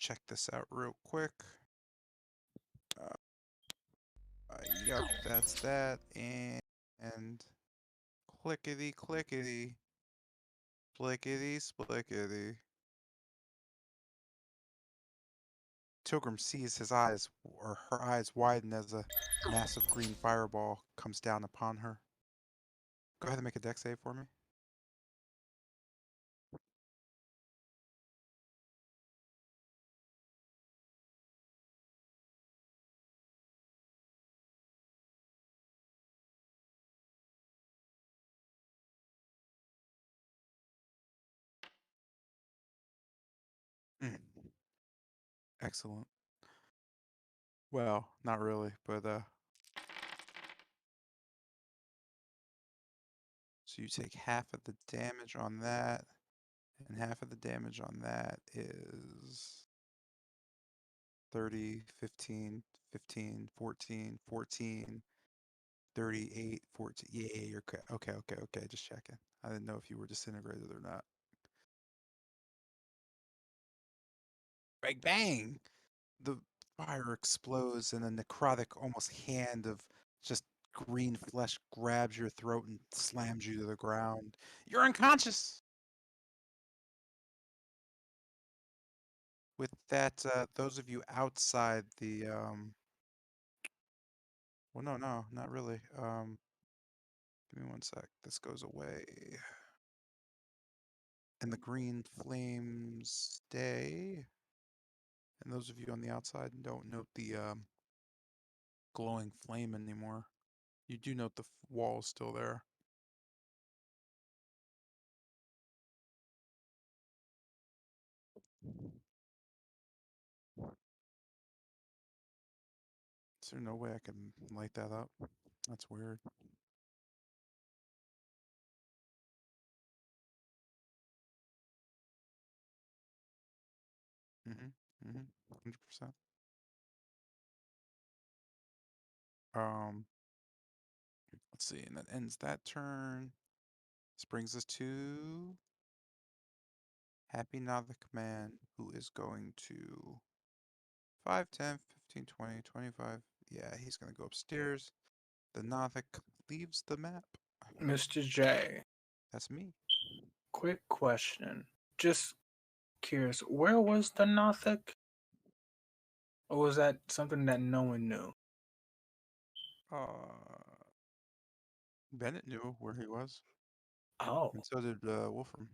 check this out real quick. Yup, that's that. And clickety clickety. Splickety splickety. Tilgrim sees his eyes, or her eyes widen as a massive green fireball comes down upon her. Go ahead and make a dex save for me. Excellent. Well, not really, but so you take half of the damage on that, and half of the damage on that is 30, 15, 15, 14, 14, 38, 14. Yeah, you're okay. Okay. Just checking. I didn't know if you were disintegrated or not. Bang, bang! The fire explodes, and a necrotic, almost hand of just green flesh grabs your throat and slams you to the ground. You're unconscious! With that, those of you outside the, well, no, not really. Give me one sec. This goes away. And the green flames stay. And those of you on the outside don't note the glowing flame anymore. You do note the wall is still there. Is there no way I can light that up? That's weird. Mm-hmm. 100%. Let's see, and that ends that turn. This brings us to Happy Navik Man, who is going to 5, 10, 15, 20, 25. Yeah, he's going to go upstairs. The Navik leaves the map. Mr. J, That's me. quick question. Just curious, where was the Nothic? Or was that something that no one knew? Bennett knew where he was, Oh. and so did Wolfram.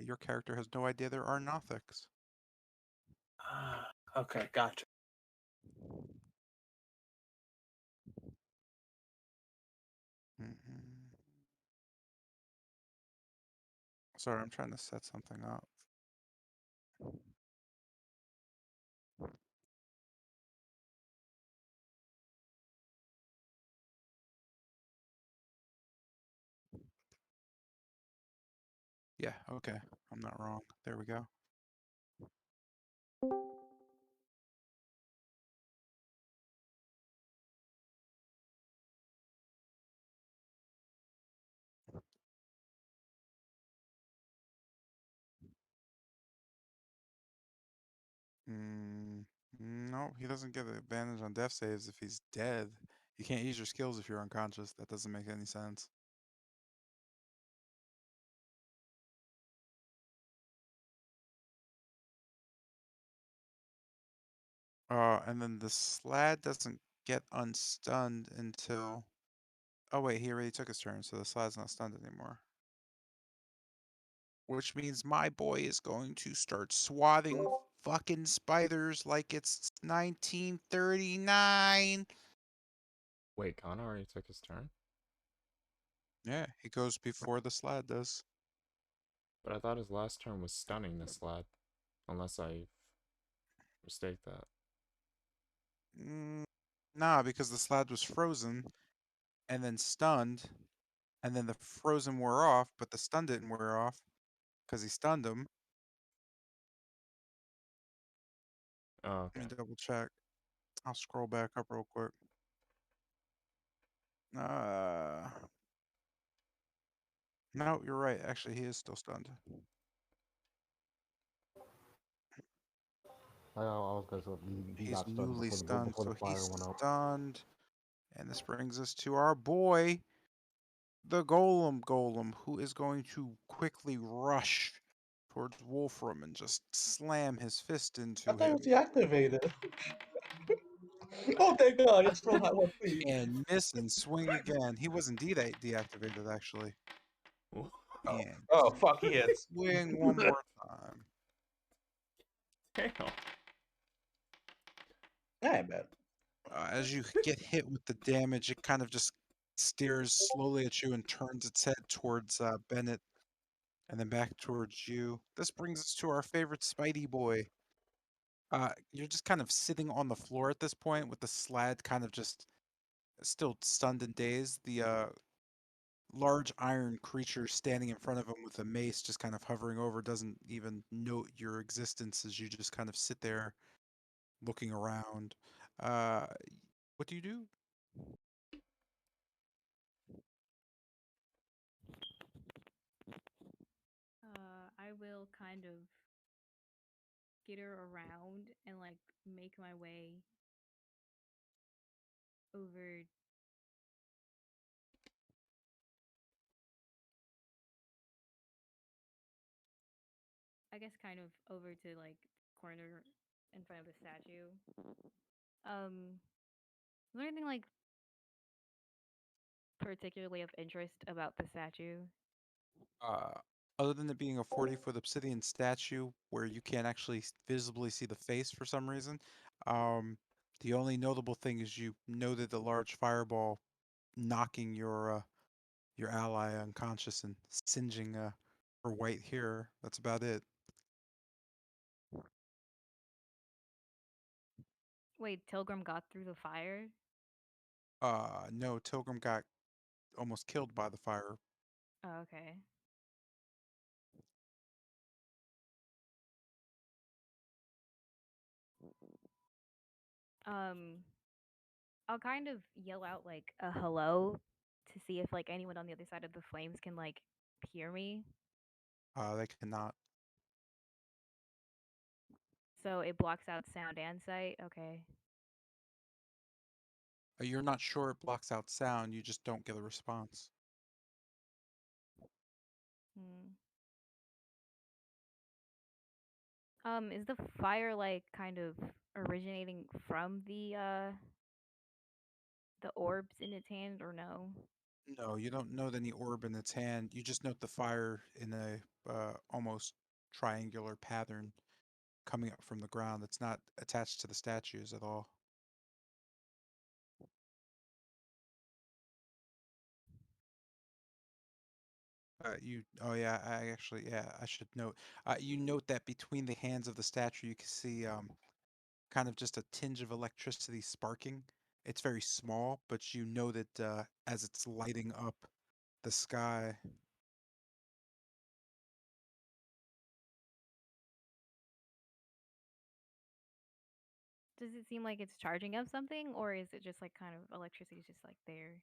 Your character has no idea there are Nothics. Okay, gotcha. Sorry, I'm trying to set something up. Yeah, okay. I'm not wrong. There we go. No, he doesn't get an advantage on death saves if he's dead. You can't use your skills if you're unconscious. That doesn't make any sense. And then the Slad doesn't get unstunned until... Oh wait, he already took his turn, so the Slad's not stunned anymore. Which means my boy is going to start swatting fucking spiders like it's 1939. Wait, Connor already took his turn? Yeah, he goes before the Slad does. But I thought his last turn was stunning this lad. Unless I mistake that. Nah, because the Slad was frozen and then stunned, and then the frozen wore off, but the stun didn't wear off because he stunned him. Oh, okay. Let me double check. I'll scroll back up real quick. No, you're right. Actually, he is still stunned. I was gonna say he He's got stunned newly before stunned, before the so fire he's went out. stunned. And this brings us to our boy, the Golem, who is going to quickly rush towards Wolfram and just slam his fist I into thought it was him deactivated. Oh, thank God. It's from Hot 1P. and miss and swing again. He was indeed deactivated, actually. Oh, And oh, fuck, he hits. swing one more time. Damn. I ain't bad. As you get hit with the damage, it kind of just stares slowly at you and turns its head towards Bennett and then back towards you. This brings us to our favorite Spidey boy. You're just kind of sitting on the floor at this point with the slad kind of just still stunned and dazed. The large iron creature standing in front of him with a mace just kind of hovering over doesn't even note your existence as you just kind of sit there looking around. Uh, what do you do? I will kind of skitter around and like make my way over. I guess kind of over to like corner in front of the statue. Is there anything like particularly of interest about the statue? Uh, Other than it being a 40-foot obsidian statue where you can't actually visibly see the face for some reason, um, the only notable thing is you noted a large fireball knocking your ally unconscious and singeing her white hair. That's about it. Wait, Tilgrim got through the fire? No, Tilgrim got almost killed by the fire. Oh, okay. Um, I'll kind of yell out like a hello to see if like anyone on the other side of the flames can like hear me. They cannot. So it blocks out sound and sight. Okay. You're not sure it blocks out sound. You just don't get a response. Hmm. Is the fire like kind of originating from the orbs in its hand or no? No, you don't note any orb in its hand. You just note the fire in a almost triangular pattern coming up from the ground. It's not attached to the statues at all. Oh yeah, I should note. You note that between the hands of the statue, you can see kind of just a tinge of electricity sparking. It's very small, but you note it as it's lighting up the sky. Does it seem like it's charging up something, or is it just like kind of electricity is just like there?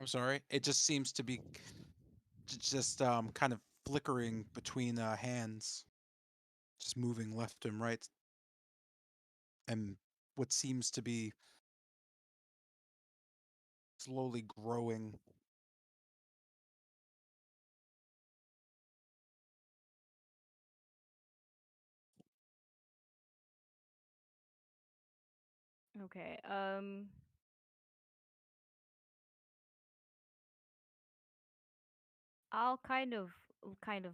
I'm sorry. It just seems to be just kind of flickering between hands, just moving left and right, and what seems to be slowly growing. Okay. I'll kind of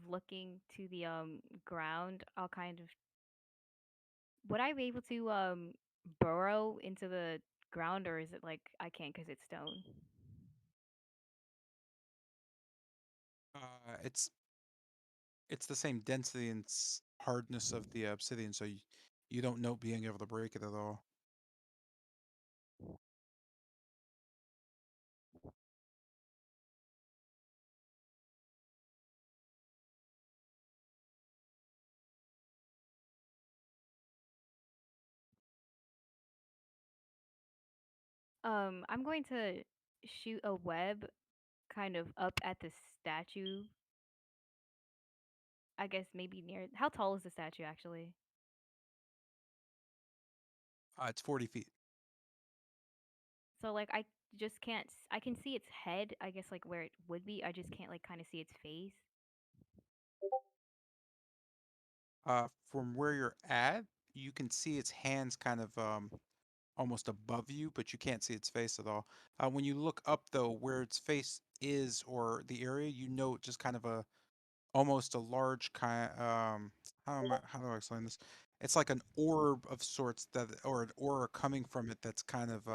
looking to the ground. I'll kind of would I be able to burrow into the ground, or is it like I can't because it's stone? It's the same density and hardness of the obsidian, so you don't know being able to break it at all. I'm going to shoot a web kind of up at the statue. I guess maybe near. How tall is the statue actually? It's 40 feet. So like I just can't. I can see its head. I guess like where it would be. I just can't like kind of see its face. From where you're at, you can see its hands kind of almost above you, but you can't see its face at all. When you look up though, where its face is or the area, you note just kind of a almost a large kind. How do I explain this? It's like an orb of sorts that, or an aura coming from it that's kind of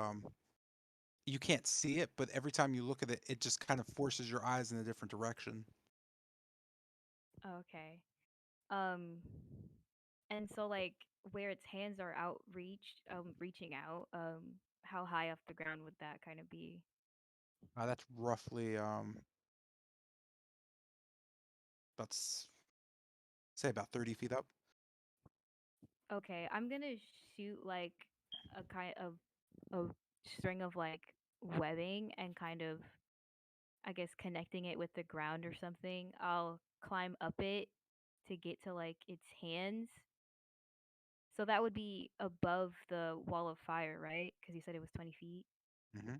you can't see it, but every time you look at it, it just kind of forces your eyes in a different direction. Okay. Um, and so like where its hands are reaching out. How high off the ground would that kind of be? That's roughly say about 30 feet up. Okay, I'm gonna shoot like a kind of a string of like webbing and kind of I guess connecting it with the ground or something. I'll climb up it to get to like its hands. So that would be above the wall of fire, right? Because you said it was 20 feet. Hmm.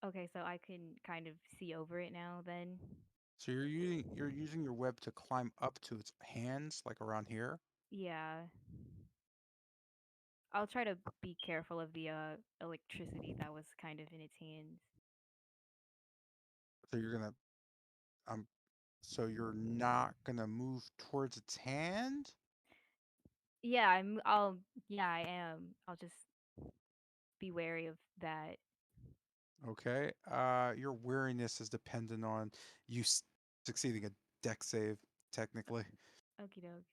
Okay, so I can kind of see over it now then. So you're using your web to climb up to its hands, like around here. Yeah. I'll try to be careful of the electricity that was kind of in its hands. So you're gonna um so you're not gonna move towards its hand? Yeah, yeah, I am. I'll just be wary of that. Okay. Your wariness is dependent on you succeeding a deck save, technically. Okie doke.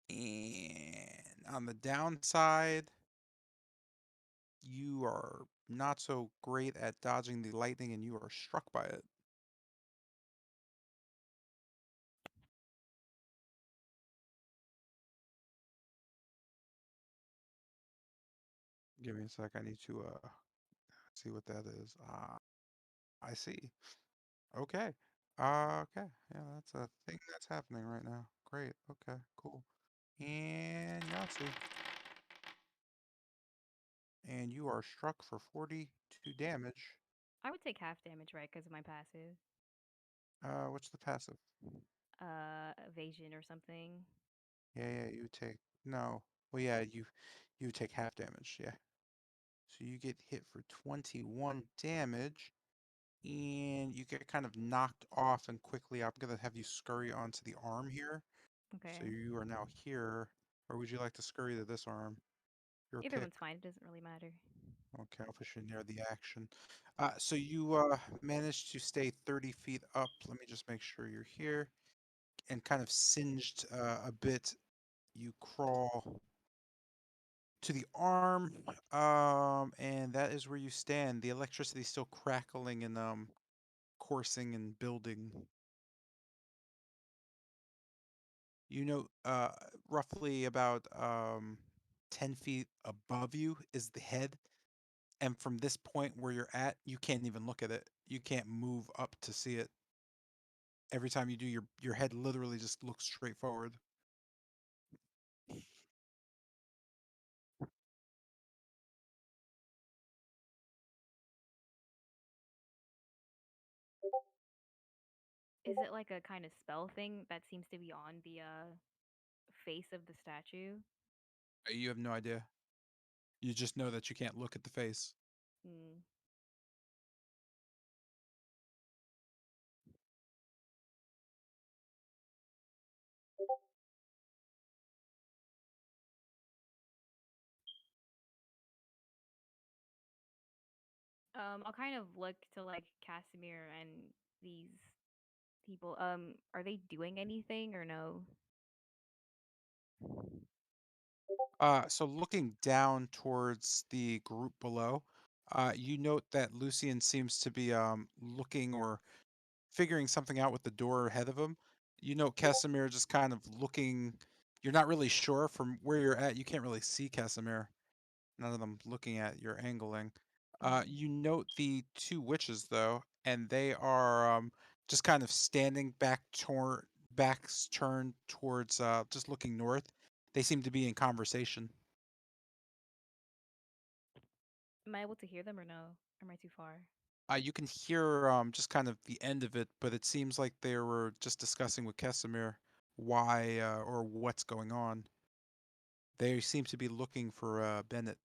And on the downside, you are not so great at dodging the lightning and you are struck by it. Give me a sec. I need to see what that is. I see. Okay. Okay. Yeah, that's a thing that's happening right now. Great. Okay, cool. And Yahtzee. And you are struck for 42 damage. I would take half damage, right, because of my passive. What's the passive? Evasion or something. Yeah, you take no. Well, yeah, you take half damage. Yeah. So you get hit for 21 damage, and you get kind of knocked off and quickly. I'm gonna have you scurry onto the arm here. So Okay. you are now here, or would you like to scurry to this arm? Your Either pick. one's fine. It doesn't really matter. Okay, I'll push you near the action. So you managed to stay 30 feet up. Let me just make sure you're here. And kind of singed a bit. You crawl to the arm, and that is where you stand. The electricity is still crackling and coursing and building. You know, roughly about 10 feet above you is the head. And from this point where you're at, you can't even look at it. You can't move up to see it. Every time you do, your head literally just looks straight forward. Is it like a kind of spell thing that seems to be on the face of the statue? You have no idea. You just know that you can't look at the face. Hmm. I'll kind of look to like Casimir and these people. Are they doing anything or no? So looking down towards the group below, you note that Lucian seems to be looking or figuring something out with the door ahead of him. You know Casimir just kind of looking. You're not really sure from where you're at. You can't really see Casimir. None of them looking at your angling. You note the two witches though, and they are just kind of standing backs turned towards just looking north. They seem to be in conversation. Am I able to hear them or no? Am I too far? You can hear just kind of the end of it, but it seems like they were just discussing with Casimir why or what's going on. They seem to be looking for Bennett.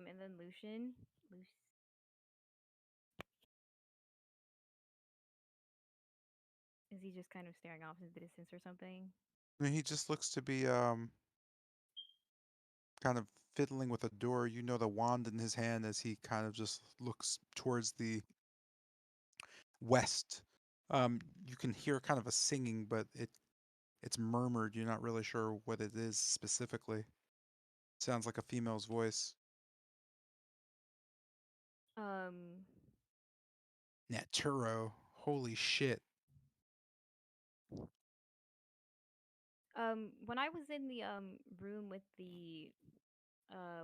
And then Lucian. Is he just kind of staring off into the distance or something? And he just looks to be kind of fiddling with a door. You know the wand in his hand as he kind of just looks towards the west. You can hear kind of a singing, but it's murmured. You're not really sure what it is specifically. Sounds like a female's voice. Um, Naturo. Holy shit. when I was in the room with the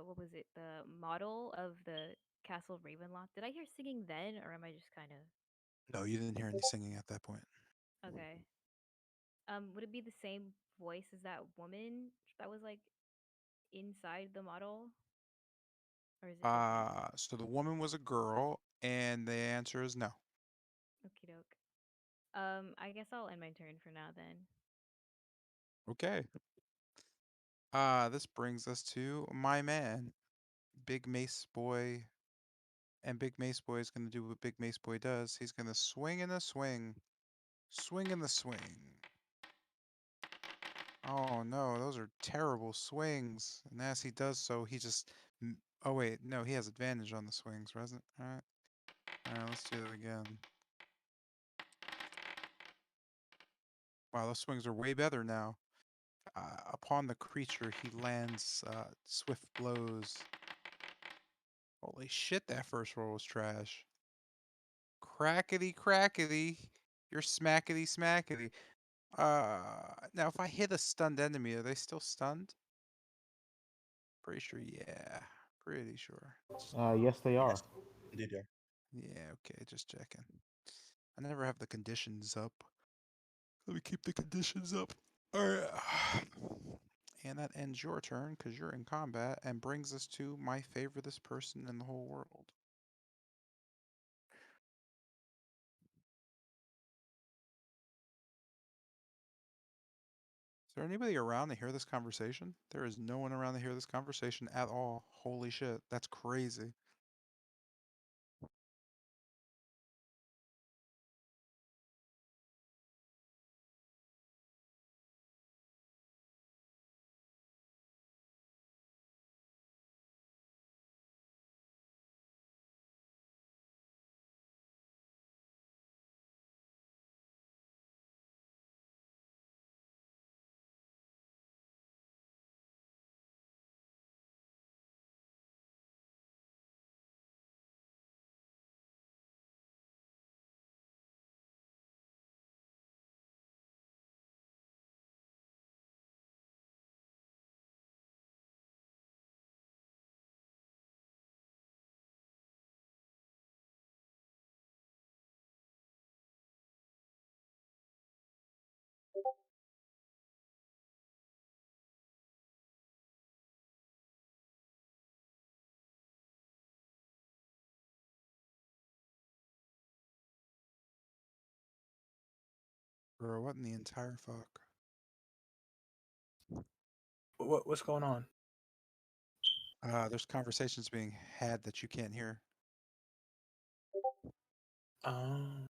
what was it? The model of the Castle Ravenloft. Did I hear singing then, or am I just kind of No, you didn't hear any singing at that point. okay? Would it be the same voice as that woman that was like inside the model, or is it different? So the woman was a girl, and the answer is no. Okie doke. I guess I'll end my turn for now then. Okay. This brings us to my man, Big Mace Boy. And Big Mace Boy is going to do what Big Mace Boy does. He's going to swing in the swing. Swing in the swing. Oh no, those are terrible swings. And as he does so, he just. Oh wait, no, he has advantage on the swings, doesn't? Alright. Alright, let's do it again. Wow, those swings are way better now. Upon the creature, he lands swift blows. Holy shit, that first roll was trash. Crackety crackety. You're smackety smackety. Now if I hit a stunned enemy, are they still stunned? Pretty sure, yeah. Pretty sure. Yes, they are. Yes, indeed, yeah. Yeah, okay, just checking. I never have the conditions up. Let me keep the conditions up. Alright. And that ends your turn because you're in combat and brings us to my favoriteest person in the whole world. Is there anybody around to hear this conversation? There is no one around to hear this conversation at all. Holy shit, that's crazy. Bro, what in the entire fuck? What's going on? There's conversations being had that you can't hear. Um,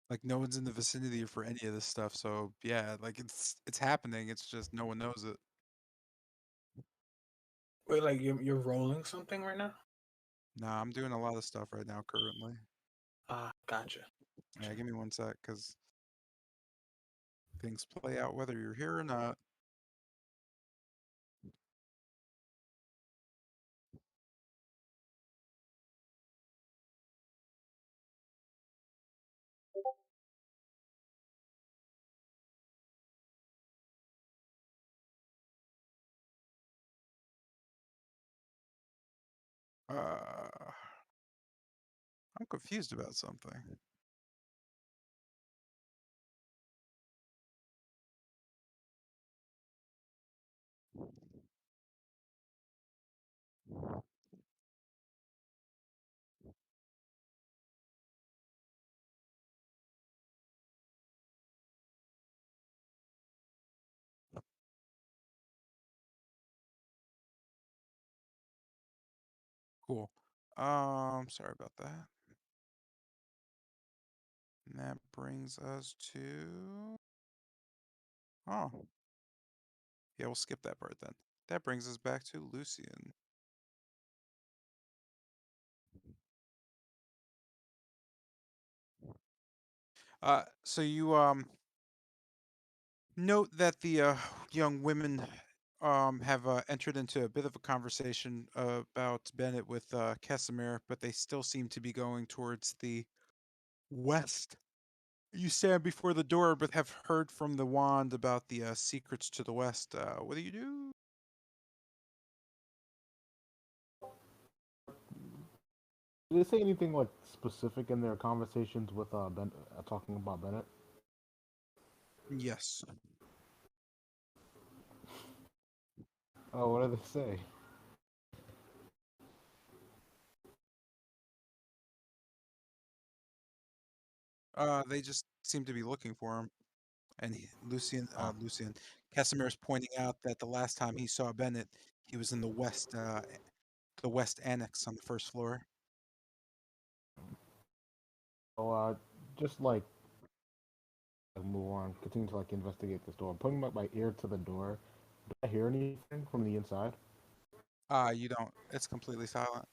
Like no one's in the vicinity for any of this stuff. So yeah, like it's happening. It's just no one knows it. Wait, like you're rolling something right now? Nah, I'm doing a lot of stuff right now currently. Ah, gotcha. Yeah, give me one sec, cause things play out whether you're here or not. Uh, I'm confused about something. Cool. Sorry about that. And that brings us to. Oh, yeah, we'll skip that part then. That brings us back to Lucian. So you note that the young women have entered into a bit of a conversation about Bennett with Casimir, but they still seem to be going towards the west. You stand before the door, but have heard from the wand about the secrets to the west. What do you do? Did they say anything like specific in their conversations with talking about Bennett? Yes. Oh, what did they say? They just seem to be looking for him. And Ah, Lucian, Casimir's pointing out that the last time he saw Bennett, he was in the west annex on the first floor. so just move on, continue to like investigate this door. I'm putting my ear to the door. Do I hear anything from the inside? You don't. It's completely silent.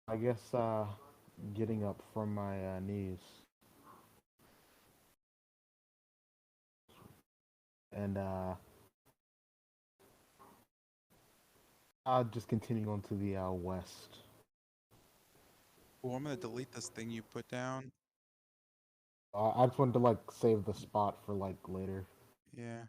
I guess getting up from my knees and I'll just continue on to the west. Well, I'm gonna delete this thing you put down. I just wanted to like save the spot for like later. Yeah.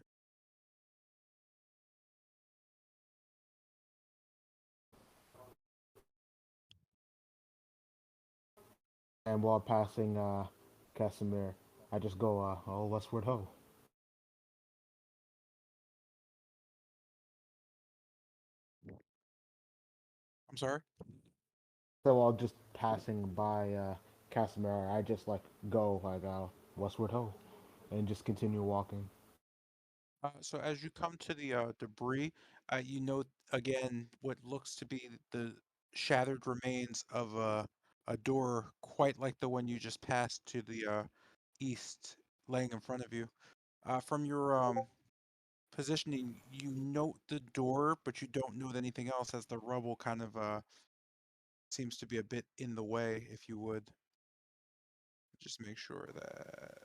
And while passing Casimir, I just go, oh, westward ho. I'm sorry. So while just passing by Casimir, I just like go like westward ho, and just continue walking. So as you come to the debris, you note again what looks to be the shattered remains of a door, quite like the one you just passed to the east, laying in front of you. From your positioning, you note the door, but you don't note anything else, as the rubble kind of seems to be a bit in the way. If you would just make sure that,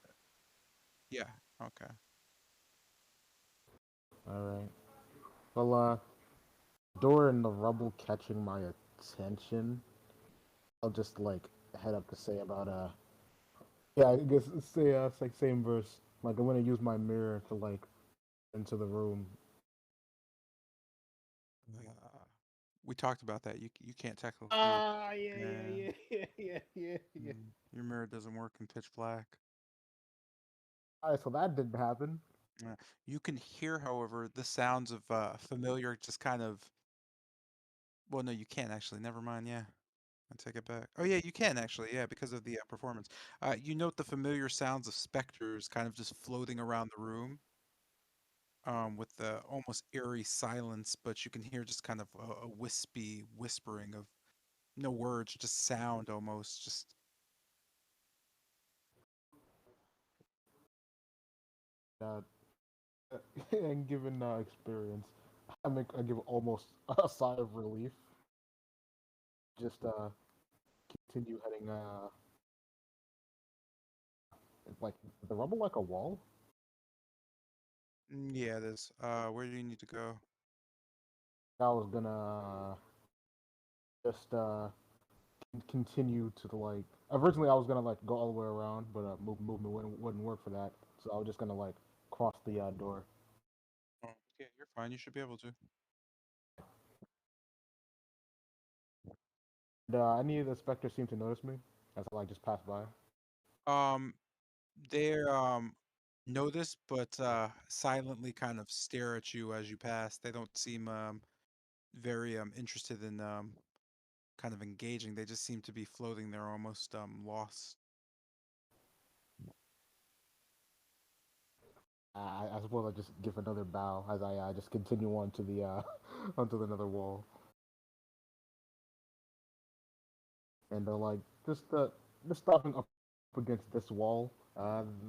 yeah, okay. All right. Well, door and the rubble catching my attention. I'll just like head up to say about yeah, I guess say it's like same verse. Like I'm gonna use my mirror to like into the room. Uh, we talked about that. You can't technically. Ah, yeah, yeah, Yeah. yeah, yeah, yeah, yeah, yeah. Your mirror doesn't work in pitch black. All right, so that didn't happen. You can hear, however, the sounds of familiar, just kind of. Well, no, you can't actually. Never mind. Yeah, I take it back. Oh, yeah, you can actually. Yeah, because of the performance. You note the familiar sounds of specters, kind of just floating around the room. with the almost eerie silence, but you can hear just kind of a wispy whispering of no words, just sound almost. Just Uh, and given experience, I give almost a sigh of relief. Just continue heading like the rubble like a wall. yeah, it is. Where do you need to go? I was gonna just continue to the like. Originally, I was gonna like go all the way around, but movement wouldn't work for that. So I was just gonna like cross the door. Oh, yeah, you're fine. You should be able to. Any of the specters seem to notice me as I like just pass by. Um, they're notice, but silently kind of stare at you as you pass. They don't seem very interested in kind of engaging. They just seem to be floating there, almost lost. I suppose I just give another bow as I just continue on to the onto another wall, and like just just stopping up against this wall.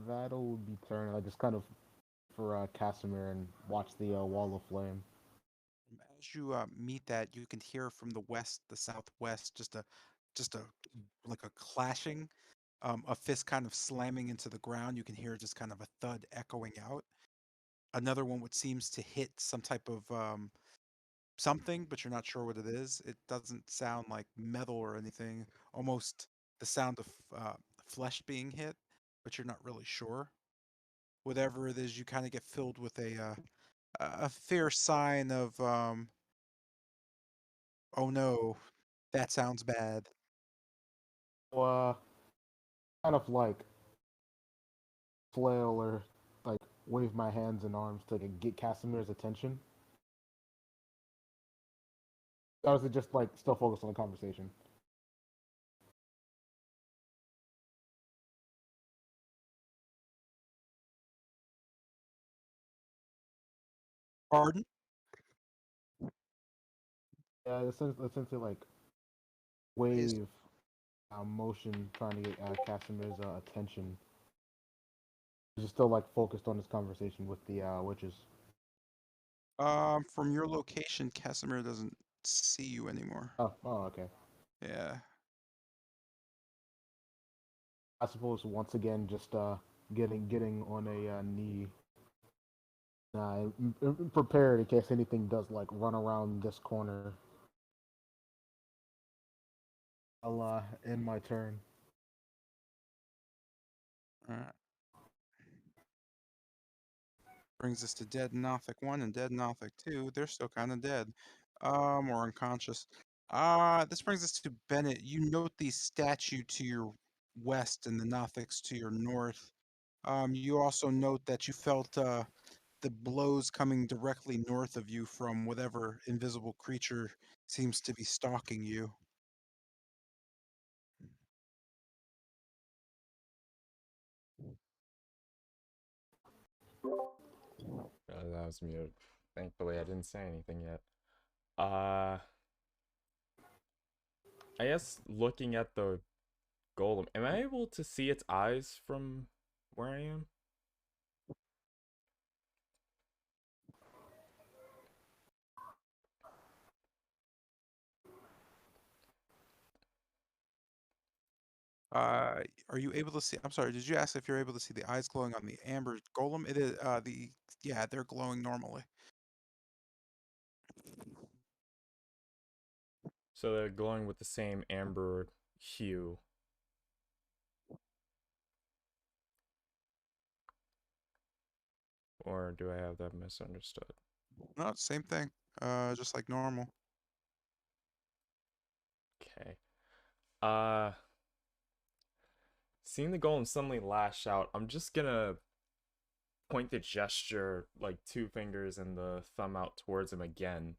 That'll be turn. I just kind of for Casimir and watch the wall of flame. As you meet that, you can hear from the west, the southwest, just a like a clashing, a fist kind of slamming into the ground. You can hear just kind of a thud echoing out. Another one which seems to hit some type of something, but you're not sure what it is. It doesn't sound like metal or anything. Almost the sound of flesh being hit, but you're not really sure. Whatever it is, you kind of get filled with a fair sign of oh no, that sounds bad. So, kind of like flail or like wave my hands and arms to like, get Casimir's attention. Or is it just like still focused on the conversation? Pardon? Yeah, essentially like Is wave motion trying to get Casimir's attention. He's still like focused on this conversation with the witches. from your location, Casimir doesn't see you anymore. Oh, okay. Yeah. I suppose once again, just getting on a knee, prepared in case anything does like run around this corner. I'll end my turn. Alright. Brings us to Dead Nothic 1 and Dead Nothic 2. They're still kind of dead. Or unconscious. This brings us to Bennett. You note the statue to your west and the Nothics to your north. You also note that you felt the blows coming directly north of you from whatever invisible creature seems to be stalking you. That was muted. Thankfully, I didn't say anything yet. Uh, I guess looking at the golem, am I able to see its eyes from where I am? Are you able to see? I'm sorry, did you ask if you're able to see the eyes glowing on the amber golem? It is yeah, they're glowing normally. So they're glowing with the same amber hue. Or do I have that misunderstood? No, same thing. Just like normal. Okay. Uh, Seeing the golem suddenly lash out, I'm just gonna point the gesture, like 2 fingers and the thumb out towards him again.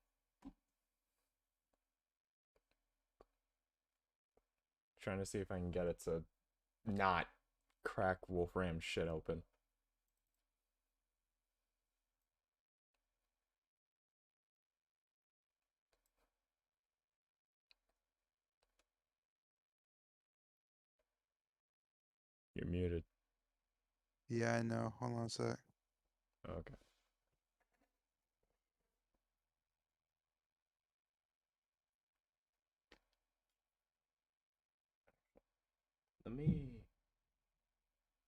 Trying to see if I can get it to not crack Wolfram's shit open. You're muted. Yeah, I know. Hold on a sec. Okay. Let me.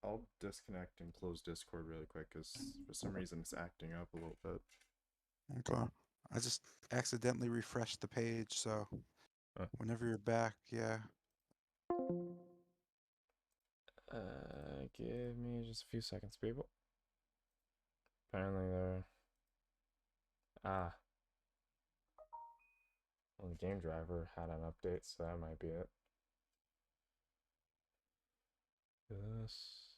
I'll disconnect and close Discord really quick because for some reason it's acting up a little bit. Okay. I just accidentally refreshed the page, so Huh. whenever you're back, yeah. Give me just a few seconds, people. Apparently they're. Ah. Well, the game driver had an update, so that might be it. This.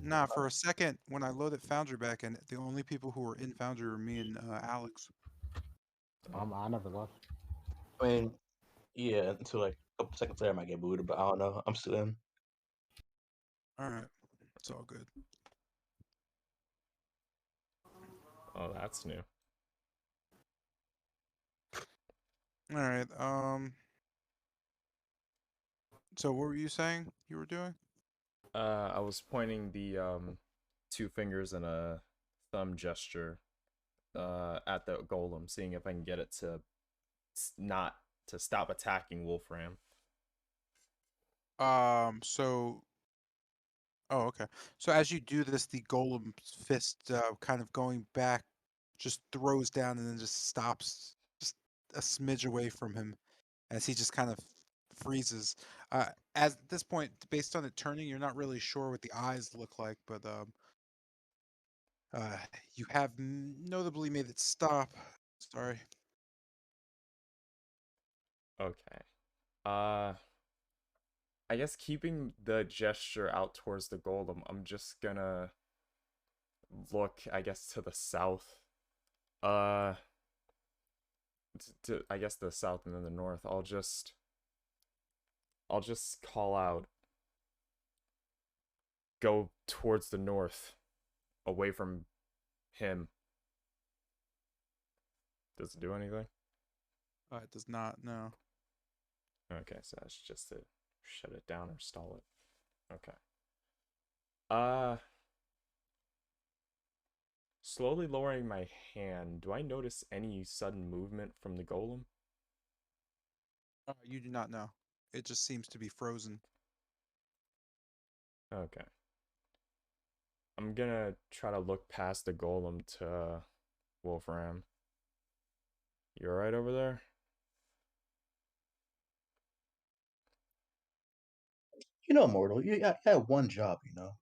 Nah, for a second, when I loaded Foundry back in, the only people who were in Foundry were me and Alex. I never left. I mean, yeah, until like a couple seconds later, I might get booted, but I don't know. I'm still in. All right, it's all good. Oh, that's new. All right. So what were you saying you were doing? I was pointing the two fingers and a thumb gesture at the golem, seeing if I can get it to not to stop attacking Wolfram. So. Oh, okay. So as you do this, the golem's fist, kind of going back, just throws down and then just stops, just a smidge away from him, as he just kind of freezes. As at this point, based on it turning, you're not really sure what the eyes look like, but uh, you have notably made it stop. Sorry. Okay. I guess keeping the gesture out towards the golem, I'm just gonna look, I guess, to the south. Uh, I guess the south and then the north. I'll just call out. Go towards the north, away from him. Does it do anything? It does not. No. Okay, so that's just to shut it down or stall it. Okay. Uh, slowly lowering my hand. Do I notice any sudden movement from the golem? You do not know. It just seems to be frozen. Okay. I'm gonna try to look past the golem to Wolfram. You alright over there? You know, Mortal, you got one job, you know?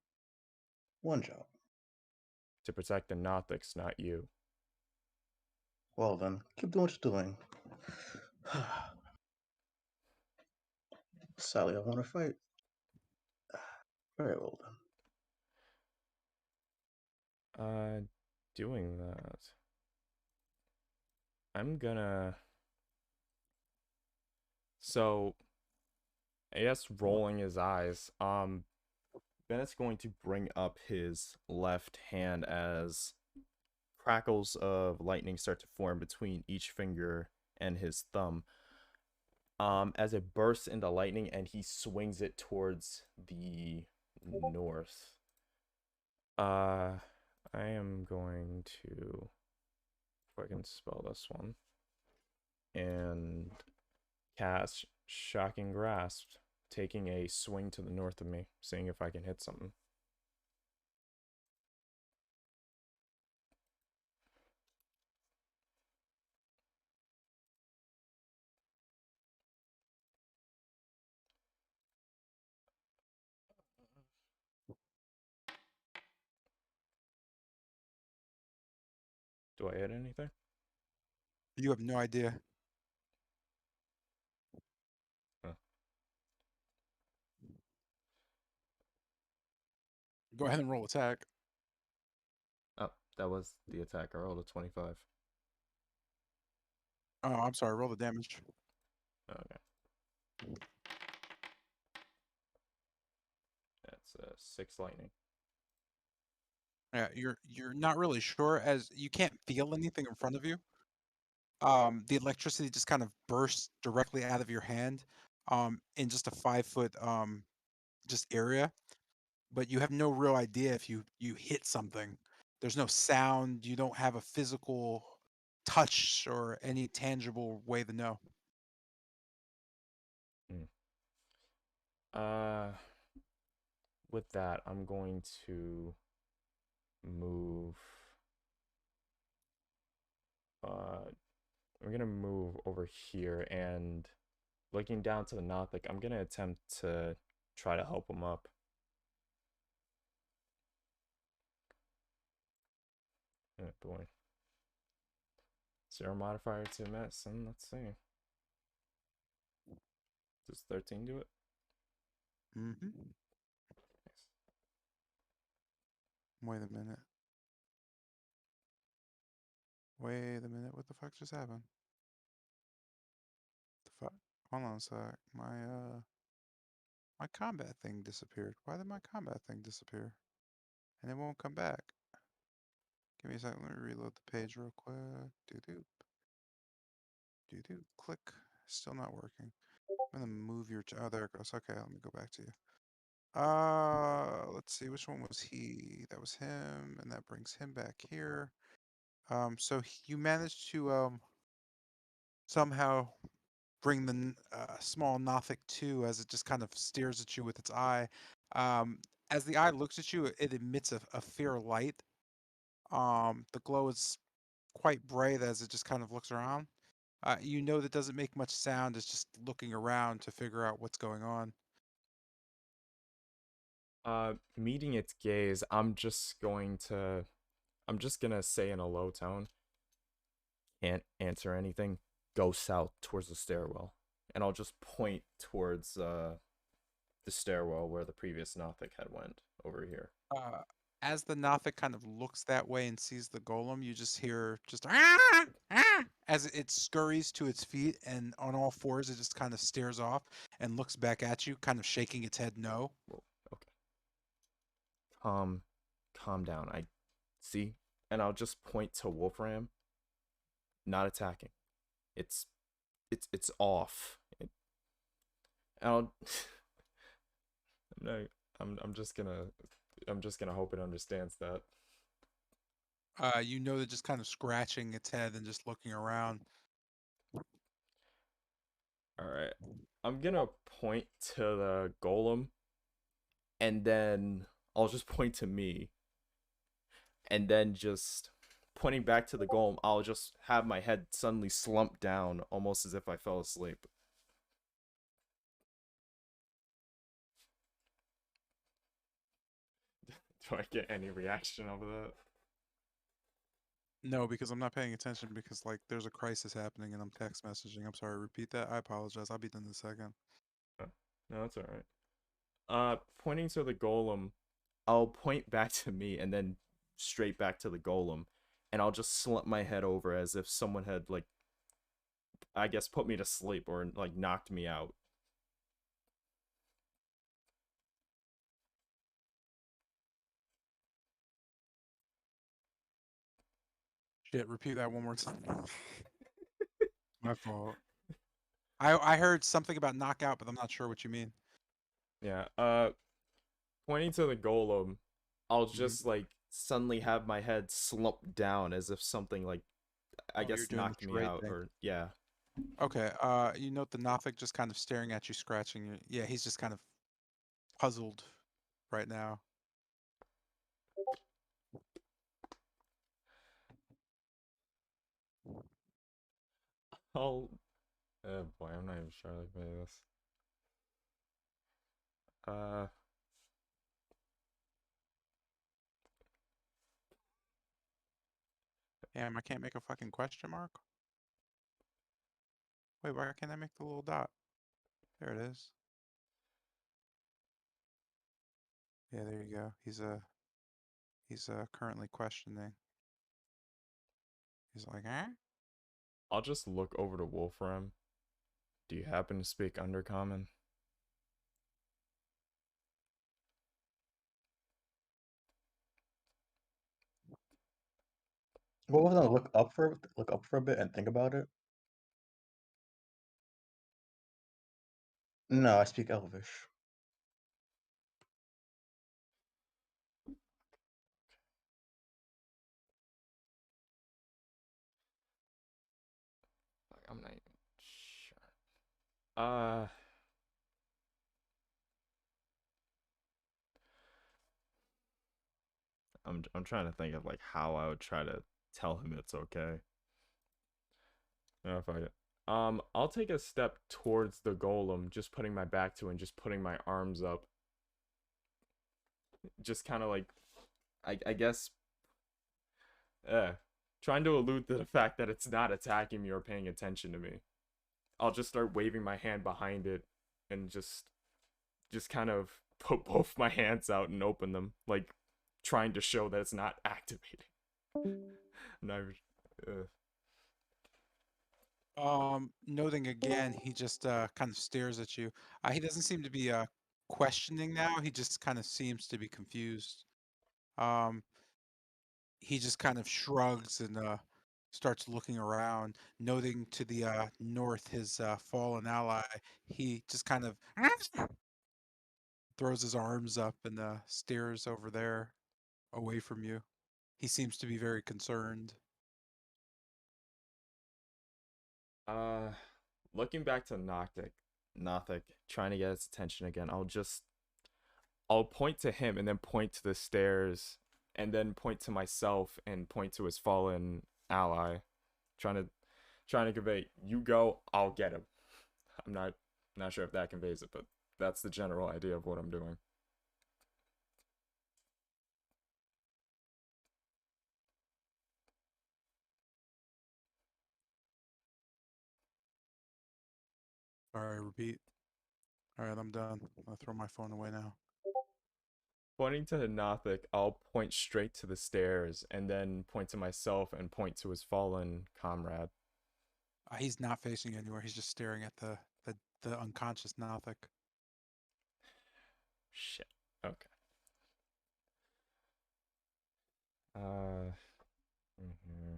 One job. To protect the Nothics, not you. Well, then, keep doing what you're doing. Sally, I want to fight. Very well then. Doing that. I'm gonna. So, I guess rolling his eyes. Bennett's going to bring up his left hand as crackles of lightning start to form between each finger and his thumb. As it bursts into lightning and he swings it towards the north. I am going to, if I can spell this one, and cast Shocking Grasp, taking a swing to the north of me, seeing if I can hit something. Do I hit anything? You have no idea. Huh. Go ahead and roll attack. Oh, that was the attack. I rolled a 25. Oh, I'm sorry. Roll the damage. Okay. That's 6 lightning. Yeah, you're not really sure, as you can't feel anything in front of you. The electricity just kind of bursts directly out of your hand, in just a 5 foot just area, but you have no real idea if you hit something. There's no sound. You don't have a physical touch or any tangible way to know. Uh, with that, I'm going to move. I'm gonna move over here and looking down to the Nothic, I'm gonna attempt to try to help him up. Oh boy. Zero modifier to medicine, let's see. Does 13 do it? Mm-hmm. Nice. Wait a minute. Wait a minute. What the fuck just happened? The fuck? Hold on a sec. My combat thing disappeared. Why did my combat thing disappear? And it won't come back. Give me a second. Let me reload the page real quick. Do-do. Do-do. Click. Still not working. I'm gonna move your. Oh, there it goes. Okay, let me go back to you. Let's see. Which one was he? That was him, and that brings him back here. So you managed to somehow bring the small Nothic to as it just kind of stares at you with its eye. As the eye looks at you, it emits a fair light. The glow is quite bright as it just kind of looks around. You know that doesn't make much sound. It's just looking around to figure out what's going on. Meeting its gaze, I'm just gonna say in a low tone, can't answer anything, go south towards the stairwell. And I'll just point towards the stairwell where the previous Nothic had went over here. As the Nothic kind of looks that way and sees the golem, you just hear just "Ah! Ah!" as it scurries to its feet, and on all fours it just kind of stares off and looks back at you, kind of shaking its head no. Whoa, okay. Calm down. I see. And I'll just point to Wolfram. Not attacking. It's off. I'll no, I'm just gonna hope it understands that. You know that just kind of scratching its head and just looking around. Alright. I'm gonna point to the golem, and then I'll just point to me. And then just pointing back to the golem, I'll just have my head suddenly slump down, almost as if I fell asleep. Do I get any reaction over that? No, because I'm not paying attention because like there's a crisis happening and I'm text messaging. I'm sorry, repeat that. I apologize. I'll be done in a second. Oh, no, that's alright. Pointing to the golem, I'll point back to me and then straight back to the golem, and I'll just slump my head over as if someone had, like, I guess put me to sleep or, like, knocked me out. Shit, repeat that one more time. My fault. I heard something about knockout, but I'm not sure what you mean. Yeah, pointing to the golem, I'll Mhm. just, like, suddenly have my head slump down as if something, like, I Oh, you're guess doing the knocked me charade out, thing. or, yeah. Okay, you note the Nothic just kind of staring at you, scratching you. Yeah, he's just kind of puzzled right now. Oh boy, I'm not even sure I like this. Uh, Damn, I can't make a fucking question mark? Wait, why can't I make the little dot? There it is. Yeah, there you go. He's currently questioning. He's like, huh? I'll just look over to Wolfram. Do you happen to speak Undercommon? What was I look up for a bit and think about it? No, I speak Elvish. I'm not even sure. I'm trying to think of like how I would try to tell him it's okay. If I'll take a step towards the golem, just putting my back to it and just putting my arms up. Just kind of like, I guess, trying to allude to the fact that it's not attacking me or paying attention to me. I'll just start waving my hand behind it and just kind of put both my hands out and open them, like trying to show that it's not activating. No, Noting again, he just kind of stares at you. He doesn't seem to be questioning now. He just kind of seems to be confused. Um, he just kind of shrugs and starts looking around, noting to the north his fallen ally. He just kind of throws his arms up and stares over there, away from you. He seems to be very concerned. Looking back to Nothic, trying to get his attention again, I'll point to him and then point to the stairs and then point to myself and point to his fallen ally, trying to convey, you go, I'll get him. I'm not sure if that conveys it, but that's the general idea of what I'm doing. All right, repeat. All right, I'm done. I'll throw my phone away now. Pointing to Nothic, I'll point straight to the stairs and then point to myself and point to his fallen comrade. He's not facing anywhere. He's just staring at the unconscious Nothic. Shit. Okay. Mm-hmm.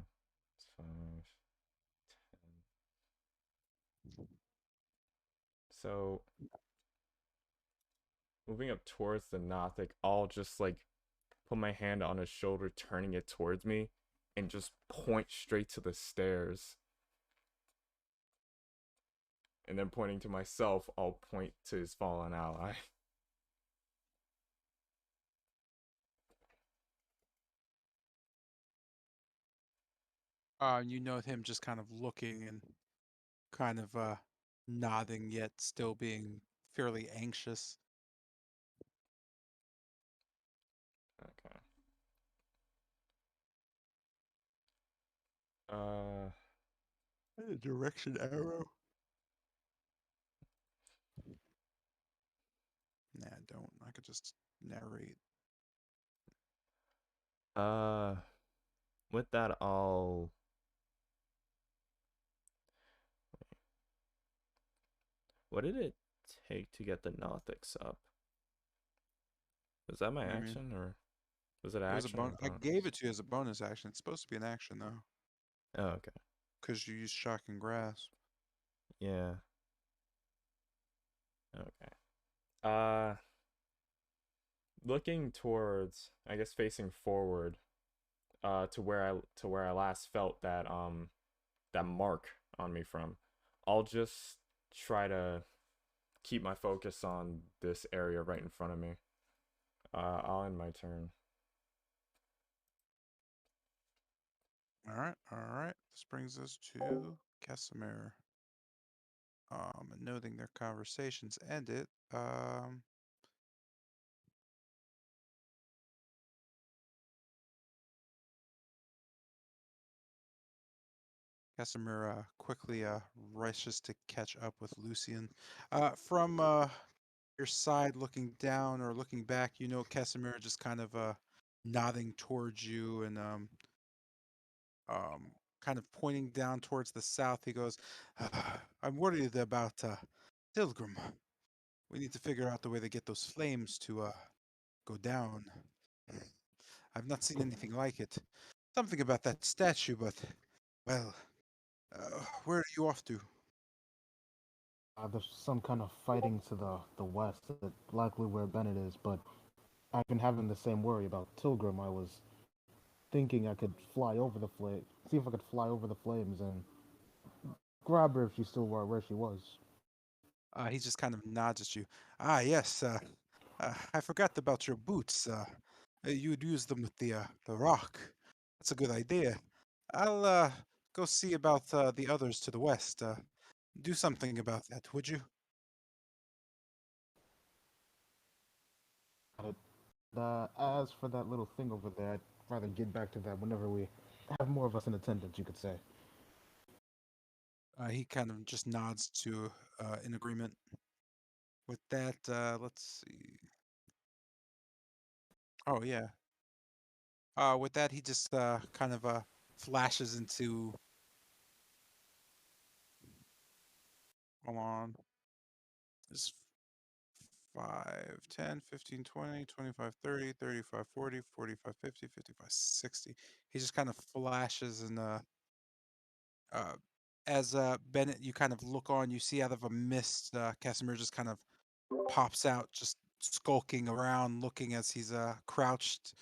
5, 10. So, moving up towards the Nothic, I'll just like put my hand on his shoulder, turning it towards me, and just point straight to the stairs. And then pointing to myself, I'll point to his fallen ally. You note him just kind of looking and kind of nodding, yet still being fairly anxious. Okay. A direction arrow. Nah, don't. I could just narrate. With that, what did it take to get the Nothics up? Was that my What do you mean? action, or was it It was a action or bonus. I bonus? gave it to you as a bonus action. It's supposed to be an action though, Oh, okay. because you used shocking grasp. Yeah. Okay. Looking towards, I guess facing forward, to where I last felt that that mark on me from. I'll just try to keep my focus on this area right in front of me. I'll end my turn. All right, all right. This brings us to Casimir. And noting their conversations ended. Casimir quickly rushes to catch up with Lucian. From your side, looking down or looking back, you know Casimir just kind of nodding towards you and um, kind of pointing down towards the south. He goes, "I'm worried about Pilgrim. We need to figure out the way to get those flames to go down. I've not seen anything like it. Something about that statue, but well, where are you off to?" There's some kind of fighting to the west, likely where Bennett is, but I've been having the same worry about Tilgrim. I was thinking I could fly over the flame, see if I could fly over the flames and grab her if she still were where she was. He just kind of nods at you. Ah, yes. I forgot about your boots. You'd use them with the rock. That's a good idea. I'll go see about the others to the west. Do something about that, would you? Got it. As for that little thing over there, I'd rather get back to that whenever we have more of us in attendance, you could say. He kind of just nods to in agreement with that. Let's see. Oh yeah. With that, he just kind of flashes into. Hold on. Is 5, 10, 15, 20, 25, 30, 35, 40, 45, 50, 55, 60. He just kind of flashes and uh, as Bennett, you kind of look on, you see out of a mist, Casimir just kind of pops out, just skulking around, looking as he's crouched.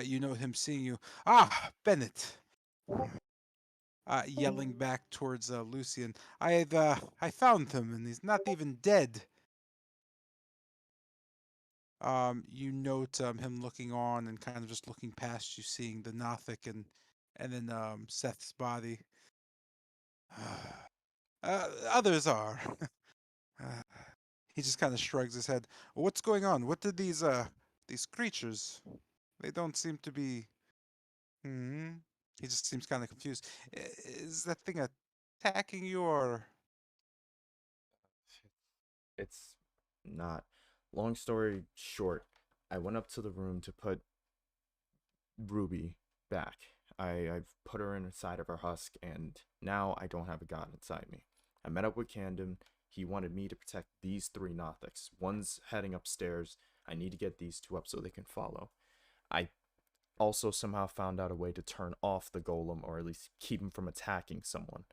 You know him seeing you. Ah, Bennett! Yelling back towards Lucian. I found him, and he's not even dead. You note him looking on and kind of just looking past you, seeing the Nothic and then Seth's body. Others are. Uh, he just kind of shrugs his head. What's going on? What did these creatures? They don't seem to be. Hmm. He just seems kind of confused. Is that thing attacking you or? It's not. Long story short, I went up to the room to put Ruby back. I've put her inside of her husk, and now I don't have a god inside me. I met up with Camden. He wanted me to protect these three Nothics. One's heading upstairs. I need to get these two up so they can follow. I also somehow found out a way to turn off the golem, or at least keep him from attacking someone.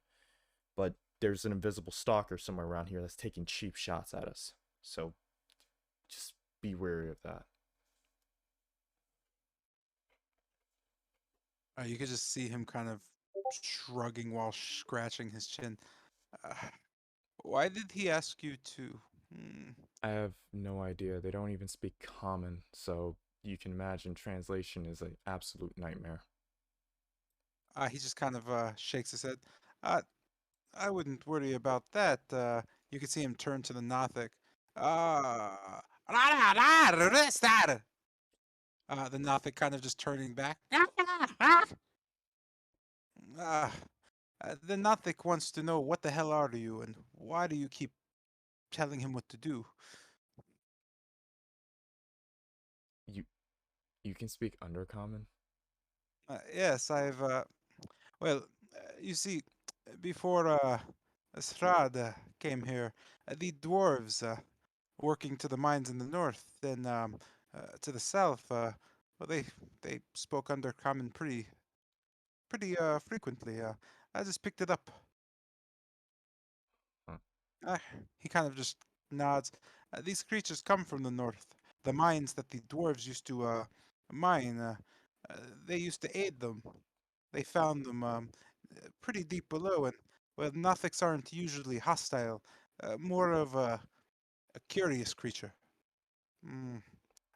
But there's an invisible stalker somewhere around here that's taking cheap shots at us. So just be wary of that. You could just see him kind of shrugging while scratching his chin. Uh, why did he ask you to? Hmm. I have no idea. They don't even speak common, so you can imagine translation is an absolute nightmare. He just kind of shakes his head. Uh, I wouldn't worry about that. You can see him turn to the Nothic. Uh, the Nothic kind of just turning back. Uh, the Nothic wants to know what the hell are you and why do you keep telling him what to do? You you can speak undercommon? Yes, I've. Well, you see, before Strahd came here, the dwarves working to the mines in the north, then to the south, well, they spoke Undercommon pretty frequently. I just picked it up. Huh. Uh, he kind of just nods. These creatures come from the north. The mines that the dwarves used to mine, they used to aid them. They found them pretty deep below, and well, Nothics aren't usually hostile. More of a curious creature. Mm,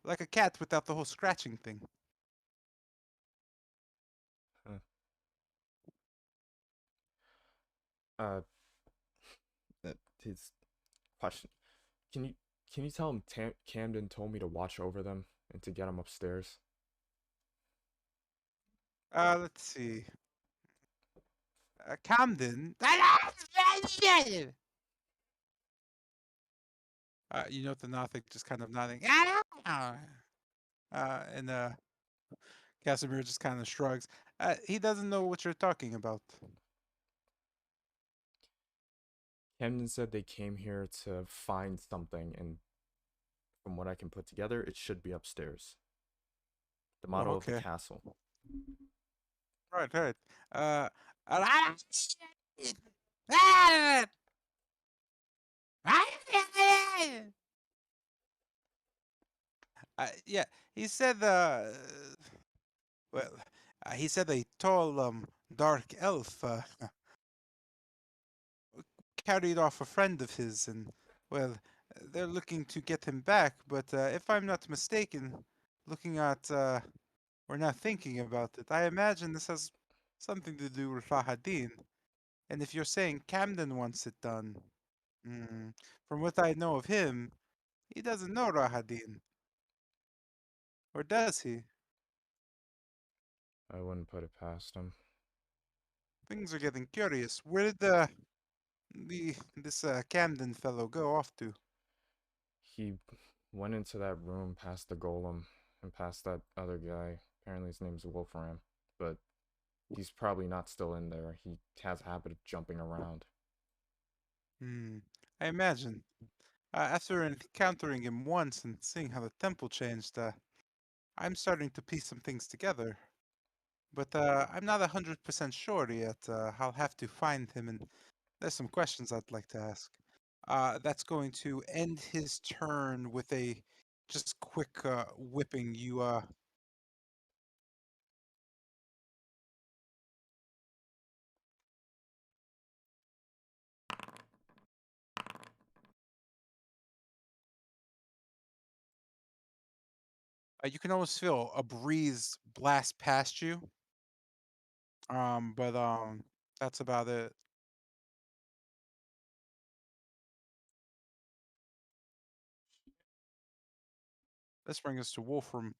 like a cat without the whole scratching thing. Huh. Uh, his question. Can you can you tell him Camden told me to watch over them and to get them upstairs? Let's see. Camden. You know the Nothic just kind of nodding. And Casimir just kind of shrugs. He doesn't know what you're talking about. Camden said they came here to find something, and from what I can put together, it should be upstairs. The Oh, motto of the okay. castle. Right, right. Uh, yeah, he said, well, he said a tall, dark elf carried off a friend of his, and, well, they're looking to get him back, but if I'm not mistaken, looking at, or now thinking about it, I imagine this has something to do with Rahadin. And if you're saying Camden wants it done, mm, from what I know of him, he doesn't know Rahadin. Or does he? I wouldn't put it past him. Things are getting curious. Where did this Camden fellow go off to? He went into that room past the golem and past that other guy. Apparently his name's Wolfram, but he's probably not still in there. He has a habit of jumping around. Hmm. I imagine. After encountering him once and seeing how the temple changed, I'm starting to piece some things together. But I'm not 100% sure yet. I'll have to find him, and there's some questions I'd like to ask. That's going to end his turn with a just quick whipping. You can almost feel a breeze blast past you. But that's about it. Let's bring us to Wolfram.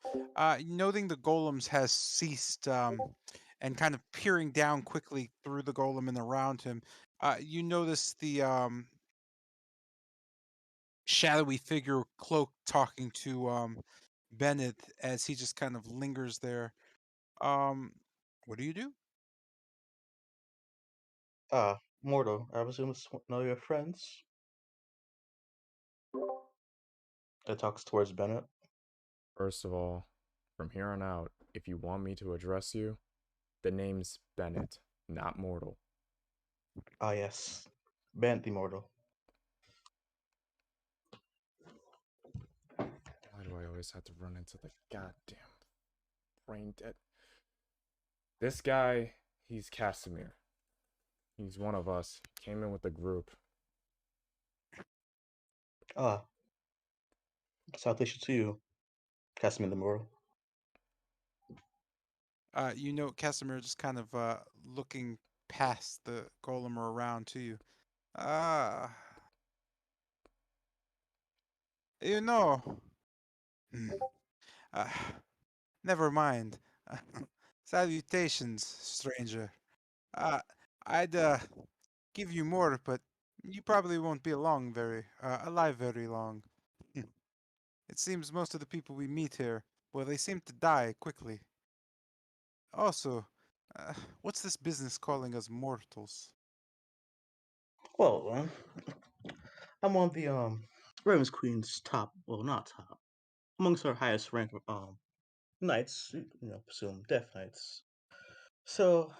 Noting the golems has ceased, and kind of peering down quickly through the golem and around him, you notice the shadowy figure cloak talking to Bennett as he just kind of lingers there. Um, what do you do? Mortal, I presume it's one of your friends that talks towards Bennett. First of all, from here on out, if you want me to address you, the name's Bennett, not Mortal. Ah, yes. Bennett the Mortal. Why do I always have to run into the goddamn brain dead? This guy, he's Casimir. He's one of us. Came in with the group. Ah, salutation to you, Casimir the Mortal. Casimir just kind of looking past the golem or around to you. Ah, you know. Hmm, Uh, never mind. Salutations, stranger. Uh, I'd give you more, but you probably won't be alive very long. It seems most of the people we meet here, well, they seem to die quickly. Also, what's this business calling us mortals? Well, I'm on the Ravens Queen's top. Well, not top. Amongst our highest rank knights, presume death knights. So,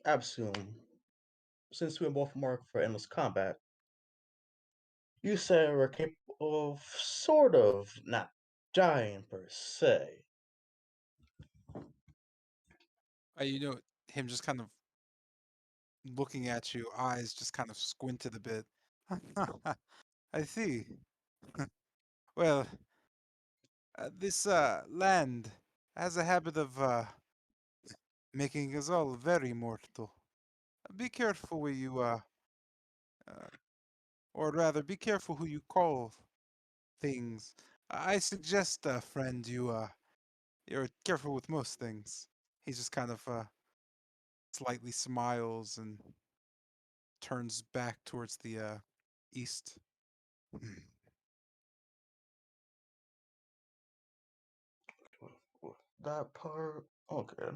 I presume, since we're both marked for endless combat, you say we're capable of sort of not dying per se. You know, him just kind of looking at you, eyes just kind of squinted a bit. I see. Well, this land has a habit of making us all very mortal. Be careful where you uh, or rather, be careful who you call things. I suggest, friend, you're careful with most things. He just kind of slightly smiles and turns back towards the east. That part, okay.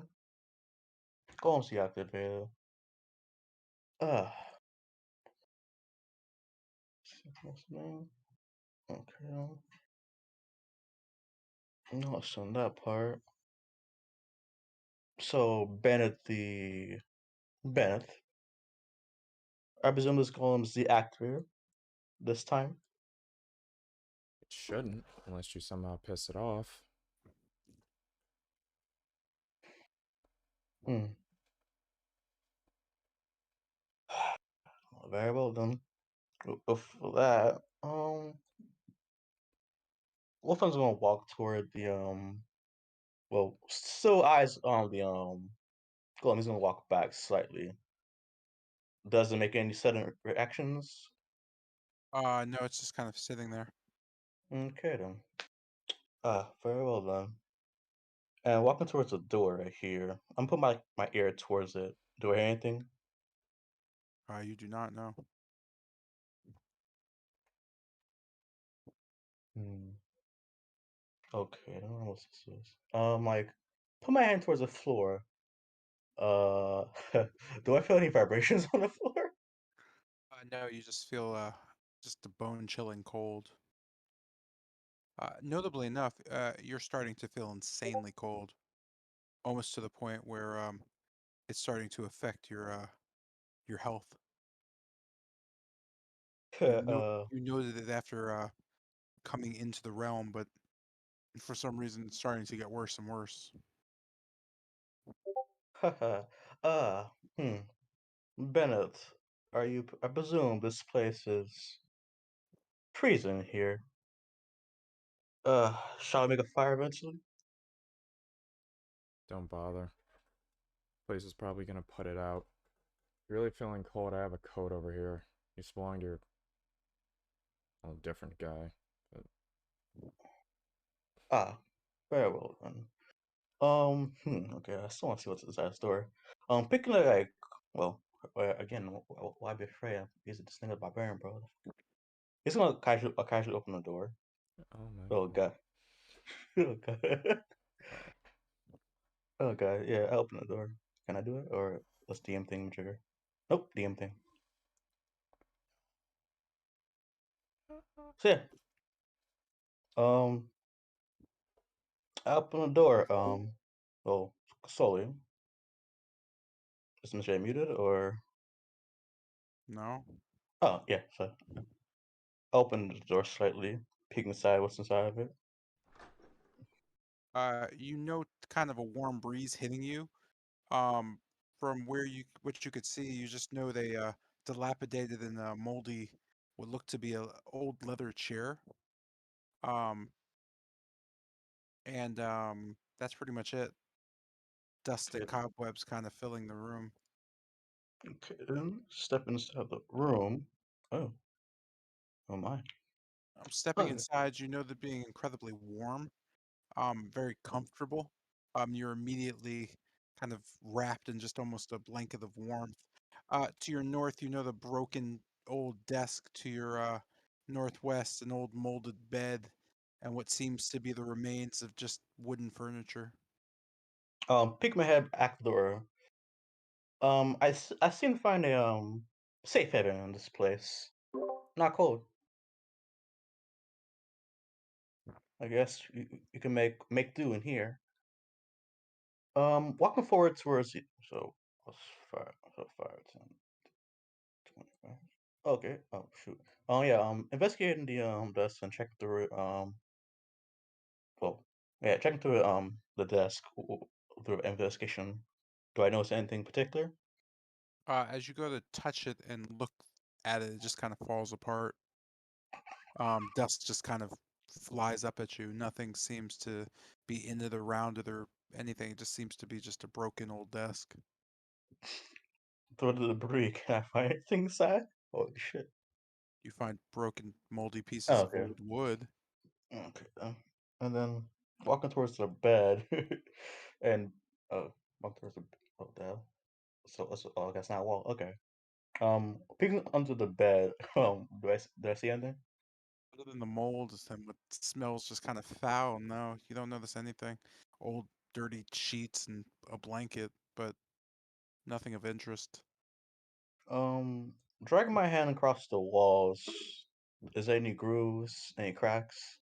Golems deactivated. Ah, what's the name? Okay. No, it's on that part. So Bennett. I presume this golem's the actor this time. It shouldn't, unless you somehow piss it off. Hmm. very well done. For that, Wolfen's gonna walk toward the well, still eyes on the Golem. He's gonna walk back slightly. Doesn't make any sudden reactions. No, it's just kind of sitting there. Okay then. Very well then. And walking towards the door right here. I'm putting my ear towards it. Do I hear anything? You do not know. Hmm. Okay, I don't know what this is. Like, put my hand towards the floor. Uh, do I feel any vibrations on the floor? No, you just feel just a bone-chilling cold. Notably enough, you're starting to feel insanely cold, almost to the point where it's starting to affect your health. uh, You noted it after coming into the realm, but for some reason it's starting to get worse and worse. haha. uh, hmm. Bennett, I presume this place is freezing here. Shall I make a fire eventually? Don't bother. Place is probably gonna put it out. If you're really feeling cold, I have a coat over here. You belong to your different guy. But Ah, very well then. Okay, I still want to see what's inside the store. Picking like, well, again, why be afraid? He's a distinguished barbarian, bro. He's gonna casually open the door. oh my Oh god. god. Oh god. Oh. Oh god. Yeah, I open the door. Can I do it, or let's DM thing trigger? Nope, DM thing. So yeah, um, I open the door. Well, slowly. Is Mr. muted or? No? Oh yeah. So I open the door slightly, peek inside. What's inside of it? You note kind of a warm breeze hitting you. Um, from what you could see, you just know they dilapidated and moldy what looked to be a old leather chair. Um, and that's pretty much it. Dust and Okay. cobwebs kind of filling the room. Okay. Then step inside the room. Oh. Oh my. Stepping Okay. inside, you know that being incredibly warm, very comfortable. You're immediately kind of wrapped in just almost a blanket of warmth. To your north, you know the broken old desk. To your northwest, an old molded bed, and what seems to be the remains of just wooden furniture. Peek my head back the door. I seem to find a safe haven in this place. Not cold. I guess you can make do in here. Walking forward towards you. So what's fire? So fire 10, 25. Okay. Oh shoot. Oh yeah. Investigating the desk and checking through it. Well, yeah, checking through the desk through investigation. Do I notice anything particular? As you go to touch it and look at it, it just kind of falls apart. Dust just kind of flies up at you. Nothing seems to be in it or rounded or anything. It just seems to be just a broken old desk. Through the debris, can I find anything inside? Holy shit. You find broken, moldy Oh, pieces of okay. old wood. Okay. And then walking towards the bed, and walking towards the what the hell? So that's not a wall. Okay. Peeking under the bed. Do I see anything? Other than the mold and what smells just kind of foul, no, you don't notice anything. Old, dirty sheets and a blanket, but nothing of interest. Dragging my hand across the walls. Is there any grooves? Any cracks?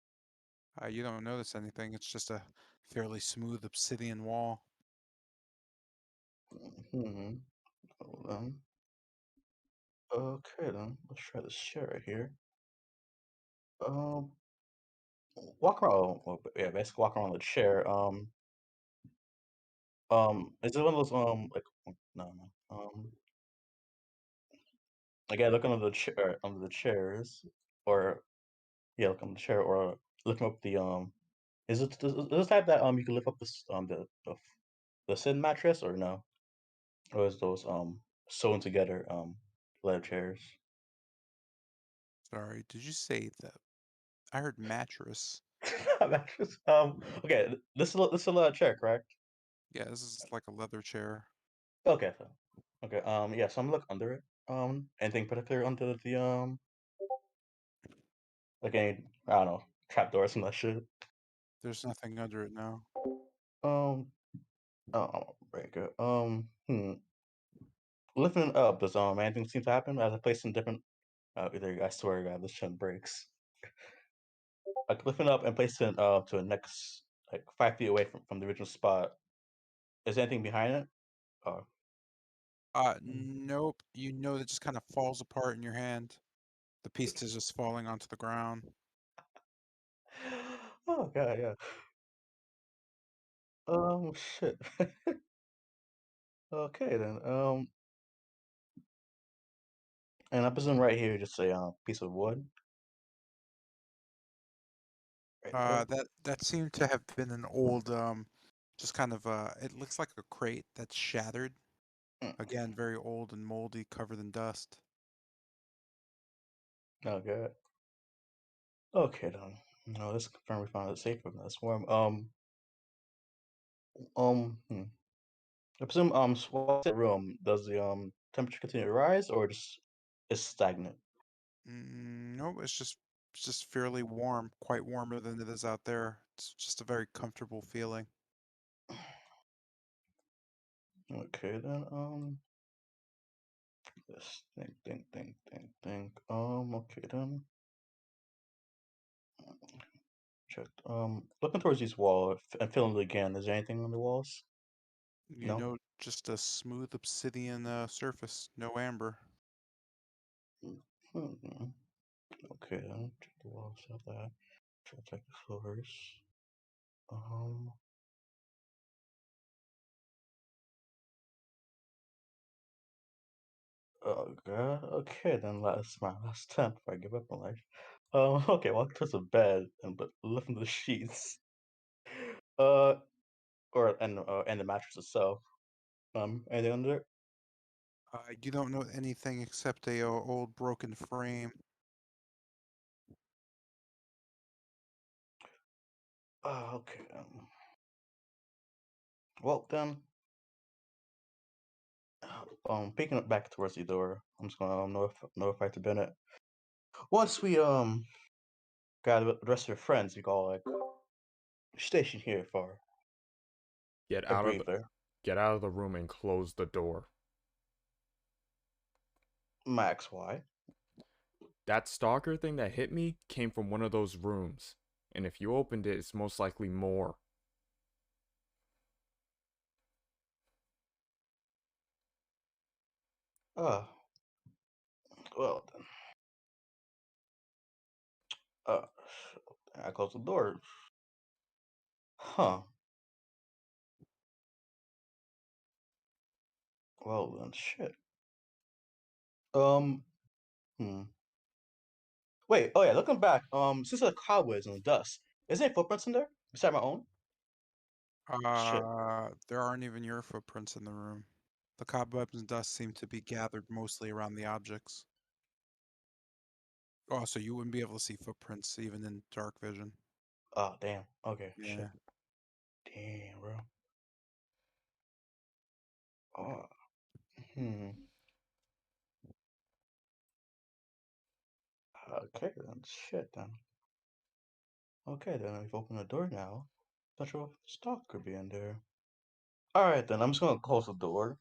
You don't notice anything. It's just a fairly smooth obsidian wall. Hmm. Hold on. Okay then. Let's try this chair right here. Um, walk around. Well, yeah, basically walk around the chair. Is it one of those no, no. Again, look under the chairs, or yeah, look on the chair, or looking up the Is it does it have that you can lift up the sin mattress or no? Or is those sewn together leather chairs? Sorry, did you say that? I heard mattress. Mattress. Okay, this is a leather chair, correct? Yeah, this is like a leather chair. Okay, so okay, yeah, so I'm gonna look under it. Anything particular under the like any I don't know, trapdoors and that shit. There's nothing under it now. Um oh very good. Lifting it up, does anything seem to happen as I place in different either I swear to God, this shit breaks. Like lifting it up and placing it to the next like 5 feet away from the original spot. Is there anything behind it? Oh. Nope. You know that just kind of falls apart in your hand. The piece is just falling onto the ground. Oh god, yeah. Shit. Okay then. And I presume right here just a piece of wood. Right there. That seemed to have been an old, just kind of, it looks like a crate that's shattered. Mm, Again, very old and moldy, covered in dust. oh god. Okay then. No, this confirm we found it safe from this worm. Hmm. I presume while in the room, does the temperature continue to rise or just is stagnant? No, it's just fairly warm, quite warmer than it is out there. It's just a very comfortable feeling. Okay then. Let's think. Okay then. Check. Looking towards these walls and feeling it again. Is there anything on the walls? You No. know, just a smooth obsidian surface, no amber. Hmm. Okay then. Check the walls. Have that. Check the floors. Um. Oh god. Okay then. Last my last attempt before I give up on life. Okay. Walk towards the bed and but lifting the sheets. Uh. And the mattress itself. Anything under it? You don't know anything except a old broken frame. Okay. Well then. Picking it back towards the door. I'm just gonna notify to Bennett. Once we got the rest of your friends, we go like station here for Get a out of the breather. get out of the room and close the door. Max, why? That stalker thing that hit me came from one of those rooms. And if you opened it, it's most likely more. Uh, well then. Uh, I close the door. Huh. Well then, shit. Um. Hmm. Wait. Oh yeah. Looking back. Since the cobwebs and the dust, is there any footprints in there beside my own? Shit. There aren't even your footprints in the room. The cobwebs and dust seem to be gathered mostly around the objects. Oh, so you wouldn't be able to see footprints even in dark vision. Oh damn. Okay. Shit. Yeah. Damn, bro. Oh. Hmm. Okay then. Shit then. Okay, then we've opened the door now. Not sure if the stock could be in there. Alright then, I'm just gonna close the door.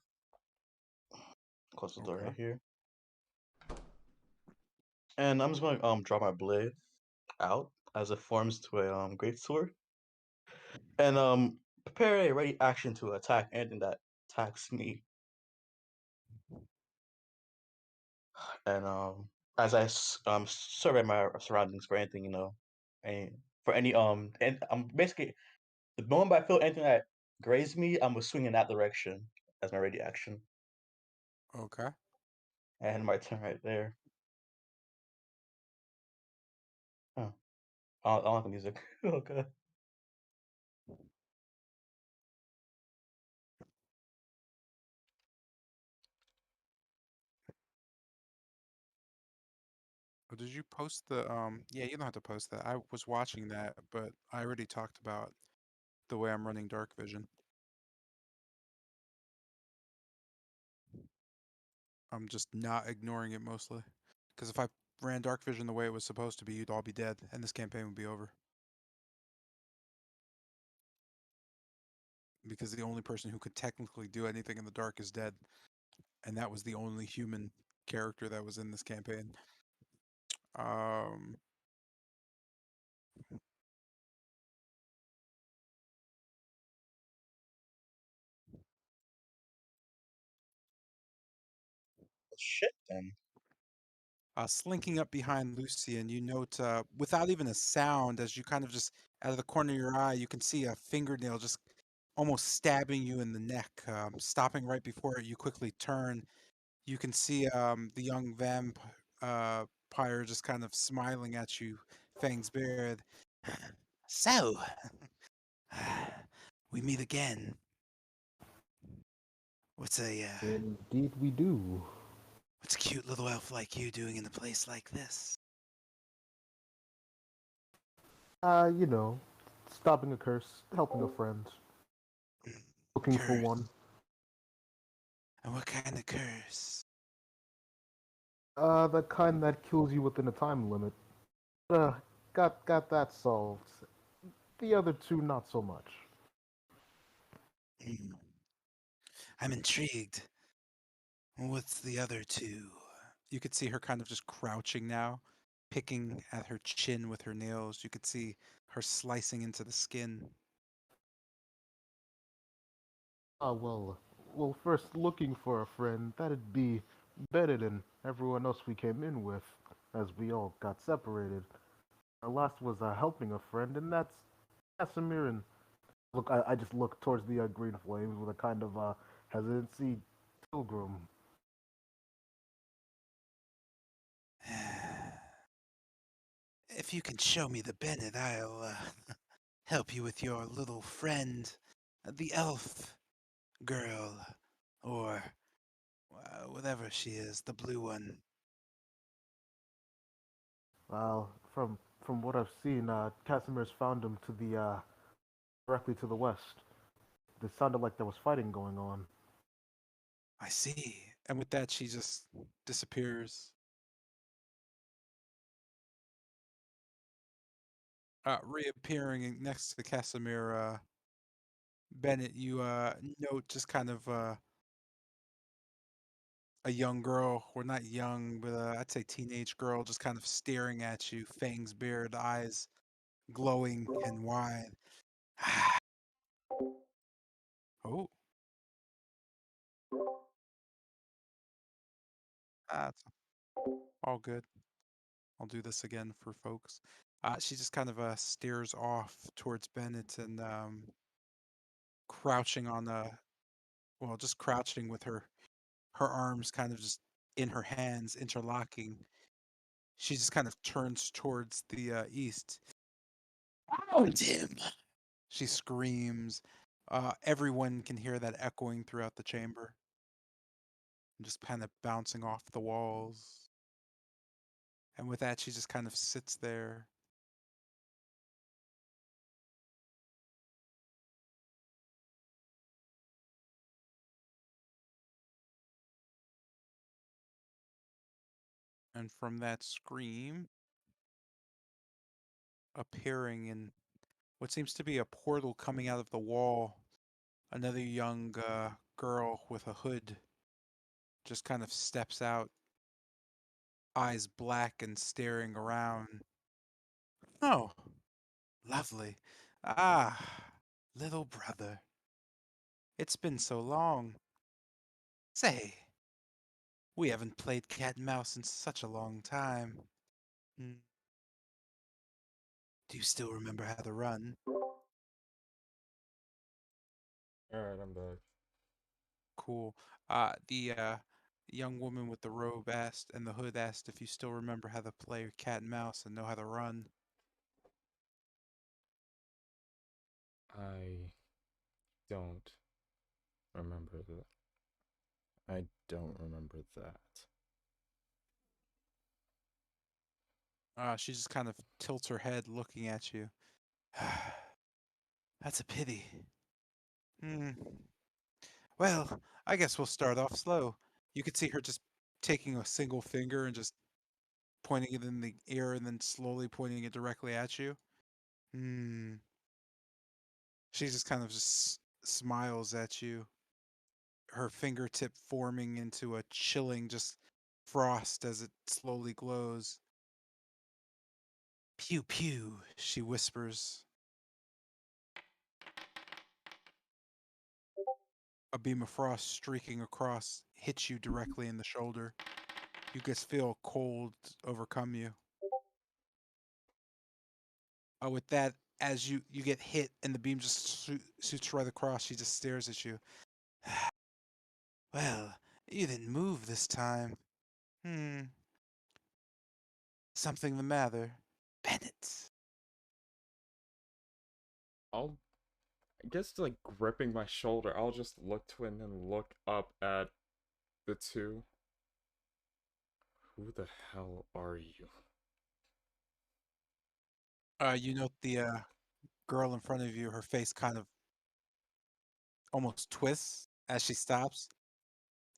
Close the door Okay. right here. And I'm just gonna draw my blade out as it forms to a great sword. And prepare a ready action to attack anything that attacks me. And as I survey my surroundings for anything, any for any and I'm basically the moment I feel anything that grazes me, I'm gonna swing in that direction as my ready action. Okay. And my turn right there. Huh. I like the music. Okay. Oh, did you post the yeah, you don't have to post that. I was watching that, but I already talked about the way I'm running dark vision. I'm just not ignoring it mostly. Because if I ran dark vision the way it was supposed to be, you'd all be dead and this campaign would be over. Because the only person who could technically do anything in the dark is dead. And that was the only human character that was in this campaign. Um Shit then. Slinking up behind Lucy, and you note, without even a sound, as you kind of just out of the corner of your eye, you can see a fingernail just almost stabbing you in the neck. Stopping right before it, you quickly turn. You can see the young vampire just kind of smiling at you, fangs bared. So, we meet again. What's Indeed, we do. what's a cute little elf like you doing in a place like this? You know, stopping a curse, helping a friend, looking for Curse. one. And what kind of curse? The kind that kills you within a time limit. Uh, got that solved. The other two, not so much. Hmm, I'm intrigued. What's the other two? You could see her kind of just crouching now, picking at her chin with her nails. You could see her slicing into the skin. Well, first looking for a friend, that'd be Bennett and everyone else we came in with, as we all got separated. Our last was helping a friend, and that's Casimir. And look, I just look towards the green flames with a kind of hesitancy. Pilgrim. If you can show me the Bennett, I'll help you with your little friend, the elf girl, or whatever she is, the blue one. Well, from what I've seen, Casimir's found him to the directly to the west. It sounded like there was fighting going on. I see. And with that, she just disappears. Reappearing next to Casimir, Bennett, you note just kind of a young girl, or not young, but I'd say teenage girl, just kind of staring at you, fangs bared, eyes glowing and wide. Oh, that's all good. I'll do this again for folks. She just kind of stares off towards Bennett and crouching on well, just crouching with her arms kind of just in her hands, interlocking. She just kind of turns towards the east. Found him! She screams. Everyone can hear that echoing throughout the chamber, and just kind of bouncing off the walls. And with that, she just kind of sits there. And from that scream, appearing in what seems to be a portal coming out of the wall, another young girl with a hood just kind of steps out, eyes black and staring around. Oh, lovely. Ah, little brother. It's been so long. Say, we haven't played cat and mouse in such a long time. Hmm, do you still remember how to run? Alright, I'm back. Cool. The young woman with the robe asked, and the hood asked if you still remember how to play cat and mouse and know how to run. I don't remember that. I don't remember that. She just kind of tilts her head looking at you. That's a pity. Hmm. Well, I guess we'll start off slow. You could see her just taking a single finger and just pointing it in the air and then slowly pointing it directly at you. Hmm. She just kind of just smiles at you, her fingertip forming into a chilling just frost as it slowly glows. Pew pew, she whispers. A beam of frost streaking across hits you directly in the shoulder. You just feel cold overcome you. With that, as you get hit and the beam just shoots right across, she just stares at you. Well, you didn't move this time. Hmm, something the matter. Bennett. I'll, I guess, like gripping my shoulder, I'll just look to it and then look up at the two. Who the hell are you? You note the girl in front of you, her face kind of almost twists as she stops,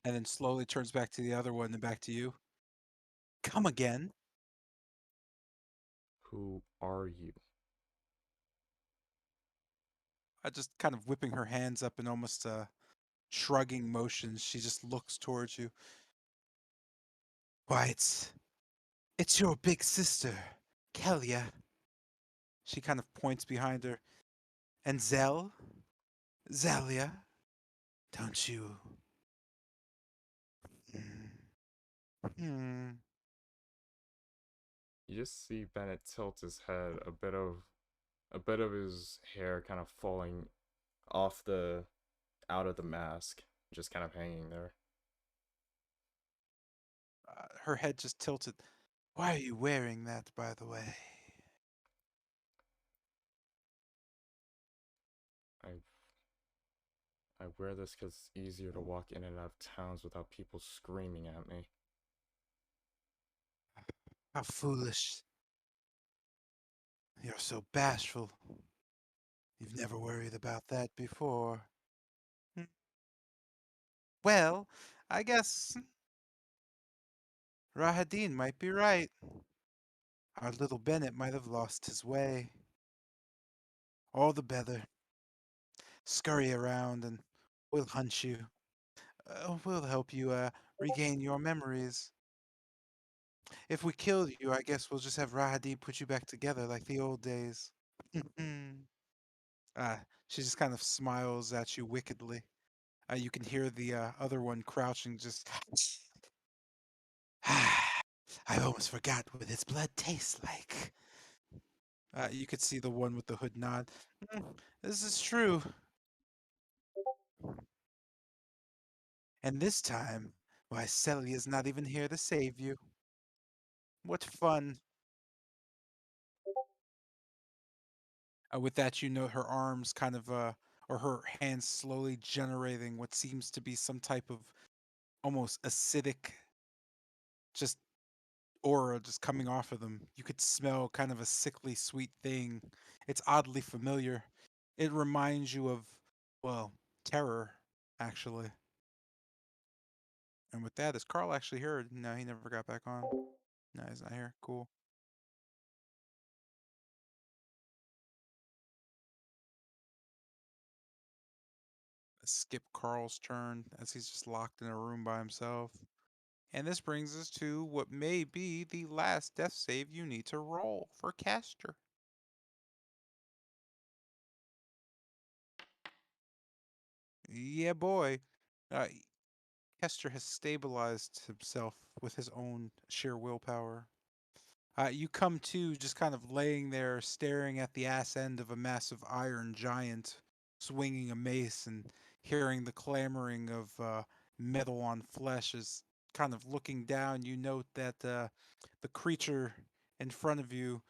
and then slowly turns back to the other one and back to you. Come again. Who are you? Just kind of whipping her hands up in almost shrugging motions. She just looks towards you. Why, it's your big sister, Kelia. She kind of points behind her. And Zelia, don't you? Hmm. You just see Bennett tilt his head, a bit of his hair kind of falling off the out of the mask, just kind of hanging there. Her head just tilted. Why are you wearing that, by the way? I I wear this because it's easier to walk in and out of towns without people screaming at me. How foolish. You're so bashful. You've never worried about that before. Hmm. Well, I guess Rahadin might be right. Our little Bennett might have lost his way. All the better. Scurry around and we'll hunt you. We'll help you regain your memories. If we kill you, I guess we'll just have Rahadin put you back together like the old days. uh, she just kind of smiles at you wickedly. You can hear the other one crouching just. I almost forgot what his blood tastes like. You could see the one with the hood nod. "Mm, this is true. And this time, why, Celia's not even here to save you. What fun. With that, you note her arms kind of, or her hands slowly generating what seems to be some type of almost acidic, just aura just coming off of them. You could smell kind of a sickly sweet thing. It's oddly familiar. It reminds you of, well, terror, actually. And with that, is Carl actually here? No, he never got back on. No, he's not here. Cool. Skip Carl's turn as he's just locked in a room by himself. And this brings us to what may be the last death save you need to roll for Caster. Yeah, boy. Uh, Kester has stabilized himself with his own sheer willpower. You come to just kind of laying there, staring at the ass end of a massive iron giant, swinging a mace and hearing the clamoring of metal on flesh as kind of looking down, you note that the creature in front of you,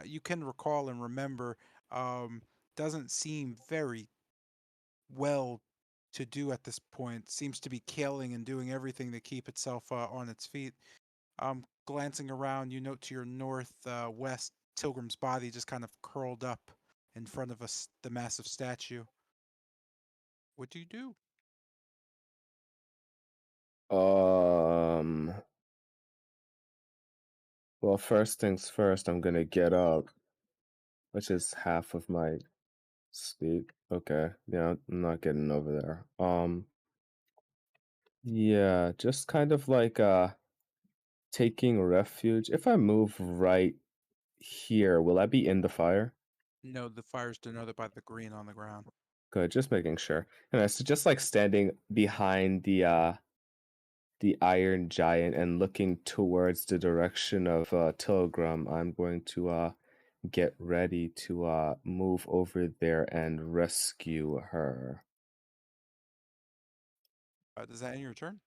you can recall and remember, um, doesn't seem very well to do at this point. Seems to be killing and doing everything to keep itself on its feet. Glancing around, you note to your north west, Tilgrim's body just kind of curled up in front of us, the massive statue. What do you do? Um. Well, first things first, I'm gonna get up, which is half of my speed. Okay, yeah, I'm not getting over there. Yeah, just kind of like taking refuge. If I move right here, will I be in the fire? No, the fire's denoted by the green on the ground. Good, just making sure. And I so just like standing behind the Iron Giant and looking towards the direction of Tilgrim, I'm going to get ready to move over there and rescue her. Does that end your turn?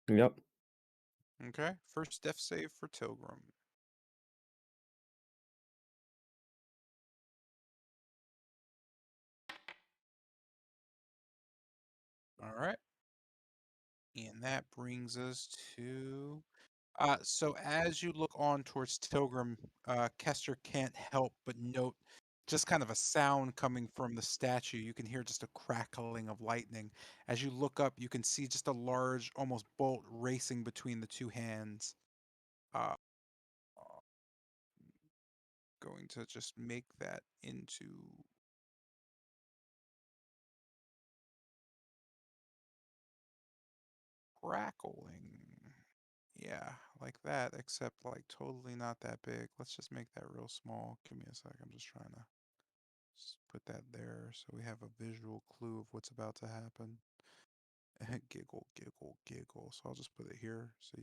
Yep. Okay. First death save for Tilgrim. All right. And that brings us to. So as you look on towards Tilgrim, Kester can't help but note just kind of a sound coming from the statue. You can hear just a crackling of lightning. As you look up, you can see just a large, almost bolt racing between the two hands. Uh, going to just make that into crackling. Yeah, like that, except like totally not that big. Let's just make that real small. Give me a sec. I'm just trying to put that there so we have a visual clue of what's about to happen. Giggle, giggle, giggle. So I'll just put it here so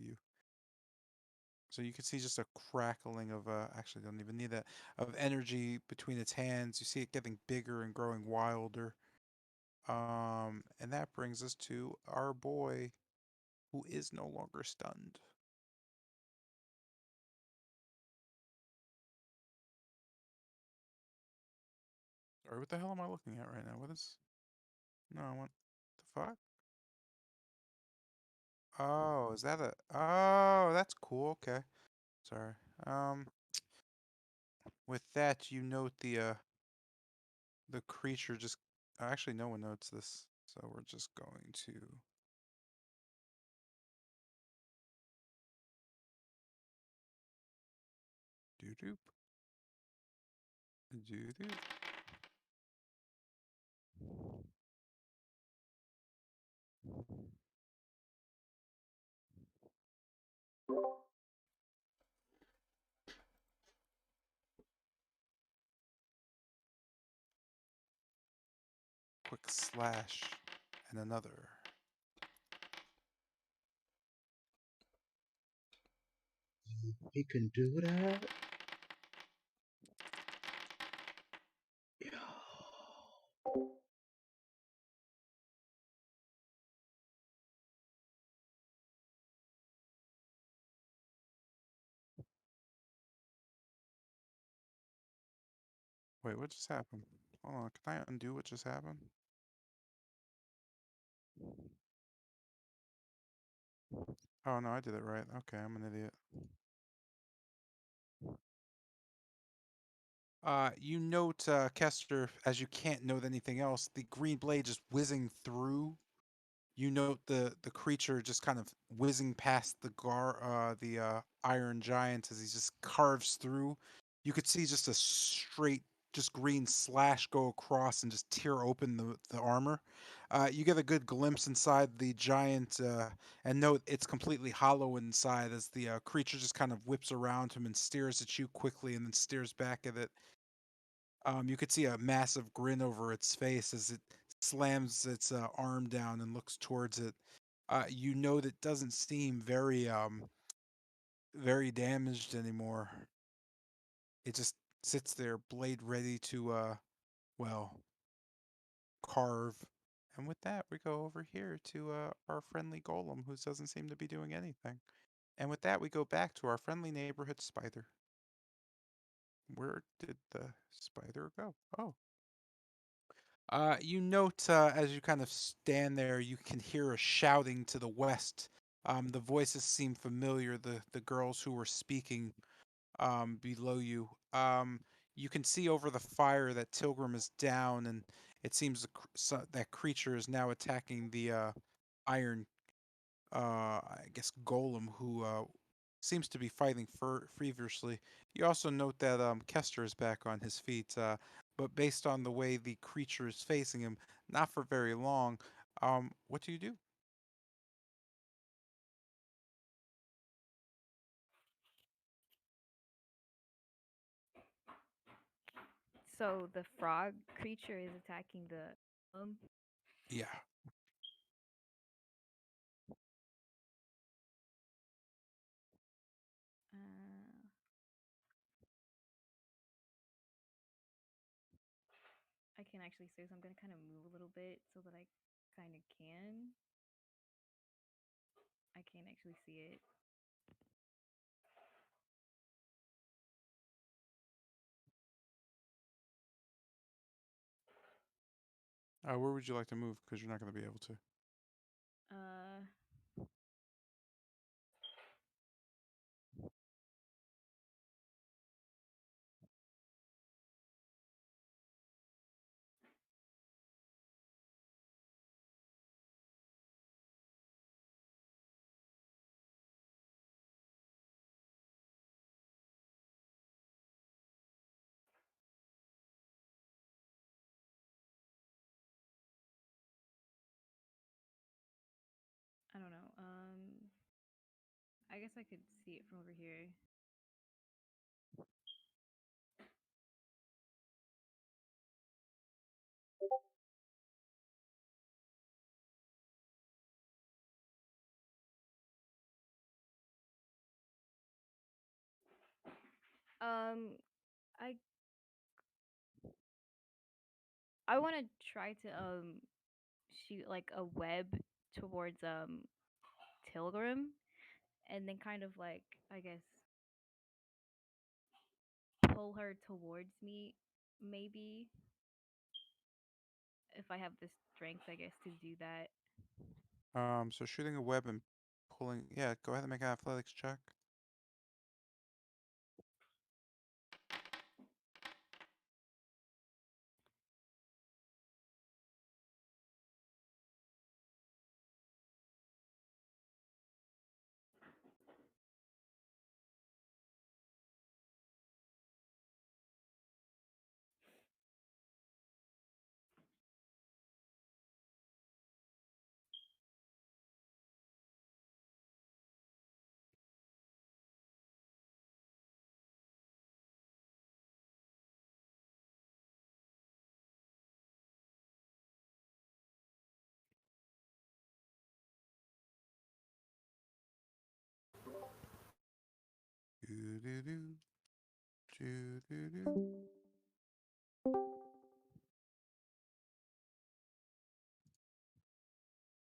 you can see just a crackling of actually don't even need that of energy between its hands. You see it getting bigger and growing wilder. And that brings us to our boy who is no longer stunned. Sorry, what the hell am I looking at right now? What is no I want the fuck? Oh, is that a oh that's cool, okay. Sorry. Um with that you note the creature just actually no one notes this, so we're just going to doo doop doo doop. Quick slash and another. He can do that? Yeah. Wait, what just happened? Hold on, can I undo what just happened? Oh no, I did it right. Okay, I'm an idiot. You note, Kester, as you can't note anything else, the green blade just whizzing through. You note the creature just kind of whizzing past the iron giant as he just carves through. You could see just a straight, just green slash go across and just tear open the armor. You get a good glimpse inside the giant, and note it's completely hollow inside as the creature just kind of whips around him and stares at you quickly and then stares back at it. You could see a massive grin over its face as it slams its arm down and looks towards it. You know that doesn't seem very damaged anymore. It just sits there, blade ready to well carve. And with that, we go over here to our friendly golem who doesn't seem to be doing anything. And with that, we go back to our friendly neighborhood spider. Where did the spider go? Oh. You note as you kind of stand there, you can hear a shouting to the west. The voices seem familiar, the girls who were speaking below you. You can see over the fire that Tilgrim is down, and it seems that creature is now attacking the iron, I guess, golem who seems to be fighting feverishly. You also note that Kester is back on his feet, but based on the way the creature is facing him, not for very long. What do you do? So the frog creature is attacking the Yeah. uh, I can actually see, so I'm gonna kind of move a little bit so that I kind of can. I can't actually see it. Where would you like to move? Because you're not going to be able to. Uh, I don't know. I guess I could see it from over here. Um, I I want to try to shoot like a web towards Tilgrim, and then kind of like, I guess, pull her towards me, maybe, if I have the strength, I guess, to do that. So shooting a web and pulling. Yeah, go ahead and make an athletics check. Do do do do do do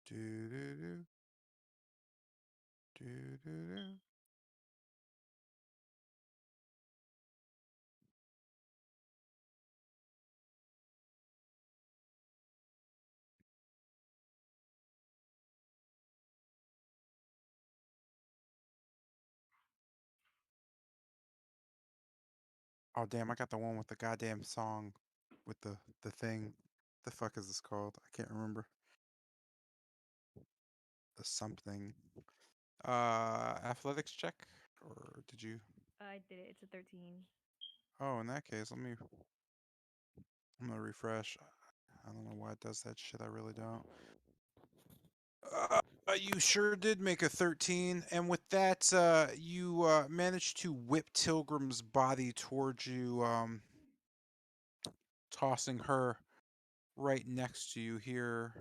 do do do do do do. Oh damn! I got the one with the goddamn song, with the thing. The fuck is this called? I can't remember. The something. Athletics check, or did you? I did it. It's a 13. Oh, in that case, I'm gonna refresh. I don't know why it does that shit. I really don't. You sure did make a 13, and with that, you managed to whip Tilgrim's body towards you, tossing her right next to you here.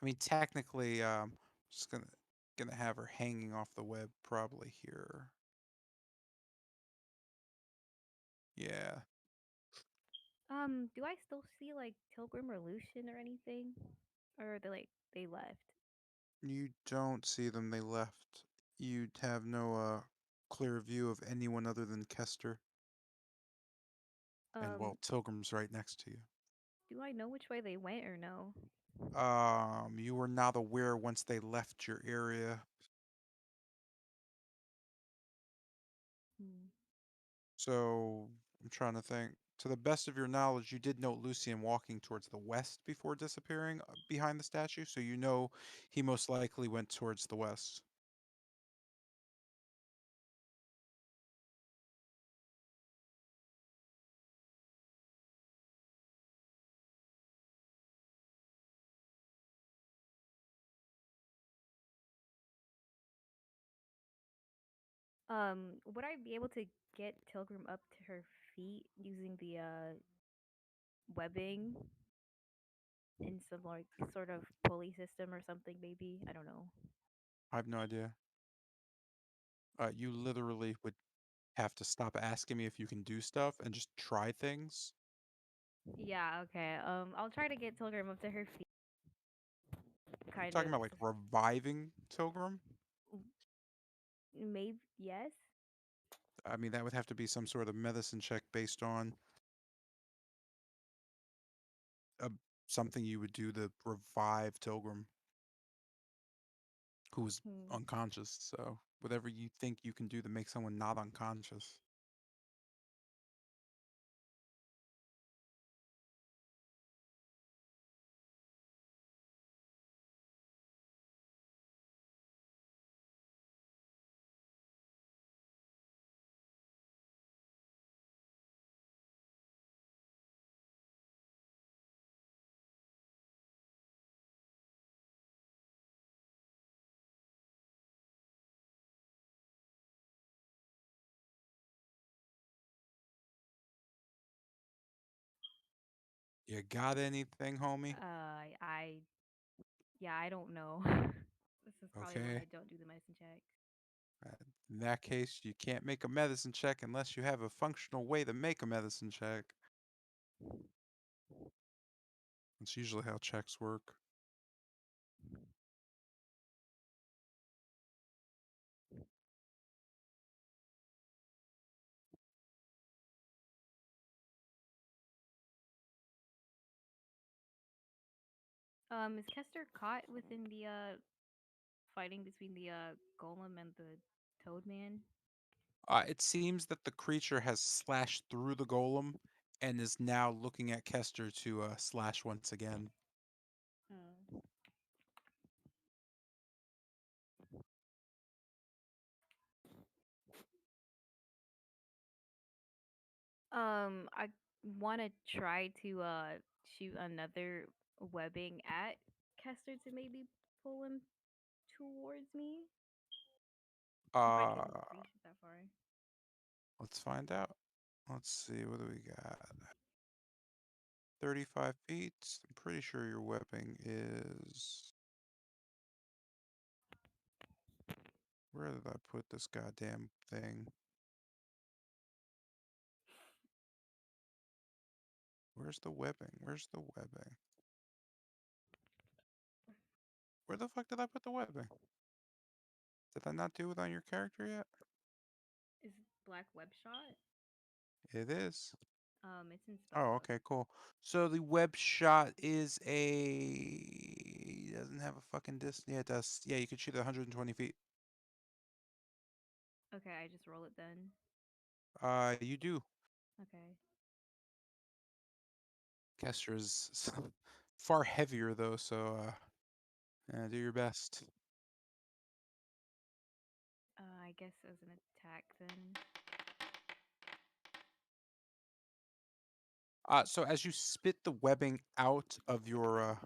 I mean, technically, just gonna have her hanging off the web probably here. Yeah. Do I still see like Tilgrim or Lucian or anything? Or are they left? You don't see them, they left. You'd have no clear view of anyone other than Kester. And well, Um, Tilgrim's right next to you. do I know which way they went or no? You were not aware once they left your area. Hmm. So I'm trying to think. To the best of your knowledge, you did note Lucian walking towards the west before disappearing behind the statue, so you know he most likely went towards the west. Would I be able to get Tilgrim up to her feet using the webbing in some like sort of pulley system or something? Maybe I don't know. I have no idea. You literally would have to stop asking me if you can do stuff and just try things. Yeah. Okay. I'll try to get Tilgrim up to her feet. You're Kind talking of. about like reviving Tilgrim? Maybe yes. I mean, that would have to be some sort of medicine check based on uh, something you would do to revive Tilgrim, who was Hmm. unconscious. So whatever you think you can do to make someone not unconscious. You got anything, homie? I yeah, I don't know. This is probably why Okay. I don't do the medicine checks. Uh, In that case, you can't make a medicine check unless you have a functional way to make a medicine check. That's usually how checks work. Is Kester caught within the fighting between the golem and the toad man? It seems that the creature has slashed through the golem and is now looking at Kester to slash once again. Oh. I want to try to shoot another webbing at Kester to maybe pull him towards me if I can Uh, reach it that far. let's find out. Let's see, what do we got? 35 feet. I'm pretty sure your webbing is. Where did I put this goddamn thing? Where's the webbing? Where's the webbing? Where the fuck did I put the webbing? Did I not do it on your character yet? Is black web shot? It is. It's in Oh, spellbook. okay, cool. So the web shot is a doesn't have a fucking distance. Yeah, it does. Yeah, you could shoot at 120 feet. Okay, I just roll it then. You do. Okay. Kester is far heavier though, so do your best. I guess as an attack then. So as you spit the webbing out of your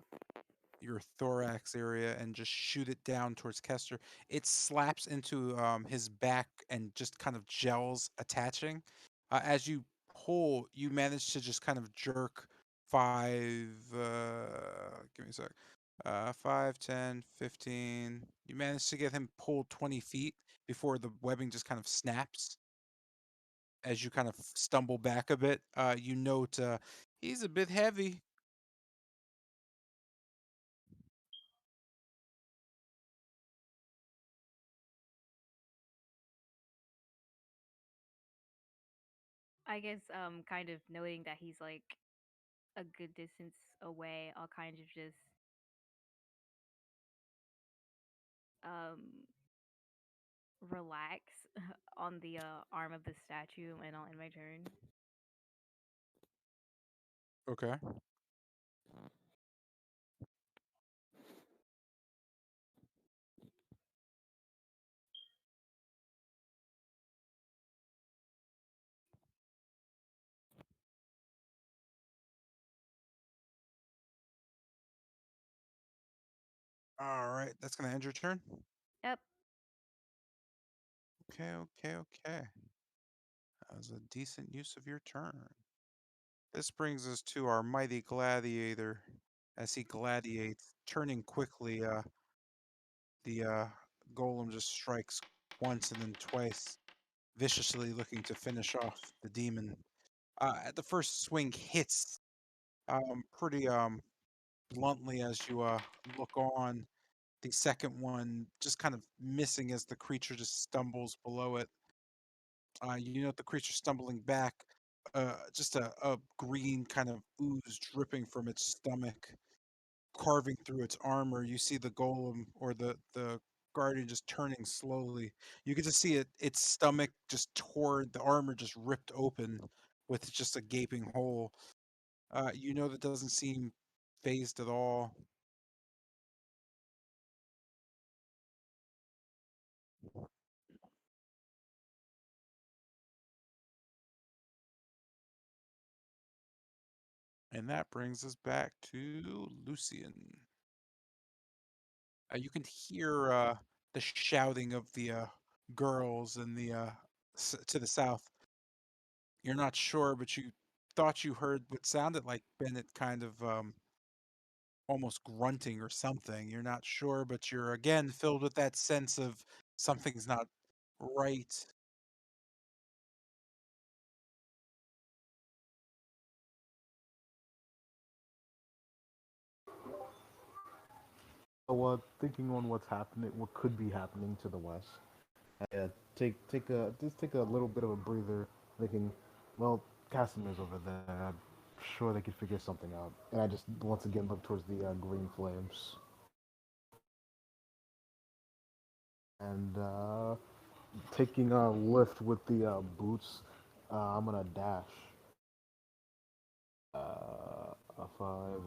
thorax area and just shoot it down towards Kester, it slaps into his back and just kind of gels attaching. As you pull, you manage to just kind of jerk five, give me a sec, 5, 10, 15. You manage to get him pulled 20 feet before the webbing just kind of snaps. As you kind of stumble back a bit, you note He's a bit heavy. I guess kind of noting that he's like a good distance away, I'll kind of just um relax on the arm of the statue and I'll end my turn. Okay. All right, that's gonna end your turn. Yep. Okay, okay, okay. That was a decent use of your turn. This brings us to our mighty gladiator. As he gladiates, turning quickly, the golem just strikes once and then twice, viciously looking to finish off the demon. At the first swing hits pretty bluntly as you look on. The second one just kind of missing as the creature just stumbles below it. You note the creature stumbling back, just a green kind of ooze dripping from its stomach, carving through its armor. You see the golem or the guardian just turning slowly. You get to see its stomach just tore, the armor just ripped open with just a gaping hole. You know that doesn't seem phased at all. And that brings us back to Lucian. You can hear the shouting of the girls in the to the south. You're not sure, but you thought you heard what sounded like Bennett kind of almost grunting or something. You're not sure, but you're again filled with that sense of something's not right. So, thinking on what's happening, what could be happening to the west, take a little bit of a breather, thinking, well, Casimir's over there. I'm sure they could figure something out. And I just once again look towards the green flames, and taking a lift with the boots. I'm gonna dash. A five,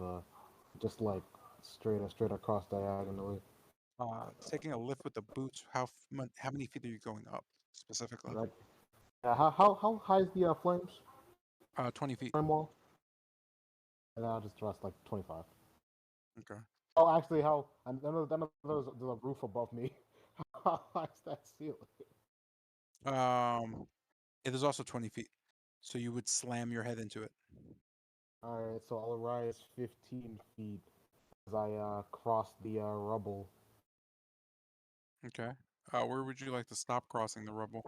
just like straight across diagonally. Taking a lift with the boots. How many feet are you going up specifically? Right. How high is the flames? 20 feet. Flame wall. And I'll just thrust like 25. Okay. Oh, actually, I know there's a roof above me. How high is that ceiling? It is also 20 feet, so you would slam your head into it. All right, so I'll rise 15 feet as I cross the rubble. Okay. Where would you like to stop crossing the rubble?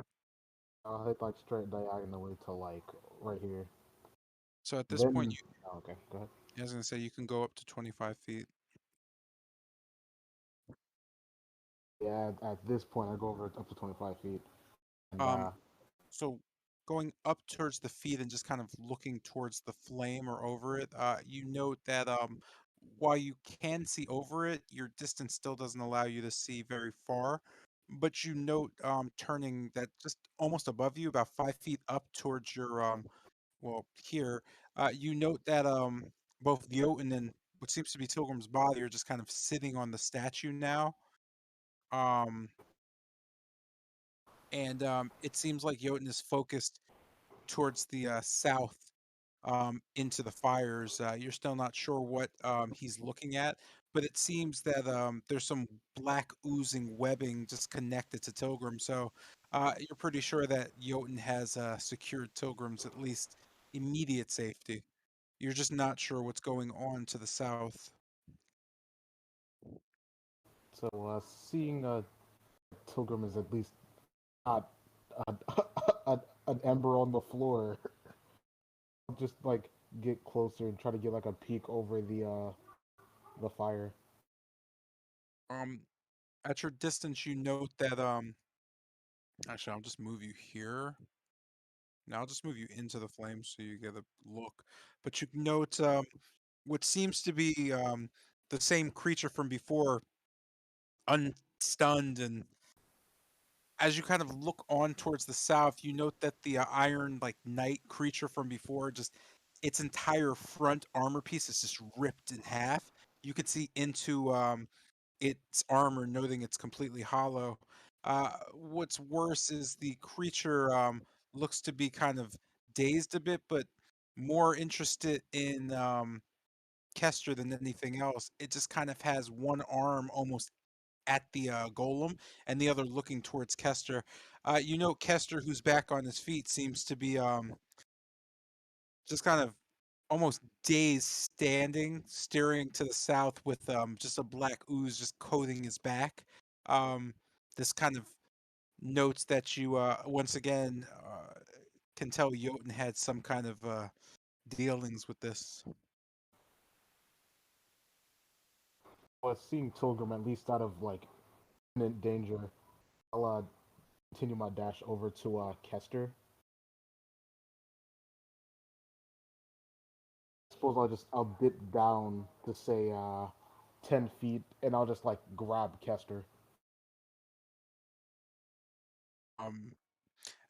I'll hit like straight diagonally to like right here. So at this point, Then, oh, okay, go ahead. I was gonna say you can go up to 25 feet. Yeah, at this point, I go over up to 25 feet. And, Um, so going up towards the feet and just kind of looking towards the flame or over it, you note that while you can see over it, your distance still doesn't allow you to see very far. But you note turning that just almost above you, about 5 feet up towards your well here, you note that both Jotun and what seems to be Tilgrim's body are just kind of sitting on the statue now. Um, and it seems like Jotun is focused towards the south into the fires. You're still not sure what he's looking at, but it seems that there's some black oozing webbing just connected to Tilgrim. So you're pretty sure that Jotun has secured Tilgrim's at least immediate safety. You're just not sure what's going on to the south. so seeing Tilgrim is at least not an ember on the floor. Just like get closer and try to get like a peek over the fire. Um, at your distance, you note that actually, I'll just move you here. Now I'll just move you into the flames so you get a look. But you note what seems to be the same creature from before, unstunned, and as you kind of look on towards the south, you note that the iron like knight creature from before, just its entire front armor piece is just ripped in half. You could see into its armor, noting it's completely hollow. What's worse is the creature looks to be kind of dazed a bit, but more interested in Kester than anything else. It just kind of has one arm almost at the golem and the other looking towards Kester. You know, Kester, who's back on his feet, seems to be just kind of almost dazed, standing, staring to the south with just a black ooze just coating his back. This kind of notes that you once again can tell Jotun had some kind of dealings with this. Well, seeing Tilgrim at least out of like imminent danger, I'll continue my dash over to Kester. Suppose I'll dip down to say 10 feet, and I'll just like grab Kester. Um,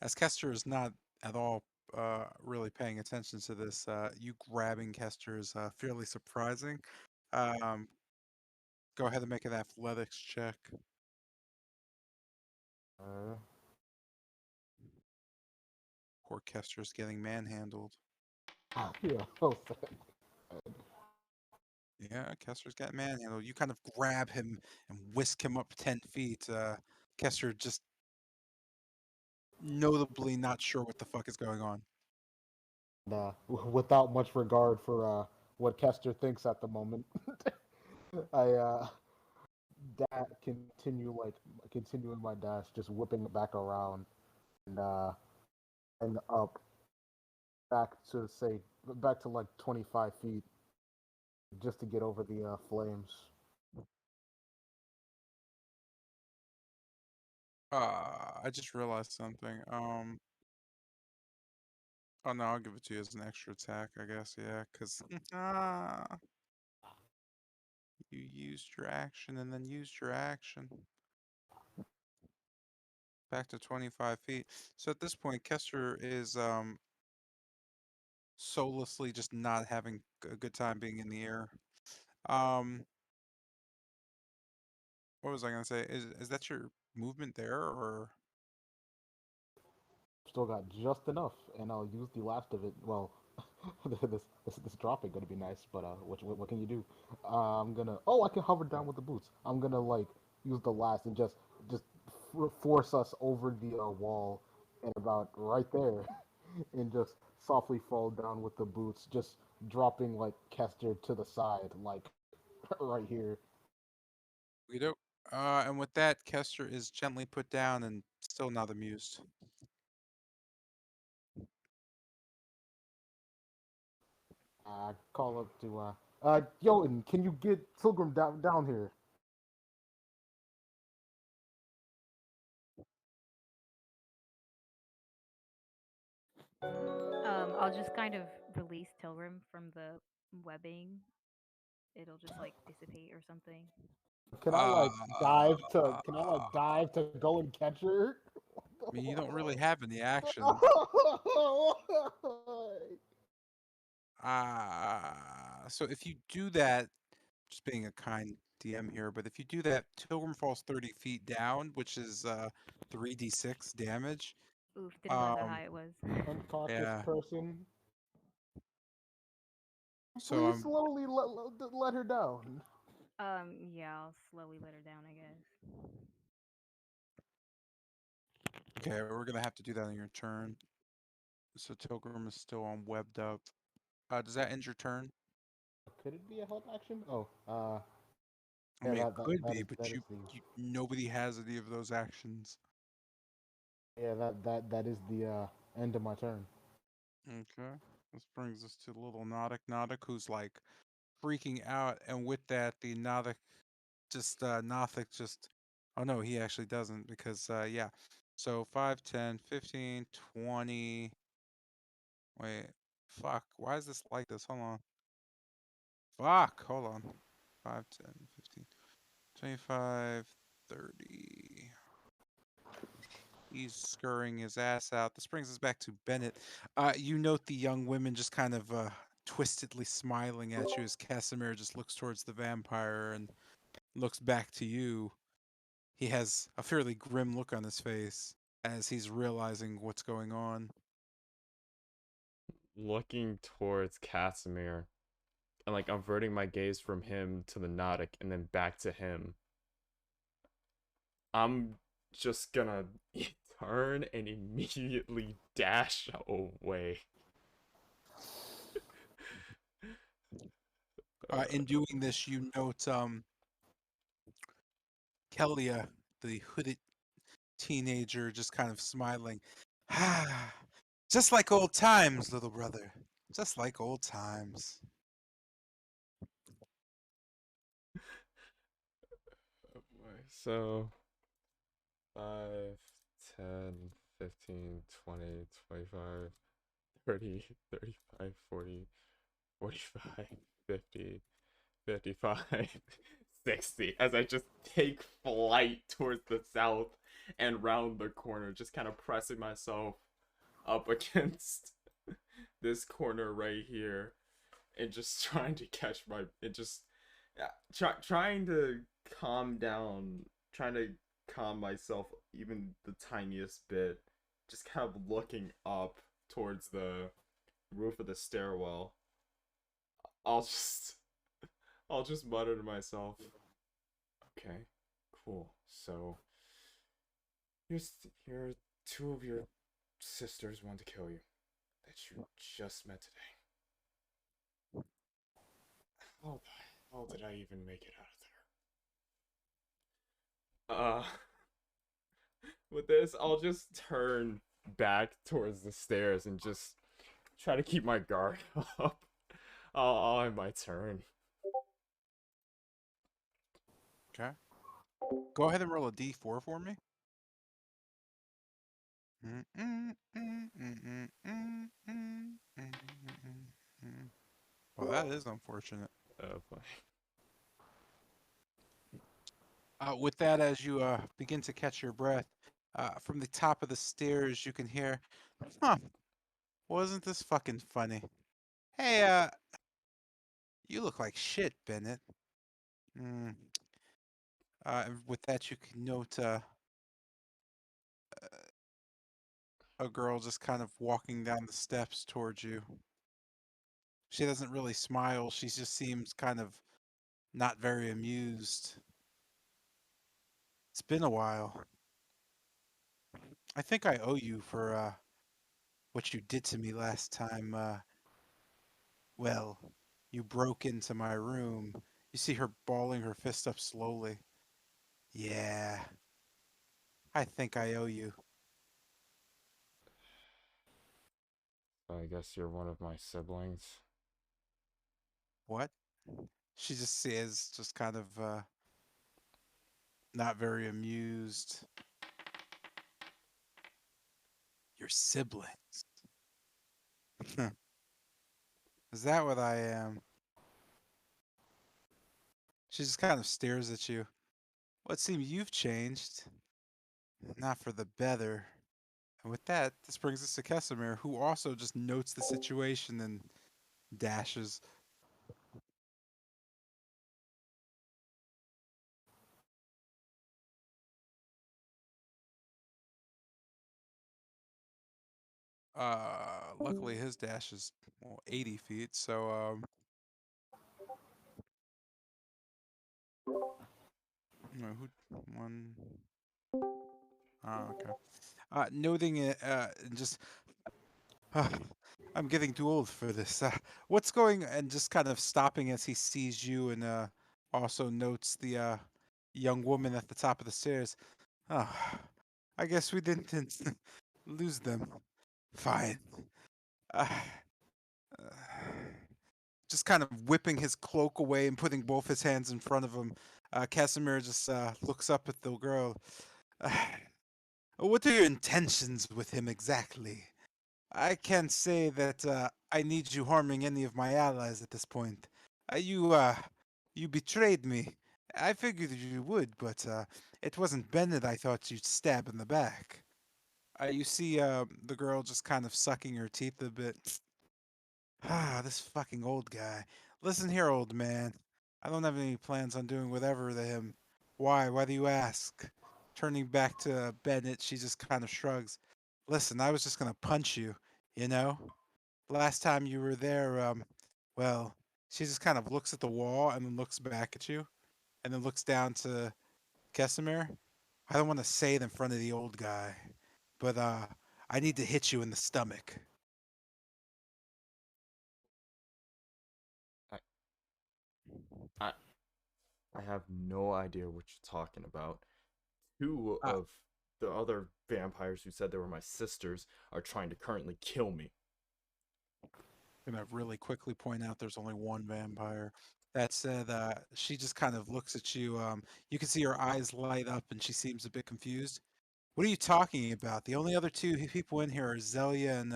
as Kester is not at all really paying attention to this, you grabbing Kester is fairly surprising. Um, go ahead and make an athletics check. Uh, Poor Kester's getting manhandled. yeah, oh, Yeah, Kester's got manhandled. You kind of grab him and whisk him up 10 feet. Kester just notably not sure what the fuck is going on. without much regard for what Kester thinks at the moment, I continuing my dash, just whipping back around and up back to say back to like 25 feet just to get over the flames. I just realized something. Oh no, I'll give it to you as an extra attack, I guess. Yeah, because you used your action and then used your action. Back to 25 feet. So at this point, Kester is soullessly just not having a good time being in the air. Um, what was I gonna say? Is that your movement there, or Still got just enough, and I'll use the last of it. Well, this drop ain't gonna be nice, but what can you do? I'm gonna I can hover down with the boots. I'm gonna like use the last and just force us over the wall and about right there, and just softly fall down with the boots, just dropping like Kester to the side, like right here. we do? And with that, Kester is gently put down and still not amused. Call up to Jotun, can you get Pilgrim down here? I'll just kind of release Tilrim from the webbing. It'll just like dissipate or something. Can I Uh, like dive to? Can I like dive to go and catch her? I mean, you don't really have any action. So if you do that, just being a kind DM here, but if you do that, Tilgrim falls 30 feet down, which is 3d6 damage. Oof, didn't realize how Um, high it was. Unconscious yeah. person. So Please slowly let her down. Yeah, I'll slowly let her down, I guess. okay, we're gonna have to do that on your turn. So Tilgrim is still on webbed up. Does that end your turn? Could it be a help action? I Yeah, mean, it could that be, is but that is you, the you nobody has any of those actions. that is the end of my turn. Okay. This brings us to little Nodic, who's like freaking out, and with that, the Nothic just. Oh no, he actually doesn't because yeah. So 5, 10, 15, 20. Wait, fuck. Why is this like this? Hold on. Fuck. Hold on. 5, 10, 15, 25, 30. He's scurrying his ass out. This brings us back to Bennett. You note the young women just kind of twistedly smiling at you as Casimir just looks towards the vampire and looks back to you. He has a fairly grim look on his face as he's realizing what's going on. Looking towards Casimir and like averting my gaze from him to the Nautic and then back to him. I'm just gonna turn and immediately dash away. In doing this, you note Kelia, the hooded teenager, just kind of smiling. Ah, just like old times, little brother. Just like old times. Oh boy. So 5, 10, 15, 20, 25, 30, 35, 40, 45, 50, 55, 60 as I just take flight towards the south and round the corner, just kind of pressing myself up against this corner right here and just trying to catch my it just trying to calm down, trying to calm myself even the tiniest bit, just kind of looking up towards the roof of the stairwell. I'll just I'll just mutter to myself, okay, cool. So your two of your sisters want to kill you that you just met today. How the hell did I even make it out of there? With this, I'll just turn back towards the stairs and just try to keep my guard up. I'll have my turn. Okay. Go ahead and roll a d4 for me. Well, that is unfortunate. Oh boy. With that, as you begin to catch your breath, from the top of the stairs, you can hear, huh, wasn't this fucking funny? Hey, you look like shit, Bennett. Mm. And with that, you can note a girl just kind of walking down the steps towards you. She doesn't really smile. She just seems kind of not very amused. It's been a while. I think I owe you for what you did to me last time. Well, you broke into my room. You see her balling her fist up slowly. Yeah, I think I owe you. I guess you're one of my siblings. What? She just says, just kind of not very amused. Your siblings. Is that what I am? She just kind of stares at you. Well, it seems you've changed. Not for the better. And with that, this brings us to Kesimir, who also just notes the situation and dashes. Luckily his dash is 80 feet, so who one? Okay. Noting it, just I'm getting too old for this. What's going? And just kind of stopping as he sees you, and also notes the young woman at the top of the stairs. Oh, I guess we didn't lose them. Fine. Uh, Uh, just kind of whipping his cloak away and putting both his hands in front of him. Casimir just looks up at the girl. Uh, what are your intentions with him exactly? I can't say that I need you harming any of my allies at this point. You betrayed me. I figured you would, but it wasn't Bennett I thought you'd stab in the back. You see the girl just kind of sucking her teeth a bit. Ah, this fucking old guy. Listen here, old man. I don't have any plans on doing whatever to him. Why? Why do you ask? Turning back to Bennett, she just kind of shrugs. Listen, I was just gonna punch you, you know? Last time you were there, well, she just kind of looks at the wall and then looks back at you and then looks down to Kesimir. I don't want to say it in front of the old guy, but I need to hit you in the stomach. I, I, I have no idea what you're talking about. Two Uh, of the other vampires who said they were my sisters are trying to currently kill me. Gonna really quickly point out there's only one vampire. That said, she just kind of looks at you. You can see her eyes light up and she seems a bit confused. What are you talking about? The only other two people in here are Zelia and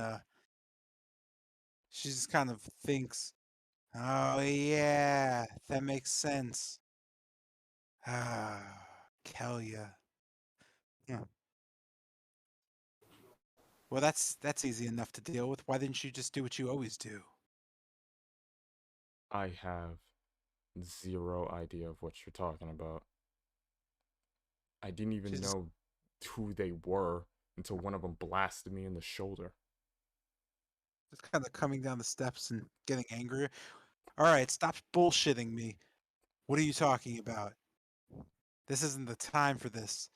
she just kind of thinks, oh yeah, that makes sense. Ah, Kelia. Yeah. Well, that's easy enough to deal with. Why didn't you just do what you always do? I have zero idea of what you're talking about. I didn't She's even just, know who they were until one of them blasted me in the shoulder. just kind of coming down the steps and getting angrier. All right, stop bullshitting me. What are you talking about? This isn't the time for this.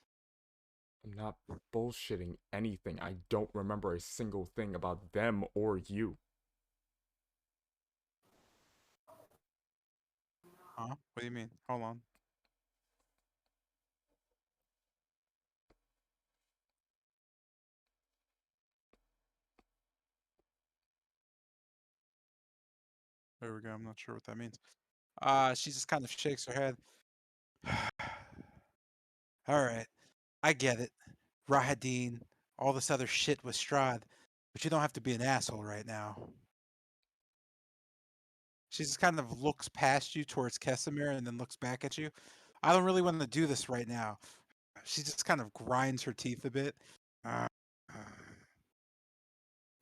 I'm not bullshitting anything. I don't remember a single thing about them or you. Huh? What do you mean? Hold on. There we go. I'm not sure what that means. She just kind of shakes her head. All right, I get it. Rahadin, all this other shit with Strahd, but you don't have to be an asshole right now. She just kind of looks past you towards Kesimir and then looks back at you. I don't really want to do this right now. She just kind of grinds her teeth a bit. Uh,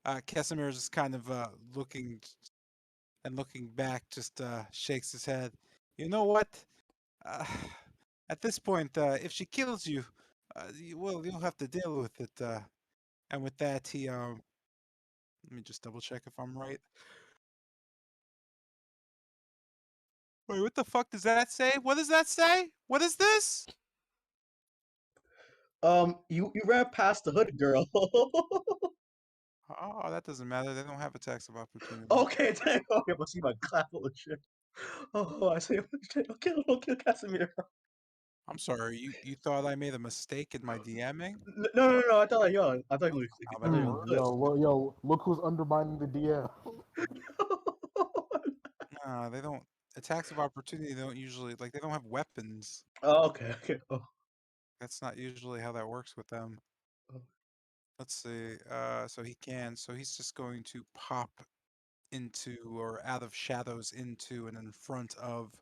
Kesimir is just kind of looking and looking back, just shakes his head. You know what? Uh, at this point, if she kills you, well, you'll have to deal with it. And with that, he let me just double check if I'm right. Wait, what the fuck does that say? What does that say? What is this? You ran past the hood girl. Oh, that doesn't matter. They don't have attacks of opportunity. Okay, dang, okay, I must see my clap on shit. Oh, I see. Don't kill Casimir. I'm sorry. You thought I made a mistake in my DMing? No. I thought, yo, I thought you, How I that thought you works? Yo, look who's undermining the DM. Nah, they don't. Attacks of opportunity don't usually like they don't have weapons. Oh, okay. Oh, That's not usually how that works with them. oh. Let's see. So he can. So he's just going to pop into or out of shadows into and in front of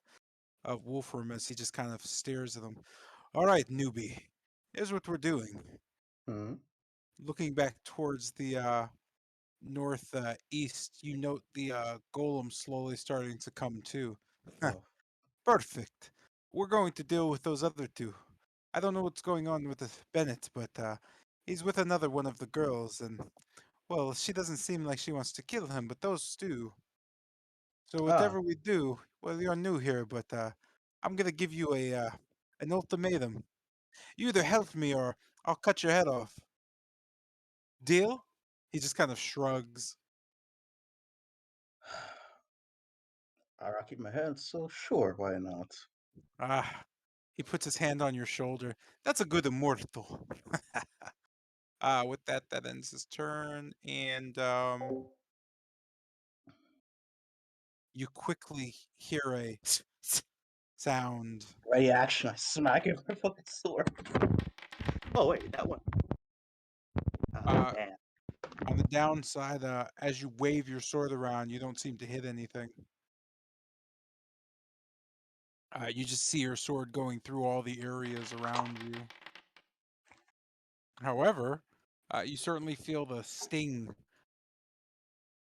Wolfram as he just kind of stares at him. All right, newbie. Here's what we're doing. Hmm. Looking back towards the north east, you note the golem slowly starting to come to. Oh. Perfect. We're going to deal with those other two. I don't know what's going on with the Bennett, but he's with another one of the girls, and well, she doesn't seem like she wants to kill him, but those do. So Ah. whatever we do, well, you're new here, but I'm gonna give you a an ultimatum. You either help me or I'll cut your head off. Deal? He just kind of shrugs. I keep my head, so sure, why not? Ah, he puts his hand on your shoulder. That's a good immortal. With that, that ends his turn, and you quickly hear a sound. Ready action. I smack it with my fucking sword. Oh wait, that one. Uh, Damn. on the downside, as you wave your sword around, you don't seem to hit anything. You just see your sword going through all the areas around you. However, you certainly feel the sting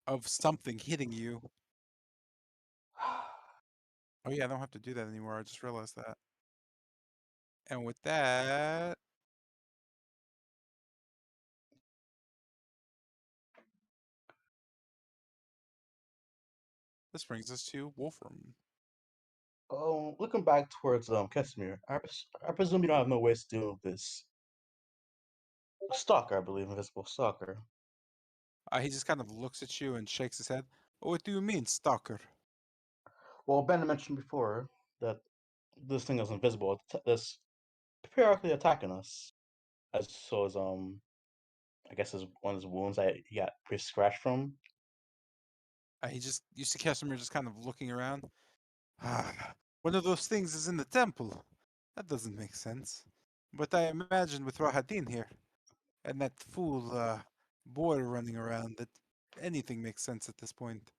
of something hitting you. Oh yeah, I don't have to do that anymore. I just realized that. And with that, this brings us to Wolfram. Looking back towards Casimir, I presume you don't have no ways to deal with this stalker. I believe invisible stalker. He just kind of looks at you and shakes his head. What do you mean, stalker? Well, Ben mentioned before that this thing is invisible. That's periodically attacking us. As so as I guess is one of his wounds that he got pretty scratched from. You see Casimir just kind of looking around. One of those things is in the temple. That doesn't make sense. But I imagine with Rahadin here, and that fool boy running around, that anything makes sense at this point.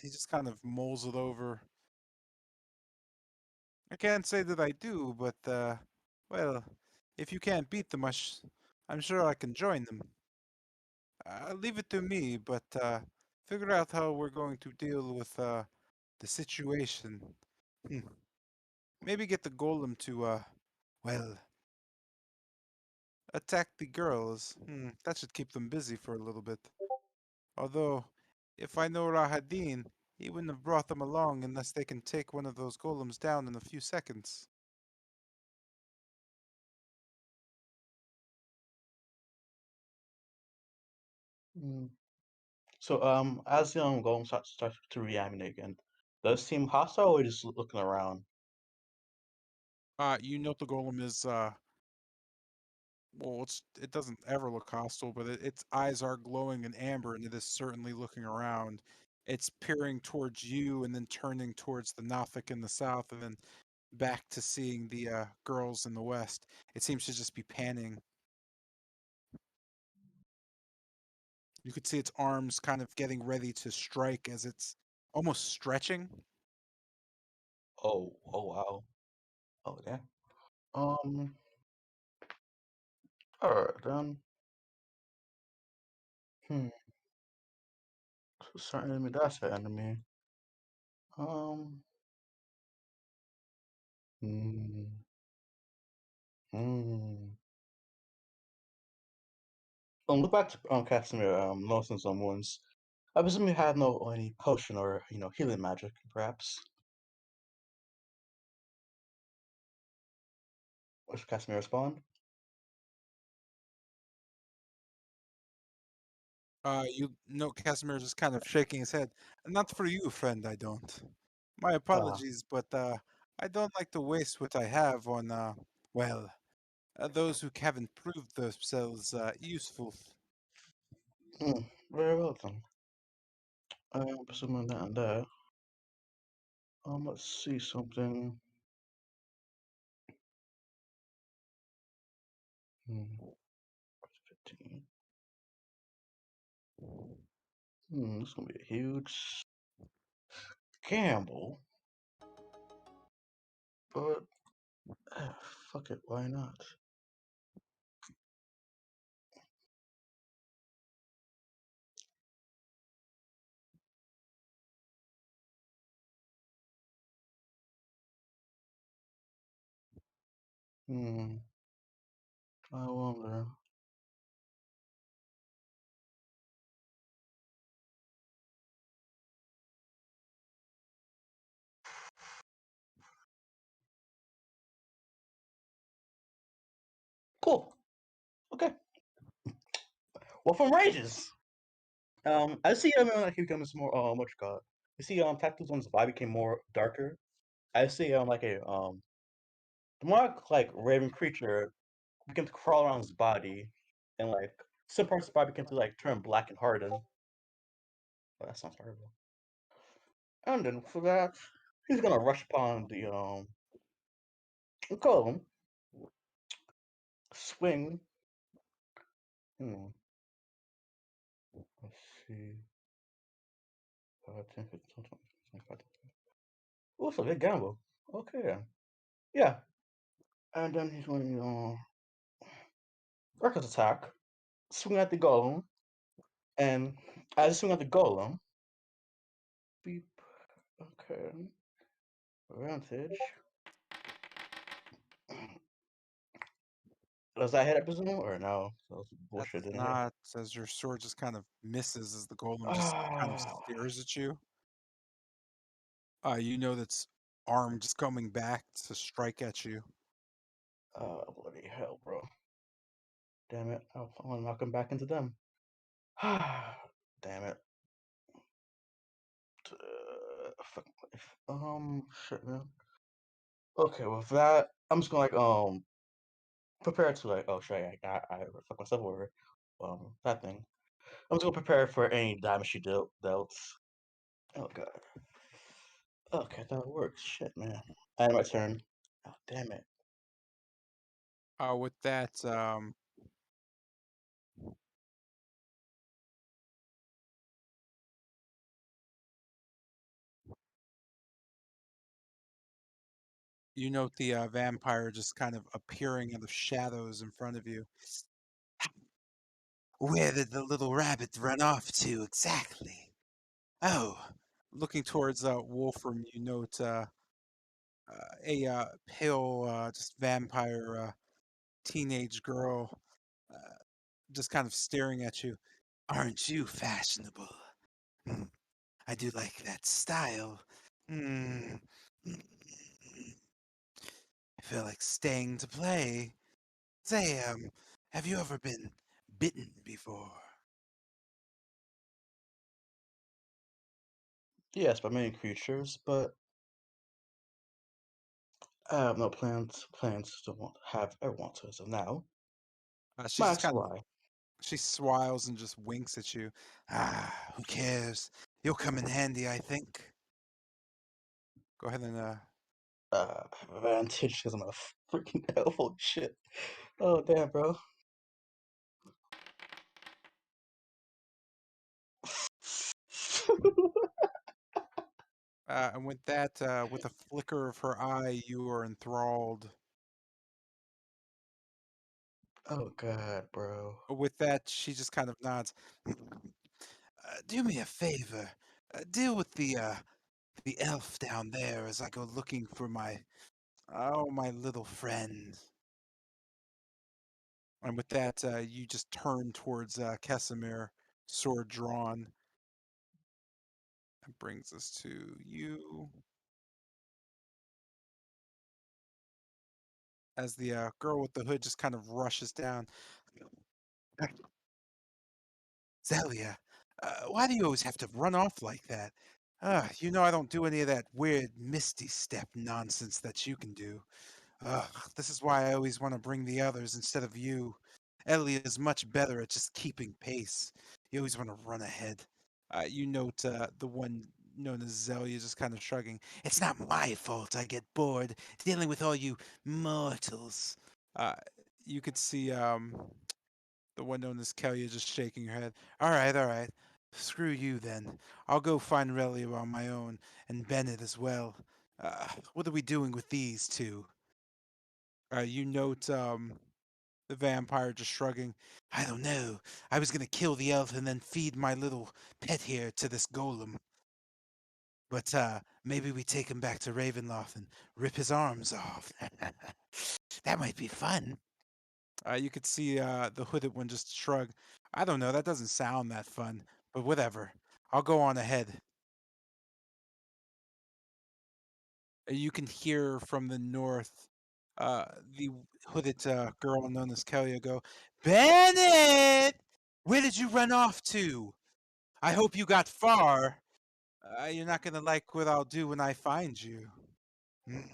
He just kind of mulls it over. I can't say that I do, but, well, if you can't beat them, I'm sure I can join them. Leave it to me, but figure out how we're going to deal with the situation. Hmm. Maybe get the golem to, well, attack the girls. That should keep them busy for a little bit. Although, if I know Rahadin, he wouldn't have brought them along unless they can take one of those golems down in a few seconds. Mm. So as the golem starts to reanimate again, does it seem hostile or just looking around? You note the golem is, well, it doesn't ever look hostile, but its eyes are glowing in amber, and it is certainly looking around. It's peering towards you, and then turning towards the Nothic in the south, and then back to seeing the girls in the west. It seems to just be panning. You could see its arms kind of getting ready to strike as it's almost stretching. Oh wow. Oh yeah. Um. All right then. Hmm. So certain enemy. That's an enemy. Um. Hmm. Hmm. Look back to Casimir. Noticing some wounds. I presume you have no any potion or healing magic, perhaps. Which Casimir respond? You know Casimir just kind of shaking his head. Not for you, friend, I don't. My Ah. apologies, but I don't like to waste what I have on, well, those who haven't proved themselves useful. Very well then. Presuming that and that. Let's see something. Hmm. 15. This is gonna be a huge gamble, but fuck it, why not? Hmm. I wonder. Cool. Okay. Wolfram rages. I see like he becomes more what you call it. You see Tactics One's vibe became more darker. I see like a the more like raven creature begin to crawl around his body and like some parts of his body begin to like turn black and harden. Oh, that sounds horrible. And then for that, he's gonna rush upon the golem, swing. Hmm. Let's see. 5, 10, 15, 20, 25. Oh, it's a big gamble. Okay. Yeah. And then he's going to reckless attack, swing at the golem, and as he swing at the golem, beep. Okay. Advantage. Does that hit, I presume, or no? That was That's bullshit, didn't hit. not, as your sword just kind of misses as the golem just kind of Ah, stares at you. You know that's arm just coming back to strike at you. bloody hell, bro. Damn it. I want to knock him back into them. Damn it. Fuck my life. Shit, man. Okay, with that, I'm just gonna prepare to oh shit, I fuck myself over that thing. I'm just gonna prepare for any damage she dealt. Oh god. Okay, that works. Shit, man. And my turn. Oh damn it. With that, you note the vampire just kind of appearing in the shadows in front of you. Where did the little rabbit run off to exactly? Oh, looking towards Wolfram, you note a pale, just vampire teenage girl just kind of staring at you. Aren't you fashionable? Hmm, I do like that style. Hmm. I feel like staying to play. Say, have you ever been bitten before? Yes, by many creatures, but I have no plans to ever want to as of now. She just Max kind of lie. she smiles and just winks at you. Ah, who cares? You'll come in handy, I think. Go ahead and Advantage because I'm a freaking elf. Holy shit. Oh damn, bro. and with that, with a flicker of her eye, you are enthralled. Oh god, bro. With that, she just kind of nods. Do me a favor. Deal with the elf down there as I go looking for my little friend. And with that, you just turn towards Kesimir, sword drawn. That brings us to you. As the girl with the hood just kind of rushes down. Zelia, why do you always have to run off like that? You know I don't do any of that weird misty step nonsense that you can do. Ugh, this is why I always want to bring the others instead of you. Ellie is much better at just keeping pace. You always want to run ahead. You note the one known as Zelia just kind of shrugging. It's not my fault I get bored dealing with all you mortals. Uh, you could see the one known as Kelia just shaking her head. All right. Screw you then. I'll go find Relia on my own, and Bennett as well. What are we doing with these two? You note the vampire just shrugging. I don't know. I was gonna kill the elf and then feed my little pet here to this golem. But maybe we take him back to Ravenloft and rip his arms off. That might be fun. You could see the hooded one just shrug. I don't know. That doesn't sound that fun. But whatever. I'll go on ahead. You can hear from the north uh, the hooded girl known as Kelia go, Bennett! Where did you run off to? I hope you got far. You're not going to like what I'll do when I find you. Mm.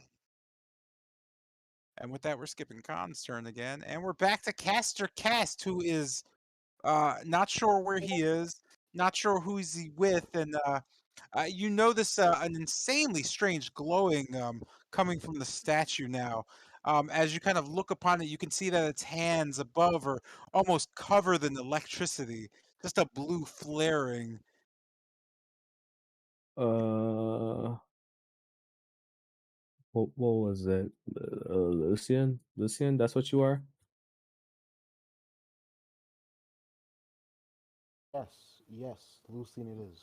And with that, we're skipping Khan's turn again. And we're back to Caster Cast, who is not sure where he is, not sure who he's with, and You notice an insanely strange glowing coming from the statue now. As you kind of look upon it, you can see that its hands above are almost covered in electricity, just a blue flaring. Uh, what was it? Lucian? Lucian, that's what you are? Yes, yes, Lucian it is.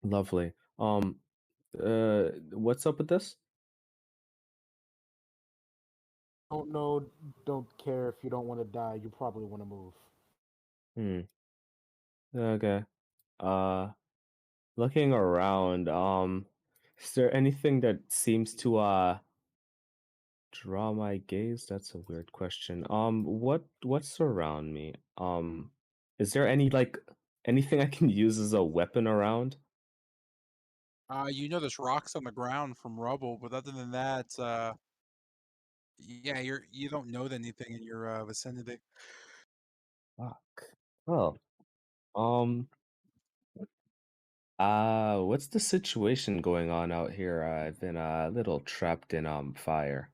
Lovely. What's up with this? Don't know, don't care if you don't want to die. You probably want to move. Hmm. Okay. Uh, looking around, is there anything that seems to draw my gaze? That's a weird question. What's around me? Is there anything I can use as a weapon around? You know there's rocks on the ground from rubble, but other than that, yeah, you don't know anything in your vicinity. Fuck. Oh. Um. What's the situation going on out here? I've been a little trapped in fire.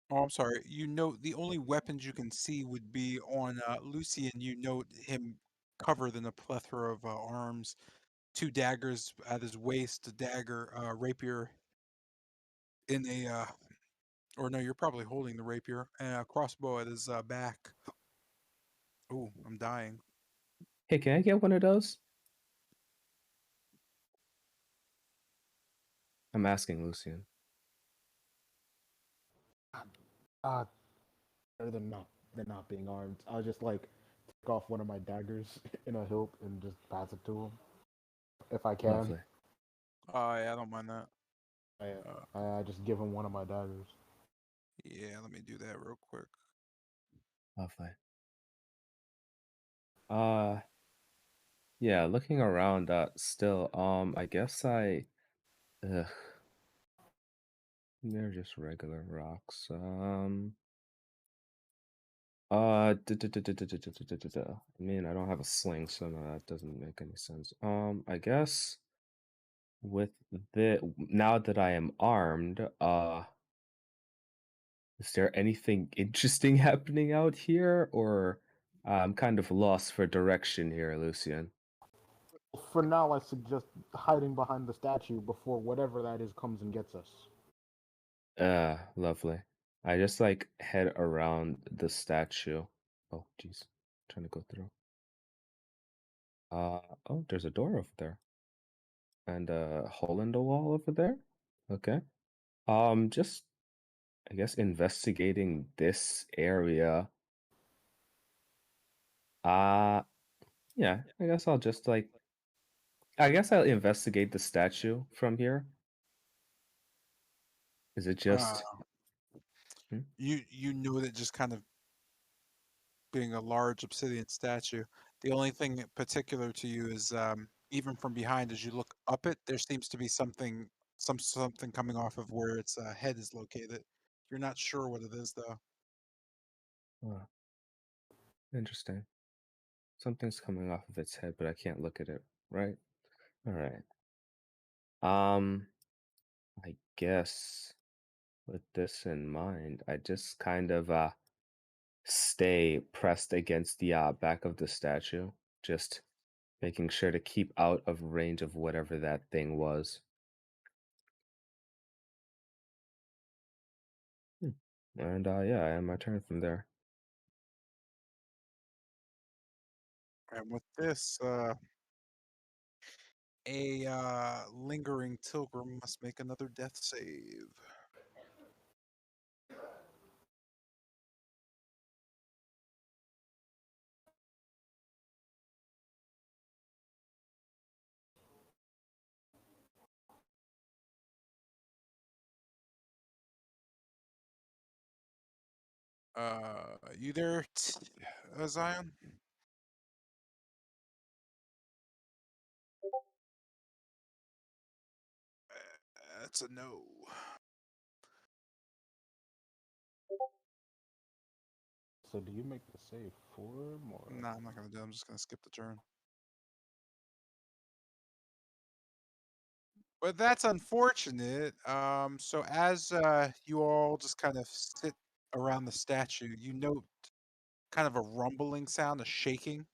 Oh, I'm sorry. You know the only weapons you can see would be on Lucian. You note him covered in a plethora of arms, two daggers at his waist, a dagger, rapier in a, or no, you're probably holding the rapier, and a crossbow at his back. Oh, I'm dying. Hey, can I get one of those? I'm asking Lucian. Uh, Better than not being armed. I'll just like take off one of my daggers in a hilt and just pass it to him if I can. Lovely, Oh yeah, I don't mind that. I Uh, I just give him one of my daggers. yeah, let me do that real quick. lovely. Uh, yeah, looking around, still, I guess ugh, they're just regular rocks. I mean, I don't have a sling, so no, that doesn't make any sense. I guess with now that I am armed, is there anything interesting happening out here, or I'm kind of lost for direction here, Lucian? For now, I suggest hiding behind the statue before whatever that is comes and gets us. Lovely. I just like head around the statue. Oh, jeez. Trying to go through. Oh, there's a door over there. And a hole in the wall over there. Okay. Just I guess investigating this area. Uh yeah, I guess I'll investigate the statue from here. Is it Uh, just hmm? you know that just kind of being a large obsidian statue. The only thing particular to you is even from behind, as you look up it, there seems to be something coming off of where its head is located. You're not sure what it is though. Oh, interesting. Something's coming off of its head, but I can't look at it, right? All right. Um, I guess with this in mind, I just kind of stay pressed against the back of the statue, just making sure to keep out of range of whatever that thing was. Hmm. And yeah, I end my turn from there. And with this, a lingering pilgrim must make another death save. You there, Zion? That's a no. So do you make the save for him or? No, I'm not gonna do it. I'm just gonna skip the turn. But that's unfortunate. So as you all just kind of sit around the statue, you note kind of a rumbling sound, a shaking.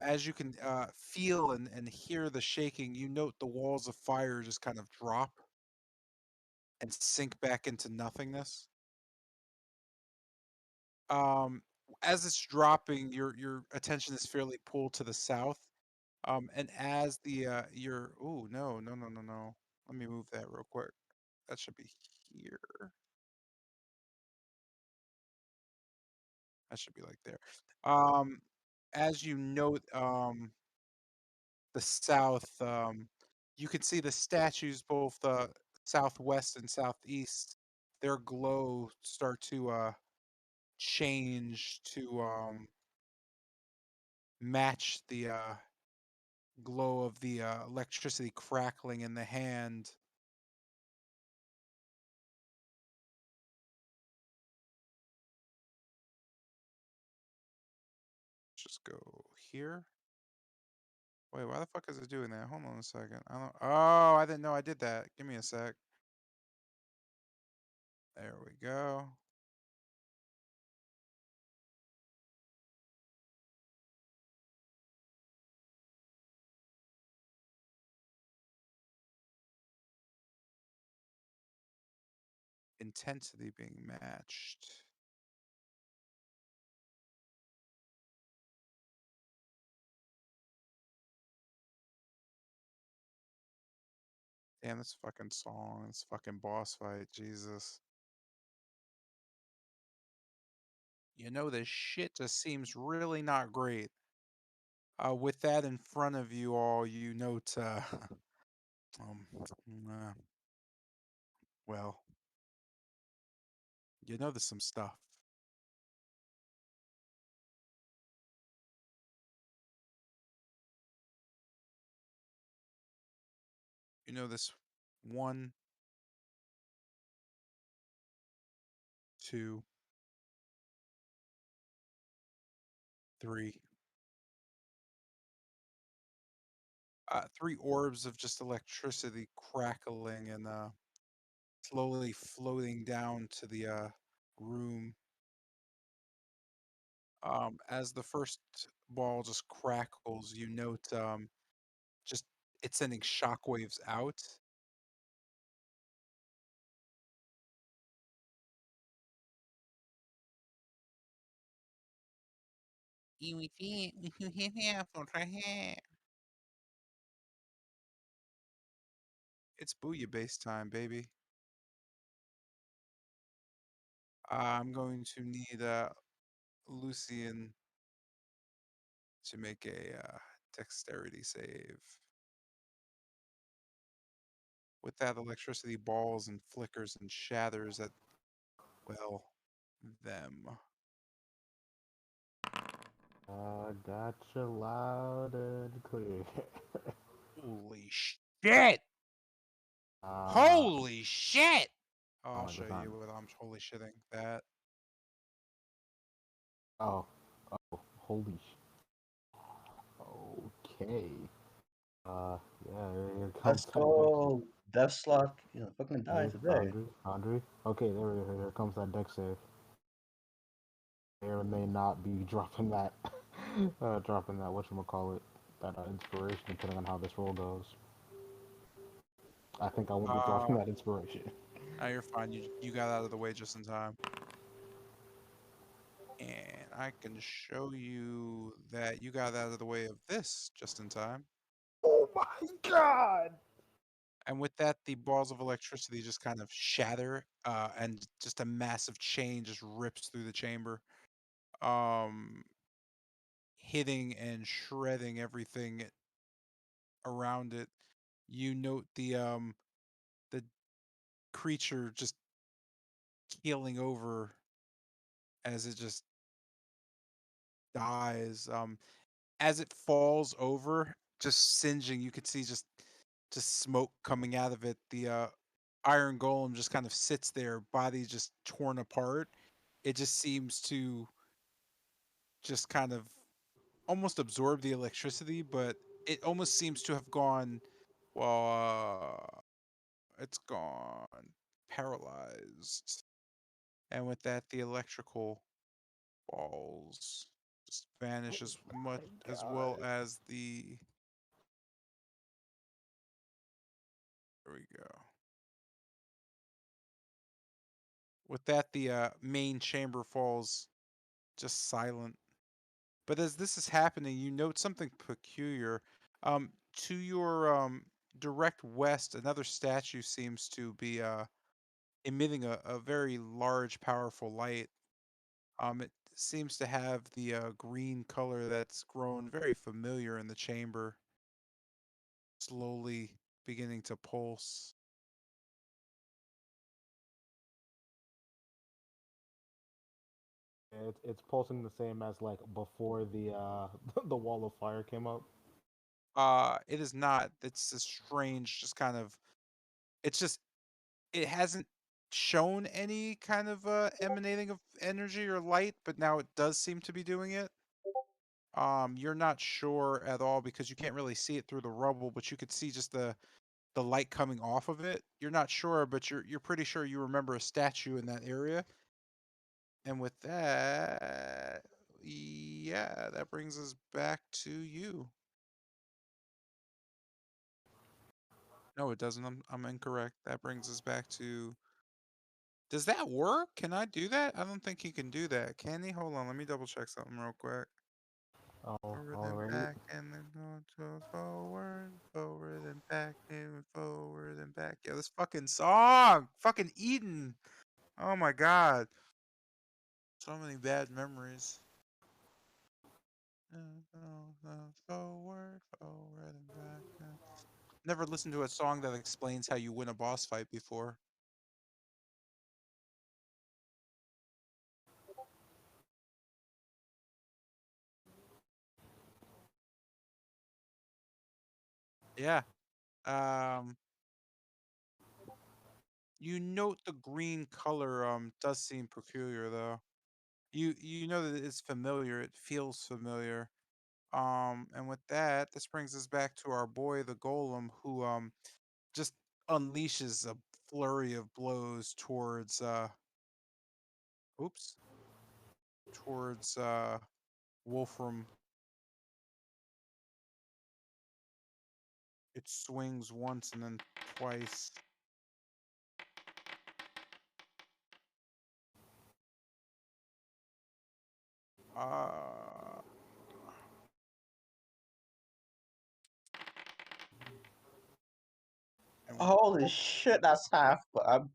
As you can feel and hear the shaking, you note the walls of fire just kind of drop and sink back into nothingness. Um, as it's dropping, your attention is fairly pulled to the south. And as the your oh no. Let me move that real quick. That should be here. That should be like there. Um, as you note, the south, you can see the statues both southwest and southeast. Their glow start to change to match the glow of the electricity crackling in the hand. Just go here. Wait, why the fuck is it doing that? Hold on a second. I don't. Oh, I didn't know I did that. Give me a sec. There we go. Intensity being matched. Damn, this fucking song, this fucking boss fight, Jesus. You know, this shit just seems really not great. With that in front of you all, you note, um, uh, well, you know there's some stuff. You know this one, two, three. Three orbs of just electricity crackling and slowly floating down to the room. As the first ball just crackles, you note just it's sending shockwaves out. It's booyah time, baby. I'm going to need Lucian to make a dexterity save. With that, electricity balls and flickers and shatters at, well, them. Gotcha loud and clear. Holy shit! uh, Holy shit! Oh, I'll oh, show that's not. you what I'm totally shitting. That. Oh, oh, holy Okay. Yeah, here comes Let's that deck. go. Deathlock, fucking die Hey, today. Andre. Okay, here comes that deck save. May or may not be dropping that, dropping that, whatchamacallit, that inspiration, depending on how this roll goes. I think I won't be dropping Uh, that inspiration. no, you're fine. You got out of the way just in time. And I can show you that you got out of the way of this just in time. Oh my god! And with that, the balls of electricity just kind of shatter, and just a massive chain just rips through the chamber, um, hitting and shredding everything around it. You note the creature just keeling over as it just dies. As it falls over, just singeing, you could see just smoke coming out of it. The iron golem just kind of sits there, body just torn apart. It just seems to just kind of almost absorb the electricity, but it almost seems to have gone Well, it's gone. Paralyzed. And with that, the electrical balls just vanish as much as well as the. There we go. With that, the main chamber falls just silent. But as this is happening, you note something peculiar. To your direct west, another statue seems to be emitting a very large, powerful light. It seems to have the green color that's grown very familiar in the chamber, slowly beginning to pulse. It's pulsing the same as like before the the wall of fire came up. It is not. It's a strange, just kind of. It's just it hasn't shown any kind of emanating of energy or light, but now it does seem to be doing it. You're not sure at all because you can't really see it through the rubble, but you could see just the light coming off of it. You're not sure, but you're pretty sure you remember a statue in that area. And with that, yeah, that brings us back to you. No, it doesn't. I'm incorrect. That brings us back to. Does that work? Can I do that? I don't think he can do that. Can he? Hold on. Let me double check something real quick. Oh, Forward and alrighty. back, and then going to forward, forward and back, and forward and back. Yeah, this fucking song, fucking Eden. Oh my god, so many bad memories. Forward, forward and back. Never listened to a song that explains how you win a boss fight before. Yeah. Um. You note the green color does seem peculiar though. You know that it's familiar. It feels familiar. And with that, this brings us back to our boy, the golem, who just unleashes a flurry of blows towards oops, towards Wolfram. It swings once and then twice. Uh, and with, Holy shit, that's half. But I'm.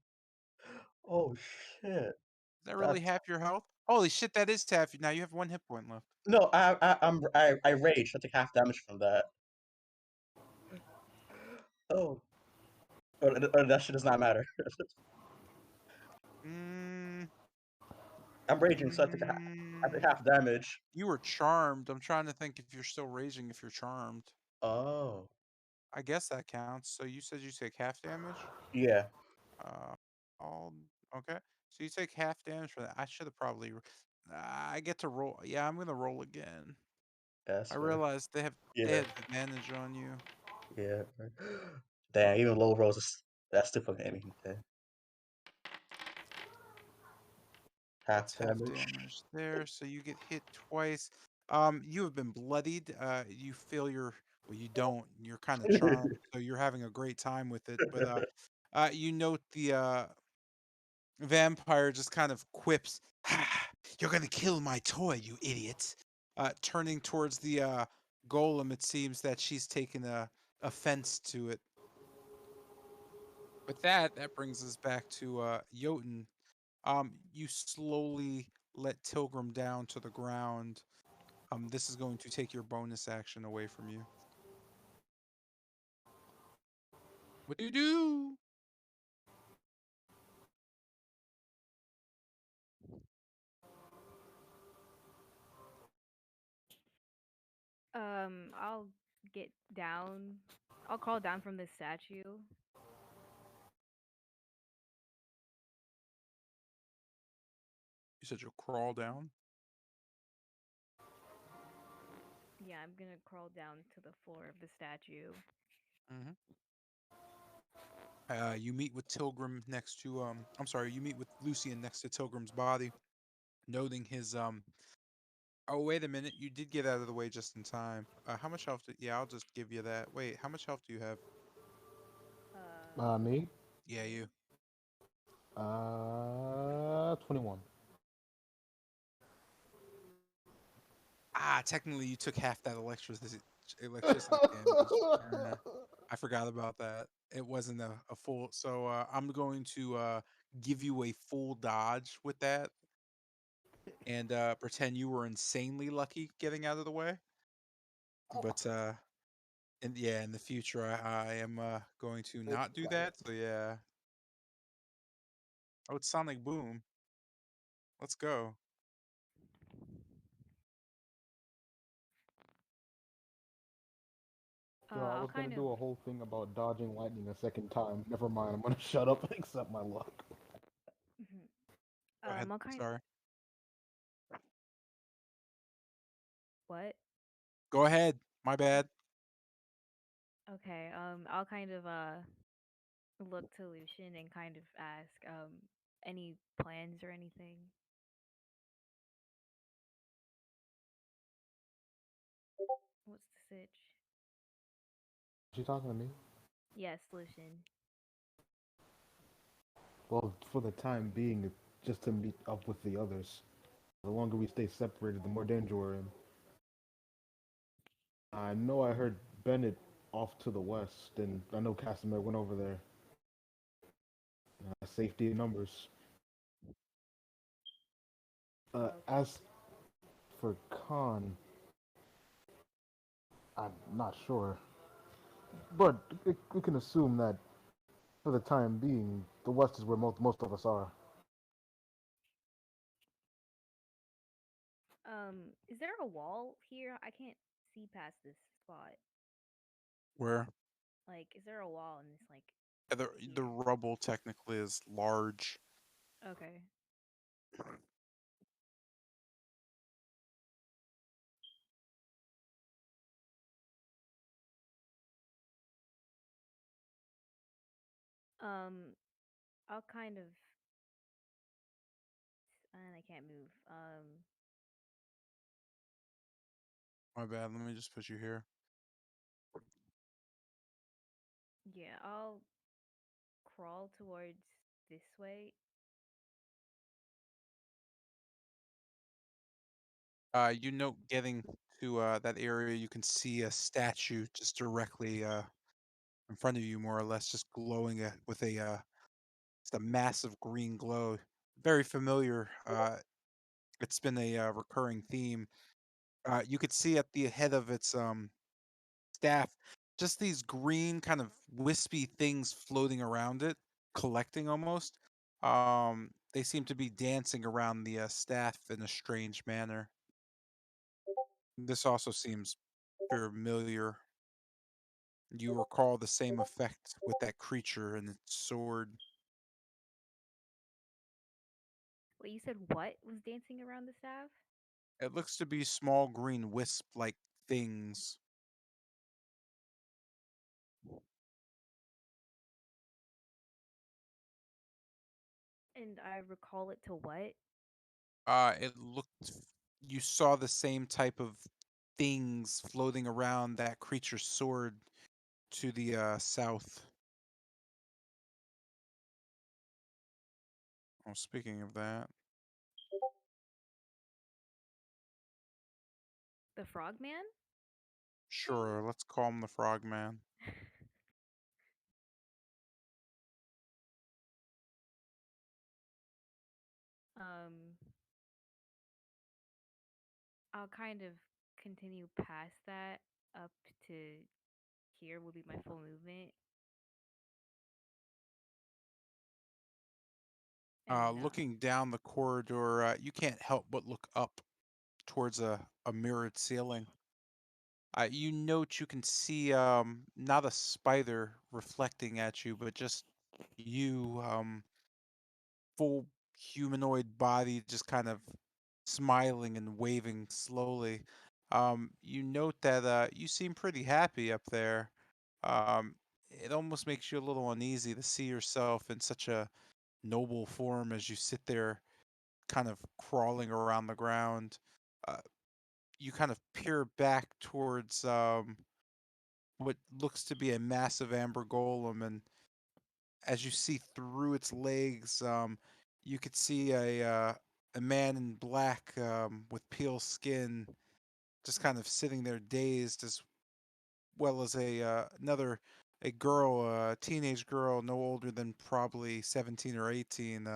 Oh shit. is that really That's half your health? Holy shit, that is half. Now you have 1 hit point left. no. I raged. I took half damage from that. Oh. That shit does not matter. Mm, I'm raging, so I took mm, half damage. you were charmed. I'm trying to think if you're still raging if you're charmed. Oh. I guess that counts. So you said you take half damage? Yeah. Uh, all okay. So you take half damage for that. I should have probably. I get to roll. Yeah, I'm gonna roll again. That's I fair. realized they Yeah. have advantage on you. Yeah. Damn, even low rolls that's still fucking aiming. Okay. Half That's half damage. damage there. So you get hit twice. You have been bloodied. You feel your. Well, you don't. You're kind of charmed, so you're having a great time with it. But you note the vampire just kind of quips, "Ha, you're gonna kill my toy, you idiot." Turning towards the golem, it seems that she's taken a offense to it. With that, that brings us back to Jotun. You slowly let Tilgrim down to the ground. This is going to take your bonus action away from you. What do you do? I'll get down. I'll crawl down from this statue. You said you'll crawl down. Yeah, I'm gonna crawl down to the floor of the statue. Hmm. You meet with Tilgrim next to I'm sorry, you meet with Lucian next to Tilgrim's body, noting his Oh, wait a minute. You did get out of the way just in time. How much health yeah, I'll just give you that. Wait, how much health do you have? Me? Yeah, Yeah. you. 21. Ah, technically you took half that electricity damage. I forgot about that. It wasn't a full, so I'm going to give you a full dodge with that and pretend you were insanely lucky getting out of the way. But in the future I am going to not do that. So yeah. Oh, it's Sonic Boom. Let's go. Yo, I I'll was gonna kind of. do a whole thing about dodging lightning a second time. Never mind, I'm gonna shut up and accept my luck. Mhm. Go ahead. I'll kind. Sorry. What? Go ahead. My bad. Okay. I'll kind of look to Lucian and kind of ask any plans or anything. What's the sitch? She talking to me? Yes, Lucian. Well, for the time being, it's just to meet up with the others. The longer we stay separated, the more danger we're in. I know I heard Bennett off to the west, and I know Casimir went over there. Safety in numbers. Okay. As for Khan, I'm not sure. But we can assume that, for the time being, the west is where most of us are. Is there a wall here? I can't see past this spot. Where Like, is there a wall in this like the here? rubble technically is large. Okay. Um, I'll kind of and I can't move. My bad. Let me just put you here. Yeah, I'll crawl towards this way. You note getting to that area, you can see a statue just directly in front of you, more or less, just glowing with a just a massive green glow. Very familiar. It's been a recurring theme. You could see at the head of its staff just these green kind of wispy things floating around it, collecting almost. They seem to be dancing around the staff in a strange manner. This also seems familiar. You recall the same effect with that creature and its sword. Wait, you said what was dancing around the staff? It looks to be small green wisp like things. And I recall it to what? It looked, you saw the same type of things floating around that creature's sword to the south. Oh, speaking of that, The frogman thing? sure, let's call him the Frogman. um, I'll kind of continue past that up to here would be my full movement. And Looking down the corridor, you can't help but look up towards a mirrored ceiling. You note you can see not a spider reflecting at you, but just you, full humanoid body, just kind of smiling and waving slowly. You note that you seem pretty happy up there. Um, it almost makes you a little uneasy to see yourself in such a noble form as you sit there, kind of crawling around the ground. Uh, you kind of peer back towards what looks to be a massive amber golem, and as you see through its legs, you could see a man in black with pale skin, just kind of sitting there dazed, as well as a girl, a teenage girl, no older than probably 17 or 18,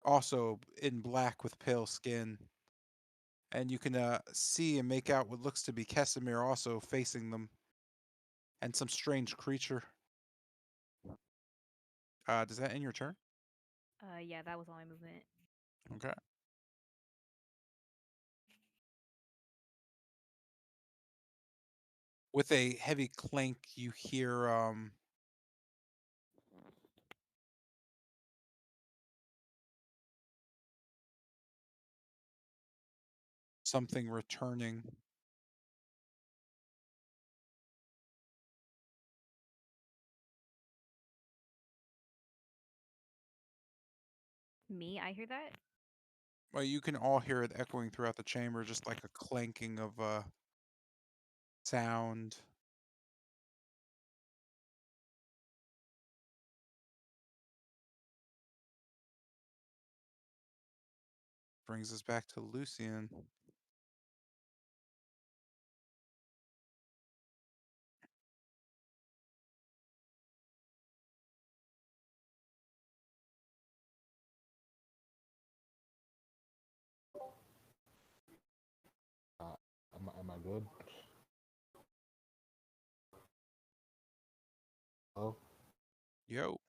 also in black with pale skin. And you can see and make out what looks to be Kesimir also facing them, and some strange creature. Does that end your turn? Yeah, that was all my movement. Okay. With a heavy clank, you hear something returning. Me, I hear that. Well, you can all hear it echoing throughout the chamber, just like a clanking of sound. Brings us back to Lucian. Am I good? Oh, Yo.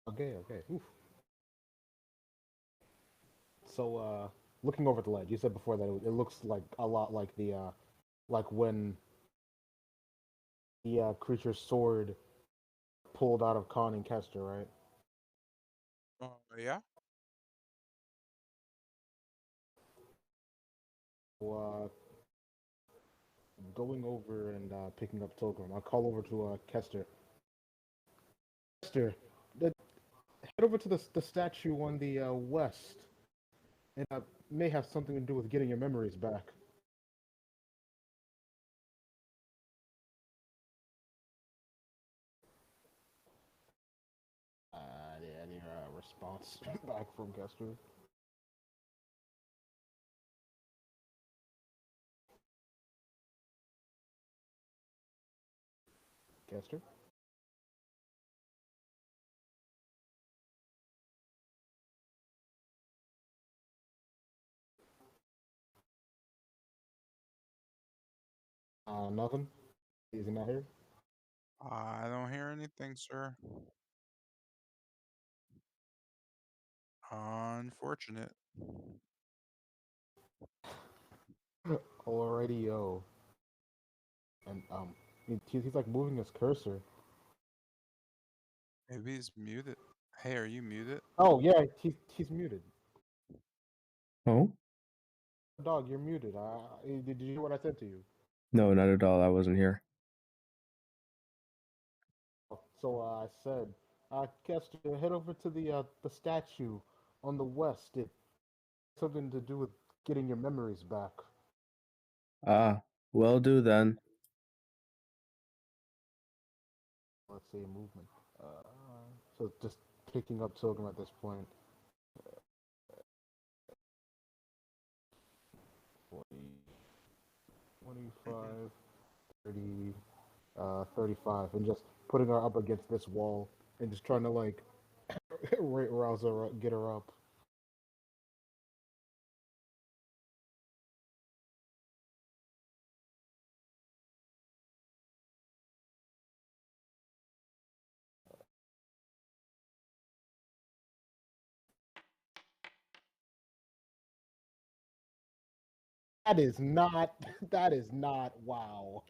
okay. Oof. So, looking over the ledge, you said before that it looks like a lot like the like when the creature's sword pulled out of Khan and Kester, right? Yeah. So, going over and picking up Pilgrim, I'll call over to Kester. Kester, head over to the statue on the west. It may have something to do with getting your memories back. Any response back from Kester? Kester? Nothing. Is he not here? I don't hear anything, sir. Unfortunate. Alrighty, yo. And he's like moving his cursor. Maybe he's muted. Hey, are you muted? Oh yeah, he's muted. Oh? Dog, you're muted. Did you hear what I said to you? No, not at all. I wasn't here. So I said, Kester, head over to the statue on the west. It something to do with getting your memories back. Ah, will do then. Let's say movement. So just picking up Pilgrim at this point. 40, 25, 30, 35, and just putting her up against this wall and just trying to like rouse her up, get her up. That is not. That is not. Wow.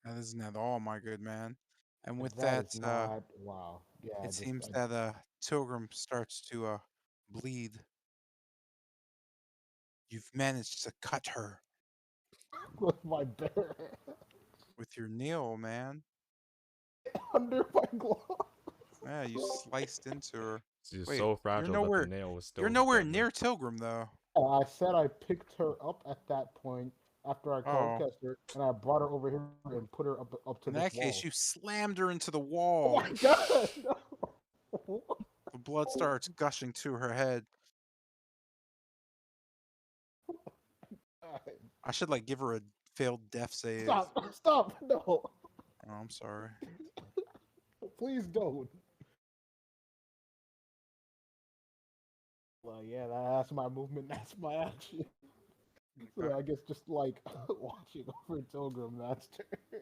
That isn't at all, my good man. And with That that, is not. Wow. Yeah. it Just. seems that Tilgrim starts to bleed. You've managed to cut her with my bare hand with your nail, man. under my glove. Yeah, you sliced into her. She's Wait, so fragile that the nail was you're still nowhere deadly. near Tilgrim though. I said I picked her up at that point after I called Oh, Kester, and I brought her over here and put her up to in this that case, wall. you slammed her into the Oh wall. my god! No. The blood starts gushing to her head. I should like give her a failed death save. Stop! Stop! No! Oh, I'm sorry. Please don't. Well, yeah, that's my movement. That's my action. So I guess just like watching over Tilgrim, that's turn.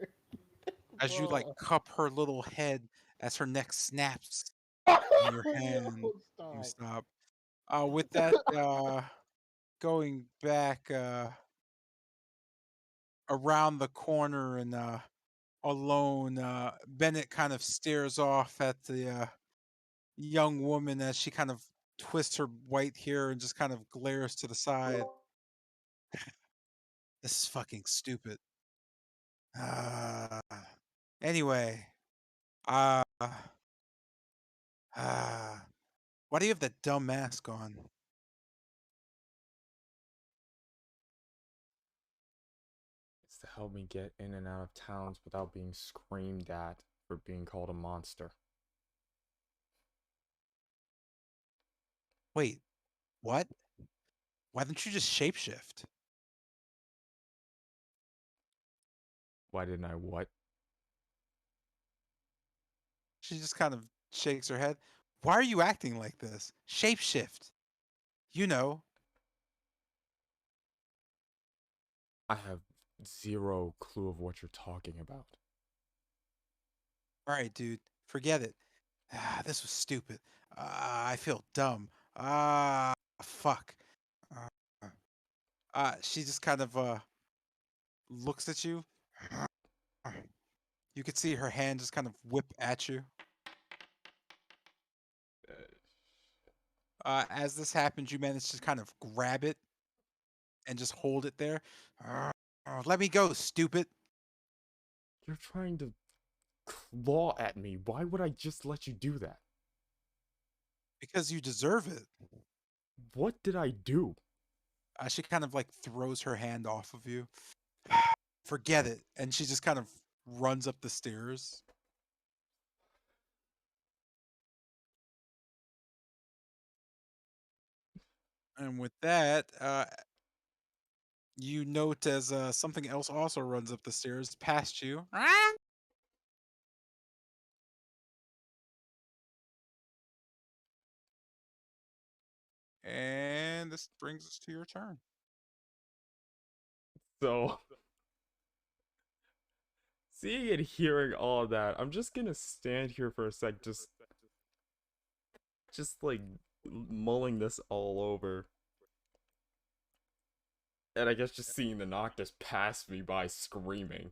As you like Bro. cup her little head as her neck snaps in your hand, Yo, you stop. stop. With that, going back around the corner and alone, Bennett kind of stares off at the young woman as she kind of twists her white hair and just kind of glares to the side. This is fucking stupid. Uh, anyway, uh, why do you have that dumb mask on? It's to help me get in and out of towns without being screamed at for being called a monster. Wait, what? Why don't you just shapeshift? Why didn't I what? She just kind of shakes her head. Why are you acting like this? Shapeshift. You know. I have zero clue of what you're talking about. All right, dude. Forget it. This was stupid. I feel dumb. Fuck. Uh, she just kind of looks at you. You could see her hand just kind of whip at you. As this happens, you manage to kind of grab it and just hold it there. Let me go, stupid. You're trying to claw at me. Why would I just let you do that? Because you deserve it. What did I do? She kind of like throws her hand off of you. Forget it. And she just kind of runs up the stairs. And with that, you note as something else also runs up the stairs past you. And this brings us to your turn. So, seeing and hearing all of that, I'm just gonna stand here for a sec, just like mulling this all over. And I guess just seeing the Noctis pass me by screaming.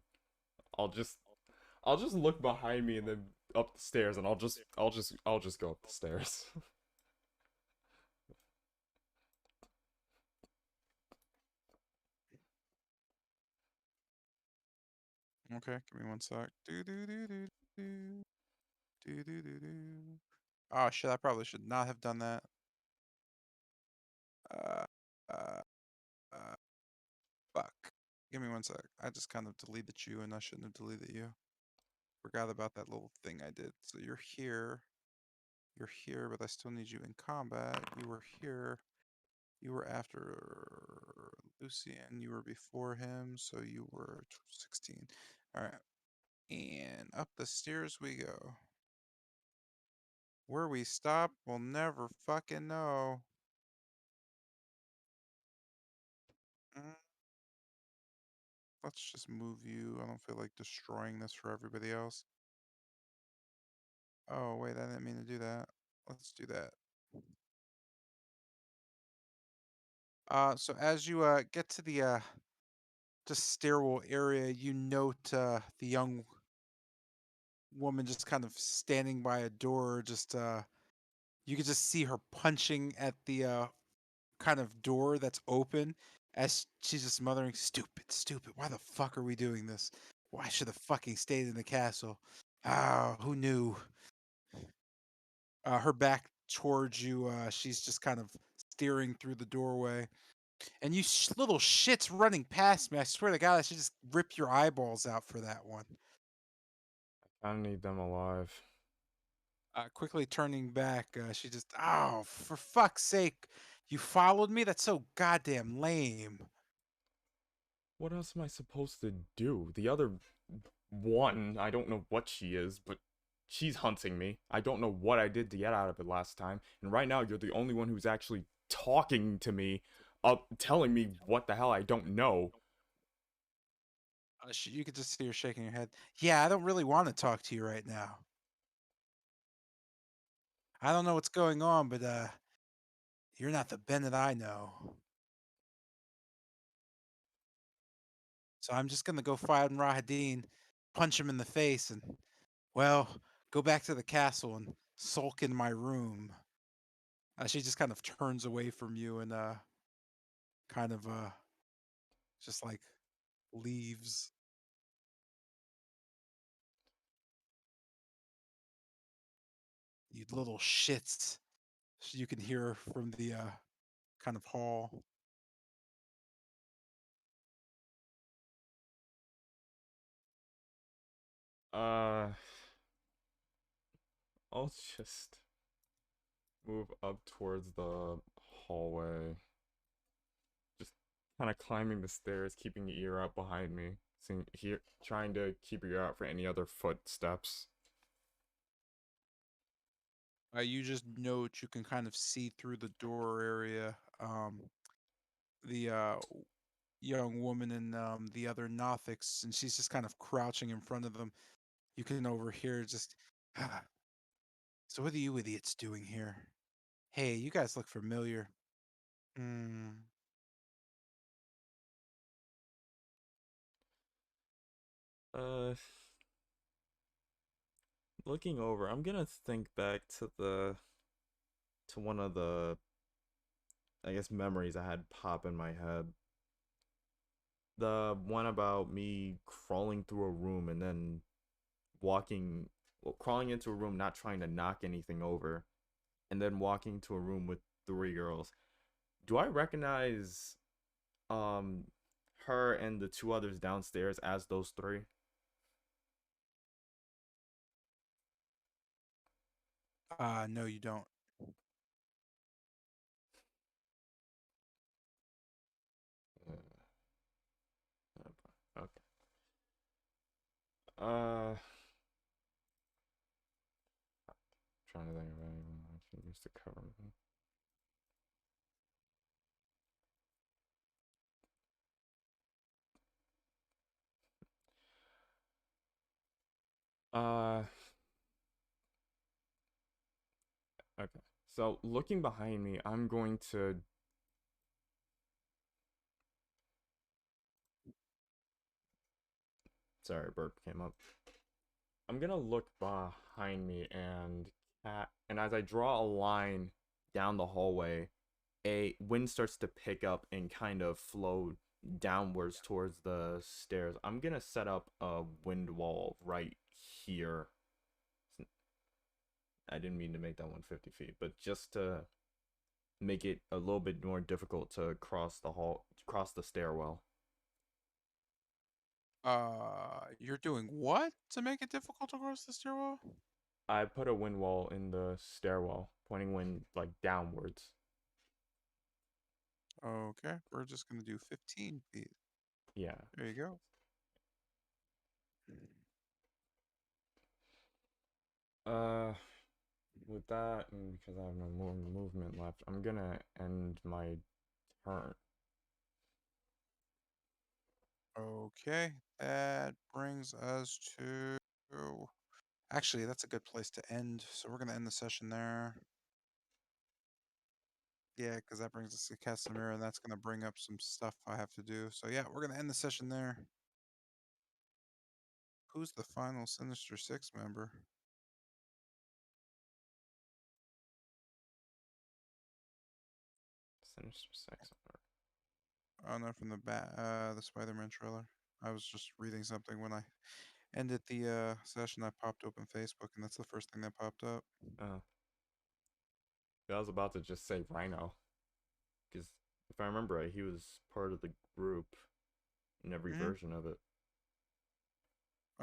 I'll just I'll just look behind me and then up the stairs and I'll just go up the stairs. Okay, give me one sec. Do do do do do do do do do. Oh shit! I probably should not have done that. Uh, uh, uh, fuck. Give me one sec. I just kind of deleted you, and I shouldn't have deleted you. Forgot about that little thing I did. So you're here. You're here, but I still need you in combat. You were here. You were after Lucian. You were before him, so you were 16. All right. And up the stairs we go. Where we stop, we'll never fucking know. Mm, Let's just move you. I don't feel like destroying this for everybody else. Oh, wait, I didn't mean to do that. Let's do that. So as you get to the just stairwell area, you note the young woman just kind of standing by a door. Just you could just see her punching at the kind of door that's open as she's just muttering, "Stupid, stupid. Why the fuck are we doing this? Why should have fucking stayed in the castle? Ah, who knew?" Her back towards you. She's just kind of steering through the doorway. And you little shits running past me. I swear to God, I should just rip your eyeballs out for that one. I need them alive. Quickly turning back, she just, oh, for fuck's sake, you followed me? That's so goddamn lame. What else am I supposed to do? The other one, I don't know what she is, but she's hunting me. I don't know what I did to get out of it last time. And right now, you're the only one who's actually talking to me, telling me what the hell I don't know. You could just see her shaking her head. Yeah, I don't really want to talk to you right now. I don't know what's going on, but you're not the Ben that I know. So I'm just gonna go find Rahadin, punch him in the face, and well, go back to the castle and sulk in my room. She just kind of turns away from you and kind of just like leaves. You little shits. You can hear her from the kind of hall. I'll just move up towards the hallway. Just kind of climbing the stairs, keeping your ear out behind me. Trying to keep your ear out for any other footsteps. You just note you can kind of see through the door area. The young woman and the other Nothics, and she's just kind of crouching in front of them. You can overhear just, so what are you idiots doing here? Hey, you guys look familiar. Hmm. Uh, Looking over, I'm gonna think back to one of the, I guess, memories I had pop in my head. The one about me crawling through a room and then crawling into a room, not trying to knock anything over, and then walking to a room with three girls. Do I recognize um her and the two others downstairs as those three? No, you don't. Okay. Uh, Trying to think of anyone I should use to cover me. Uh, okay. So looking behind me, I'm going to. Sorry, burp came up. I'm gonna look behind me and as I draw a line down the hallway, a wind starts to pick up and kind of flow downwards towards the stairs. I'm gonna set up a wind wall right here. I didn't mean to make that one 50 feet, but just to make it a little bit more difficult to cross the stairwell. You're doing what to make it difficult to cross the stairwell? I put a wind wall in the stairwell, pointing wind like downwards. Okay, we're just gonna do 15 feet. Yeah. There you go. Uh, with that, and because I have no more movement left, I'm gonna end my turn. Okay, that brings us to. Actually, that's a good place to end. So we're gonna end the session there. Yeah, because that brings us to Casimir, and that's gonna bring up some stuff I have to do. So yeah, we're gonna end the session there. Who's the final Sinister Six member? Sinister Sex. Oh no, from the Spider-Man trailer. I was just reading something when I ended the session. I popped open Facebook, and that's the first thing that popped up. Uh, I was about to just say Rhino, because if I remember right, he was part of the group in every Mhm. version of it.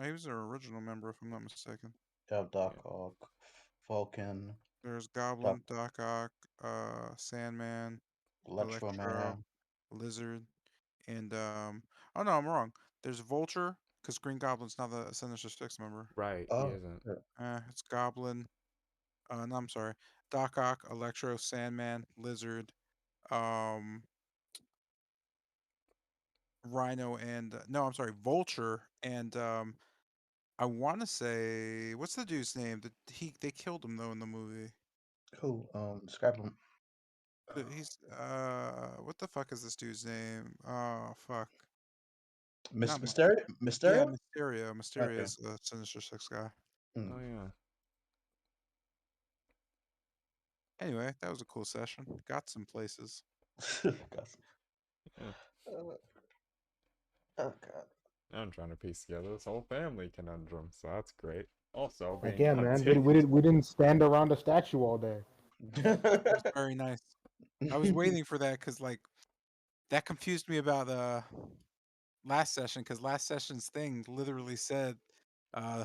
He was an original member, if I'm not mistaken. Yeah, Doc Yeah. Ock, Falcon, There's Doc, Goblin, Doc Ock, Sandman, Electro Electro, Man. Lizard, and oh no, I'm wrong. There's Vulture, because Green Goblin's not the Sinister Six member. Right, he Oh, isn't. yeah. It's Goblin. No, I'm sorry. Doc Ock, Electro, Sandman, Lizard, um, Rhino, and no, I'm sorry, Vulture, and I want to say what's the dude's name? They killed him though in the movie. Who? Describe him. He's what the fuck is this dude's name? Oh fuck. Not Mysterio? Yeah, Mysterio? Mysterio. Mysterio Okay. is the Sinister Six guy. Oh yeah. Anyway, that was a cool session. Got some places. Gus. Yeah. Oh god. I'm trying to piece together this whole family conundrum, so that's great. Also, being Again, man, updated. we didn't stand around the statue all day. That was very nice. I was waiting for that because like that confused me about last session because last session's thing literally said uh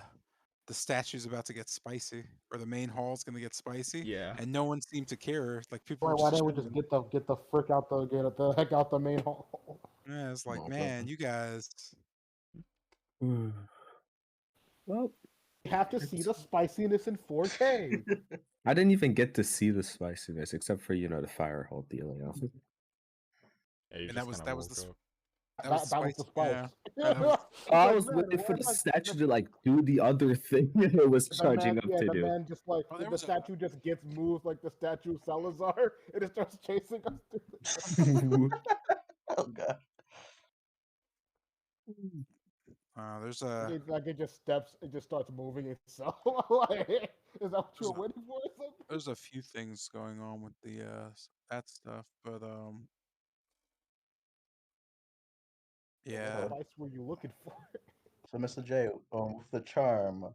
the statue's about to get spicy or the main hall's gonna get spicy Yeah. and no one seemed to care. Like people were Why just didn't we just chilling. get the frick out get the heck out the main hall? Yeah, it's like, man, Motherfucker. you guys. Well, You have to see the spiciness in 4K. I didn't even get to see the spiciness except for the fire hole dealio. Yeah, you And just kind of that was woke up. that was the That was spice. the spice. Yeah, that was It's I like, was man, waiting for the like statue to like do the other thing it was the man, charging up yeah, to the do. man just like oh, there the was a statue just gets moved like the statue of Salazar, and it starts chasing us through the Oh god. there's a like it just steps, it just starts moving itself. Like, is that what you there's were waiting for or something? there's a few things going on with the that stuff, but What yeah. So, spice were you looking for? so Mr. J, with the charm,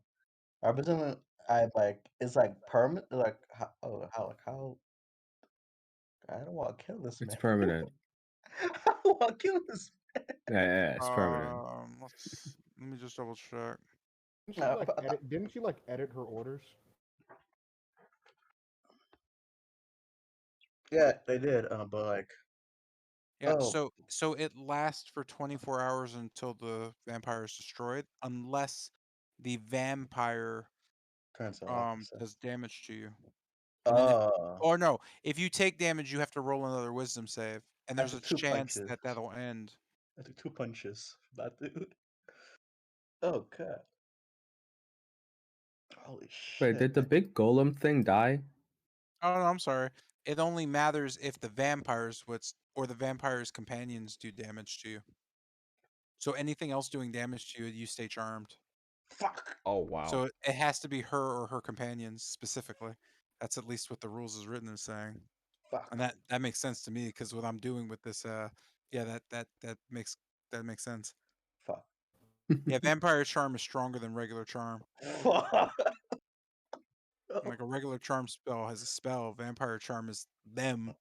I presume I like it's like permanent. Like how I don't want to kill this It's man. permanent. I don't want to kill this Yeah, it's permanent. Let me just double check. man. Didn't she like edit her orders? Yeah, they did. But like, Yeah, oh, so it lasts for 24 hours until the vampire is destroyed, unless the vampire turns out opposite. does damage to you. And then if Oh, or no, if you take damage, you have to roll another wisdom save, and I there's a took two chance punches. that that'll end. I took two punches. That dude. Oh god. Holy Wait, shit. did the big golem thing die? Oh no, I'm sorry. It only matters if the vampires or the vampire's companions do damage to you. So anything else doing damage to you, you stay charmed. Fuck. Oh wow. So it has to be her or her companions specifically. That's at least what the rules is written as saying. And Fuck. that makes sense to me because what I'm doing with this yeah, that makes sense. Fuck. Yeah, vampire charm is stronger than regular charm. Fuck. Like a regular charm spell has a spell, vampire charm is them.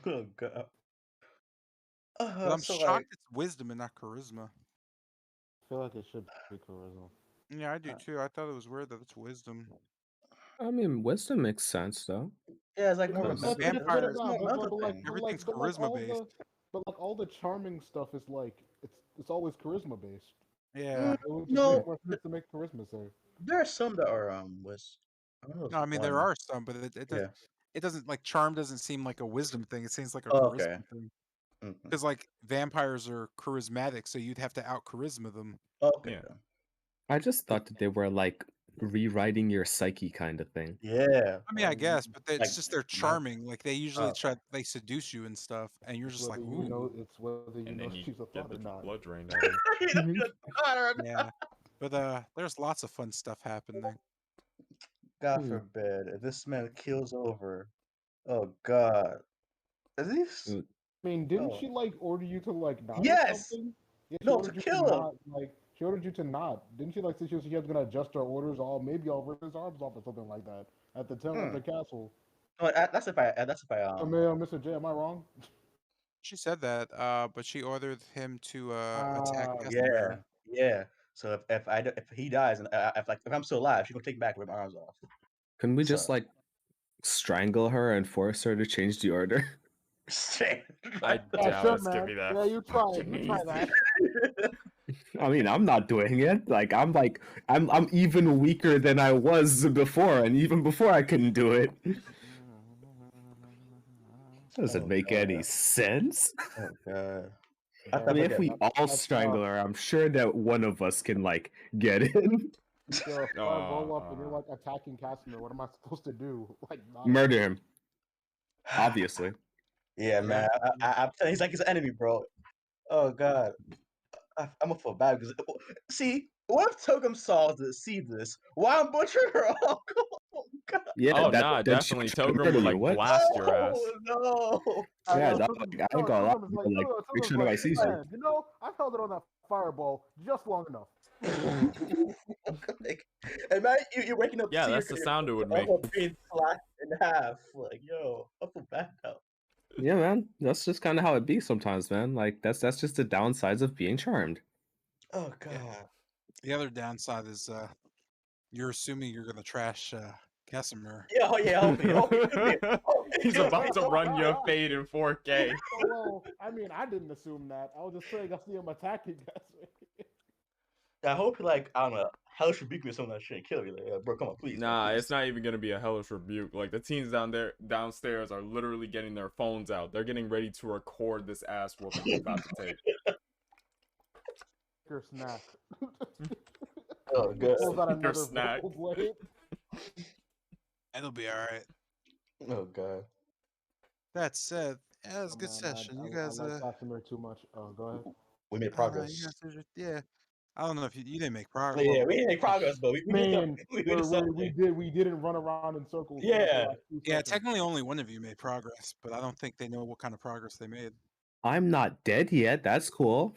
Oh god. But I'm So like, shocked it's wisdom and not charisma. I feel like it should be charisma. Yeah, I do uh, too. I thought it was weird that it's wisdom. I mean, wisdom makes sense though, yeah, it's like more of a The because mental. vampires, It's more mental thing. everything's charisma based. All the charming stuff is like it's always charisma based. Yeah. It would just make No, more sense to make charisma save. there are some that are was. I don't know. No, I mean there One. are some, but Yeah. it doesn't like charm doesn't seem like a wisdom thing. It seems like a Oh, okay. charisma thing. Mhm. Because like vampires are charismatic, so you'd have to out charisma them. Oh, okay. Yeah. I just thought that they were like rewriting your psyche kind of thing. Yeah. I mean, I guess, but it's Like, just they're my- charming. Like they usually they seduce you and stuff, and you're just like, ooh, It's whether you And know then you she's a get thought the or not. blood drained out of you. You know, you know, yeah. But there's lots of fun stuff happening. God Hmm. forbid if this man kills over. Oh God. At least. Mm, I mean, didn't Oh. she like order you to like not or Yes. something? Yeah, she No, to ordered you to kill him. not like. She ordered you to not. Didn't she like say she was gonna adjust her orders? All maybe I'll rip his arms off or something like that at the at the castle. No, that's if I. Oh, man, Mr. J, am I wrong? She said that, but she ordered him to attack Yeah, Casimir. yeah. So if he dies and if I'm still alive, she's gonna take me back and rip my arms off. Can we So- just like strangle her and force her to change the order? I Yeah, doubt sure, it's gonna man. be that. Yeah, you try it. fucking You try easy. that. I mean, I'm not doing it. I'm even weaker than I was before, and even before I couldn't do it. Doesn't Oh, make God. any sense. Oh god. I mean, if we all that's, strangle her, I'm sure that one of us can like get in. So if I roll up and you're like attacking Casimir, what am I supposed to do? Like not Murder him. Obviously. Yeah, man. I'm telling you, he's like his enemy, bro. Oh god. I'm gonna feel bad because see, what if Togum saw this, see this? Why I'm butchering her uncle? Oh god. Yeah, Oh, that, nah, then she definitely. tried to Togrim murder would you. like What? blast your ass. Oh no. Yeah, no, dog, Togum- I ain't gonna lie. Togum is like, Like, Togum- make Togum's sure like, nobody sees you. man, you know, I've held it on that fireball just long enough. Like, and man, you're waking up Yeah, to that's the sound it would make. uncle being slashed in half. Like, yo, I feel bad now. Yeah, man. That's just kind of how it be sometimes, man. Like that's just the downsides of being charmed. Oh god. The other downside is you're assuming you're gonna trash Casimir. Yeah, oh yeah, hopefully. He's about to run your fade in 4K. Oh, well, I mean, I didn't assume that. I was just saying I see him attacking Casimir. I hope he like, I don't know, hellish rebuke me or something that shit and kill me. Like, bro, come on, please. Nah, man, it's not even gonna be a hellish rebuke. Like the teens downstairs are literally getting their phones out. They're getting ready to record this ass whooping we're about to take. Your snack. Oh god. Pulls out Your another snack. vocal blade. It'll be all right. Oh god. That said, yeah, it was a Oh, good man, session. I You guys, like Casimir too much. Oh, go ahead. We made you progress. guys, yeah. I don't know if you didn't make Oh, progress. yeah, we didn't make progress, but we did Man, we did something. we didn't run around in circles. Yeah. for the last 2 Yeah, seconds. technically only one of you made progress, but I don't think they know what kind of progress they made. I'm not dead yet. That's cool.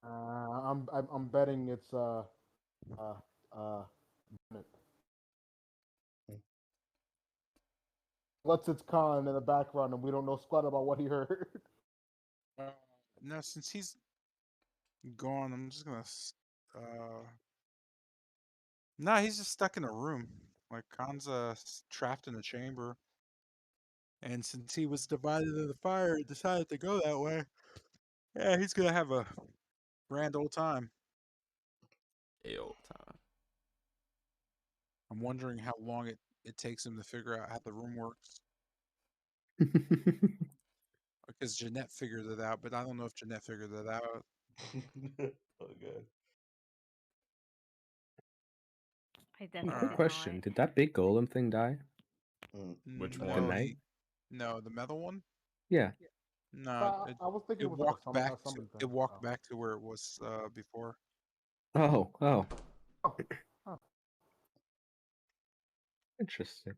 I'm betting it's lets its con in the background and we don't know squat about what he heard. No, since he's gone, I'm just gonna. Nah, he's just stuck in a room. Like Khan's trapped in a chamber, and since he was divided in the fire and decided to go that way, yeah, he's gonna have a grand old time. Ayo time. I'm wondering how long it takes him to figure out how the room works. Because Jeanette figured it out, but I don't know if Jeanette figured it out. Oh god. I definitely Quick did question: not. Did that big golem thing die? Which No, one? knight? No, the metal one. Yeah. No, I was thinking it it was like walked back. a summon thing. It walked back to where it was before. Oh. Oh. Interesting.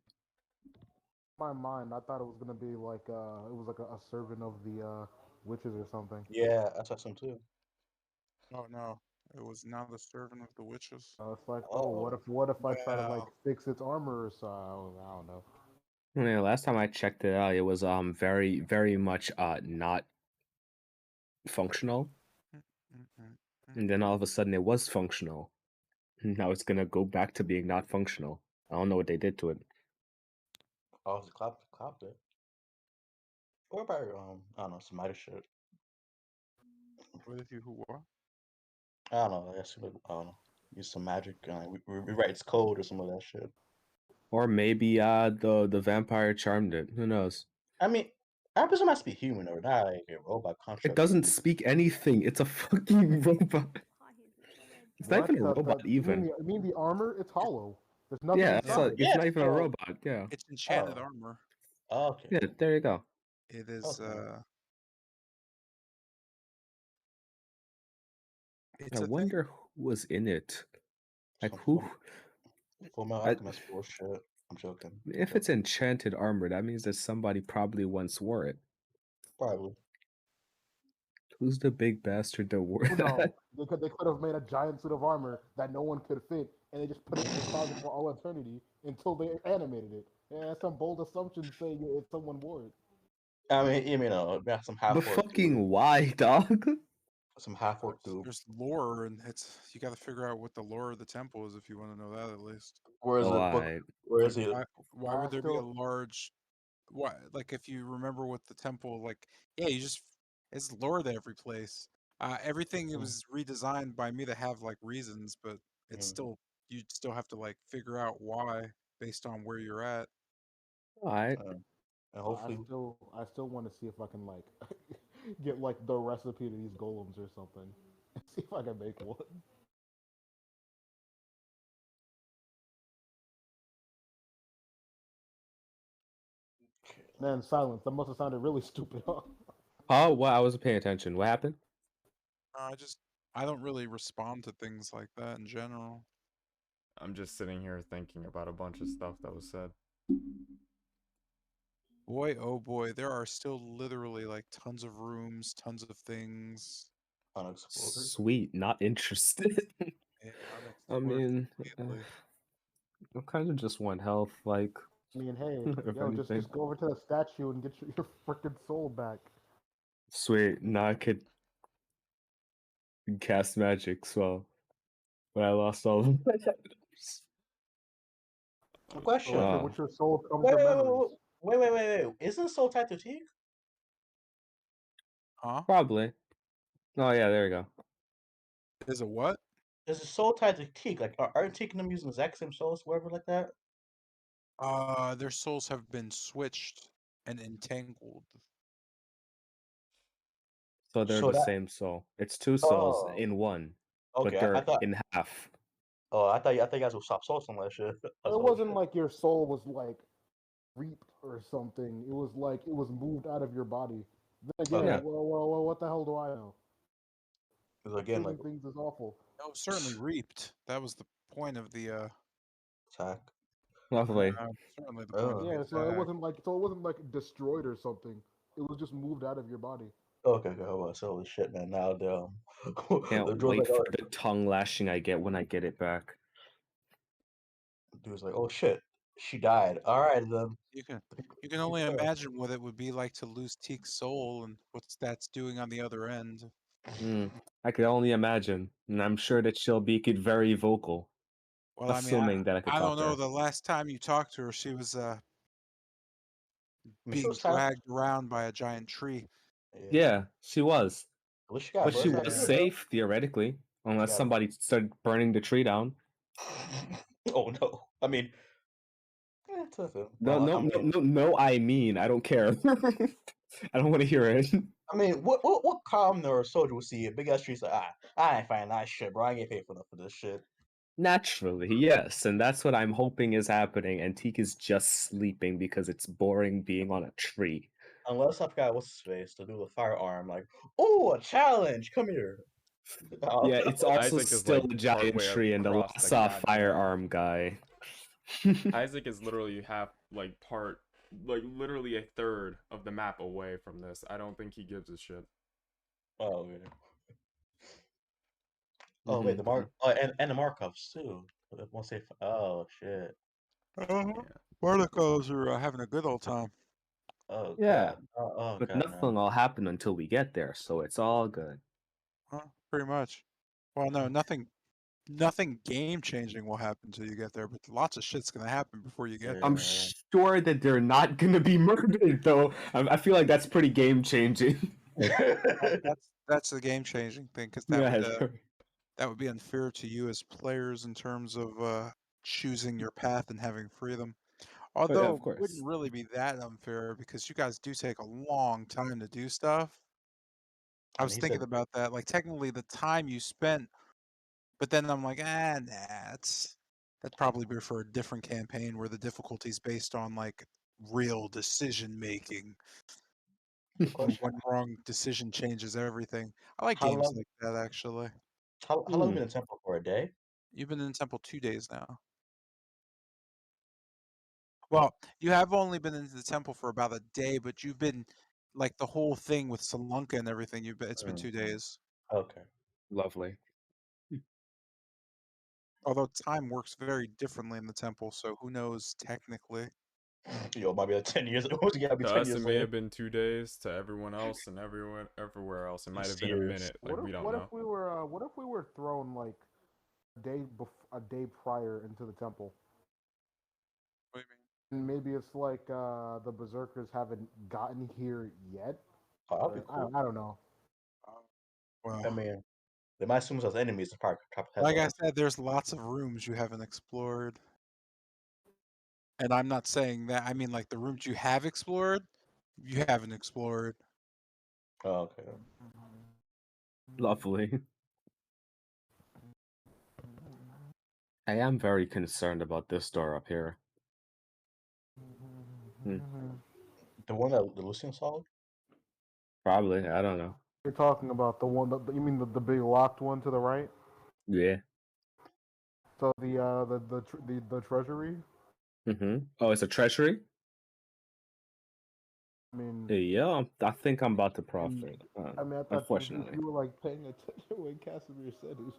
My mind, I thought it was gonna be like it was like a servant of the witches or something. Yeah, I saw some too. Oh no, it was now the servant of the witches. It's like, what if I try to like Wow. fix its armor or so? I don't know. Yeah, last time I checked it out, it was very very much not functional, and then all of a sudden it was functional. Now it's gonna go back to being not functional. I don't know what they did to it. Oh, it's clapped it. Or about I don't know, some other shit. What if you who what? I don't know, I guess I don't know. Use some magic, we write its code or some of that shit. Or maybe the vampire charmed it. Who knows? I mean, I presume it has to be human or not like a robot construct. It doesn't speak anything. It's a fucking robot. It's not even a robot even. You mean the armor? It's hollow. There's nothing Yeah, inside. it's not even a robot. Yeah. It's enchanted Oh. armor. Oh, okay. Yeah, there you go. It is. Okay. It's I a thing. wonder who was in it. Like Some who? Full Metal Alchemist bullshit. I'm joking. If it's enchanted armor, that means that somebody probably once wore it. Probably. Who's the big bastard that wore Who that? knows? They could have made a giant suit of armor that no one could fit, and they just put it in the closet for all eternity until they animated it. Yeah, some bold assumption saying if someone wore it. I mean, got some But half orc dude, fucking why, dog? some half orc dude. There's lore, and you got to figure out what the lore of the temple is if you want to know that at least. Where is Oh, it? Book? I. Where Like, is it? why I would there be a still, large? Why, like, if you remember what the temple, like, yeah, you just it's lore to every place. Everything it Mm, was redesigned by me to have like reasons, but it's mm, still you'd still have to like figure out why based on where you're at. Alright. and I hopefully, still, I still want to see if I can like get like the recipe to these golems or something. See if I can make one. Man, silence. That must have sounded really stupid. Huh? Oh, well, I wasn't paying attention. What happened? I don't really respond to things like that in general. I'm just sitting here thinking about a bunch of stuff that was said. Boy, oh boy, there are still literally like tons of rooms, tons of things. unexploded. Sweet, not interested. Yeah, I unexplored mean, completely. I kind of just want health, like, I mean, hey, if yo, just anything. go over to the statue and get your freaking soul back. Sweet, now I could cast magic, so. But I lost all of my items. A So question. Oh, with your soul comes Wait, your wait, wait, memories. wait, wait, wait, wait. Isn't Soul tied to Teak? Huh? probably. Oh, yeah, there we go. Is a what? Is the Soul tied to Teak? Like, aren't Teak and them using the exact same souls, whatever, like that? Their souls have been switched and entangled. So they're So the that. same soul. It's two souls Oh, in one, but okay. I they're thought. in half. Oh, I thought you guys would stop souls on that shit. I was It like, oh wasn't shit. like your soul was like reaped or something. It was like it was moved out of your body. Then again, Okay. Yeah. well, what the hell do I know? Because again, like Assuming things is awful. No, certainly reaped. That was the point of the attack. yeah, Lovely. certainly the point of Oh. the Yeah, attack. so it wasn't like destroyed or something. It was just moved out of your body. Okay, okay. Hold on. So, holy shit, man. Now Can't the drone's wait like, for oh, the tongue lashing I get when I get it back. dude's like, oh shit, she died. All right, then. You can you can only imagine what it would be like to lose Teek's soul and what that's doing on the other end. I could only imagine, and I'm sure that she'll be very vocal, Well, I mean, assuming that I could I talk don't to know. her. The last time you talked to her, she was I mean, she being was tied. dragged around by a giant tree. Yeah. Yeah, she was. At least she got But she birds eye was Yeah. ears, though. safe, theoretically, She unless got. somebody started burning the tree down. Oh no. I mean, it's nothing. No, Well, no, no, no, no, I mean, I don't care. I don't want to hear it. I mean, what common or soldier would see a big ass tree say, I ain't finding that shit, bro. I ain't get paid for enough for this shit. Naturally, yes, and that's what I'm hoping is happening, and Teak is just sleeping because it's boring being on a tree. Unless I forgot what's his face to do the firearm, like, oh, a challenge, come here. Yeah, it's also Isaac is still like a giant partway tree and a across the Lhasa goddamn. firearm guy. Isaac is literally half, like part, like literally a third of the map away from this. I don't think he gives a shit. Oh, yeah. Oh, wait, Mhm. the mark, and the Markovs too. Once they, oh shit. Uh-huh. Yeah. Barnacles are having a good old time. Oh Yeah, god. Oh but god, nothing no. will happen until we get there, so it's all good. Huh? Pretty much. Well, no, nothing game changing will happen until you get there, but lots of shit's gonna happen before you get I'm there. Yeah. sure that they're not gonna be murdered, though. I feel like that's pretty game changing. That's the game changing thing because Yeah, that would be unfair to you as players in terms of choosing your path and having freedom. but Although of it wouldn't course. really be that unfair because you guys do take a long time to do stuff. I And was he thinking said, about that. Like technically the time you spent, but then I'm like, nah, that'd probably be for a different campaign where the difficulty is based on like real decision making. "Good question. One wrong decision changes everything. I like How games long? like that actually. How long you Hmm. been in temple for a day? You've been in Temple 2 days now. Well, you have only been into the temple for about a day, but you've been like the whole thing with Salunka and everything. It's been 2 days. Okay. Lovely. Although time works very differently in the temple, so who knows technically. Yo, it might be like 10 years. Yeah, it'll be To 10 us, years it may later. have been 2 days. To everyone else and everywhere else, it might have been a Serious. minute. Like we don't What know. if we were thrown like a day prior into the temple? What do And maybe it's like the berserkers haven't gotten here yet. Oh, that'd be Or, cool. I don't know. you mean? I mean, they might assume us as enemies to probably chop heads Like I off. said, there's lots of rooms you haven't explored. And I'm not saying that. I mean, like the rooms you have explored, you haven't explored. Oh, okay. Lovely. I am very concerned about this door up here. The one that the Lucian saw? Probably. I don't know. You're talking about the one you mean the big locked one to the right? Yeah. So the treasury. Oh, it's a treasury? I mean, Yeah, I think I'm about to profit. I mean, I thought Unfortunately. you were like paying attention when Casimir said it.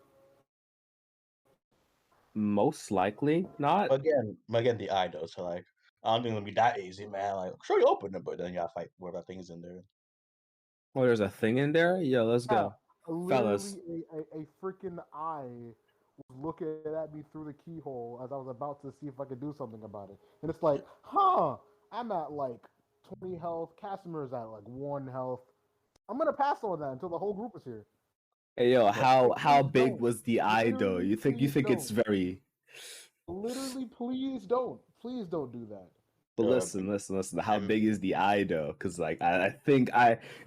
Most likely not. Again, the eye though. So like, I don't think it'll be that easy, man. Like, sure you open it, but then you gotta fight whatever things in there. Oh, there's a thing in there? Yo, let's Yeah, go. Fellas. literally a freaking eye was looking at me through the keyhole as I was about to see if I could do something about it. And it's like, I'm at like 20 health. Casimir's at like 1 health. I'm gonna pass on that until the whole group is here. Hey yo, how Please big don't. was the eye though? Literally, You think please it's don't. very Literally, please don't. Please don't do that. But Yeah, listen. How I'm- big is the eye though? Because like I think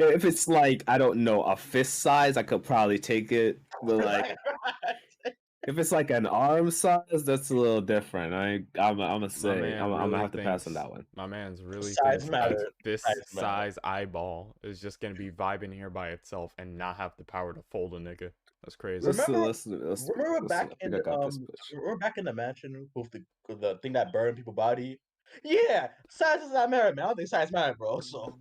if it's like I don't know a fist size, I could probably take it. But like if it's like an arm size, that's a little different. I'm gonna say I'm gonna have to pass on that one. My man's really Size thinks matter. this Size matter. size eyeball is just gonna be vibing here by itself and not have the power to fold a nigga. That's crazy. Remember back in the mansion with the thing that burned people's body? Yeah, size does not matter, man. I don't think size matter, bro. So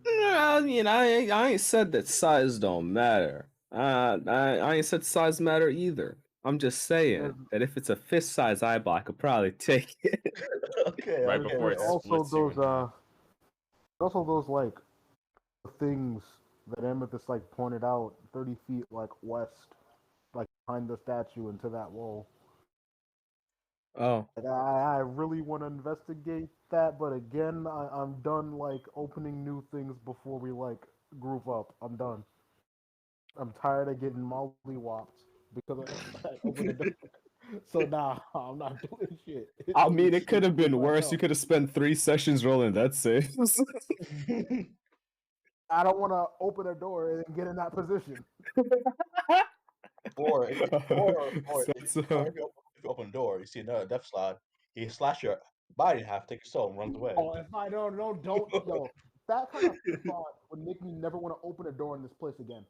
I mean, I ain't said that size don't matter. I ain't said size matter either. I'm just saying that if it's a fist size eyeball, I could probably take it. okay, Right okay, before it okay. splits you in half. Also those like things that Amethyst like pointed out 30 feet like west, like behind the statue into that wall. Oh, Like, I really want to investigate that, but again, I'm done like opening new things before we like group up. I'm done. I'm tired of getting mollywopped because I opened the door. So nah, I'm not doing shit. I mean, it could have been worse. You could have spent 3 sessions rolling that saves. I don't want to open a door and then get in that position. Or if So- you open the door, you see another death slide, he slash your body in half, take your soul, and runs away. Oh, if I don't, yo, that kind of thought would make me never want to open a door in this place again.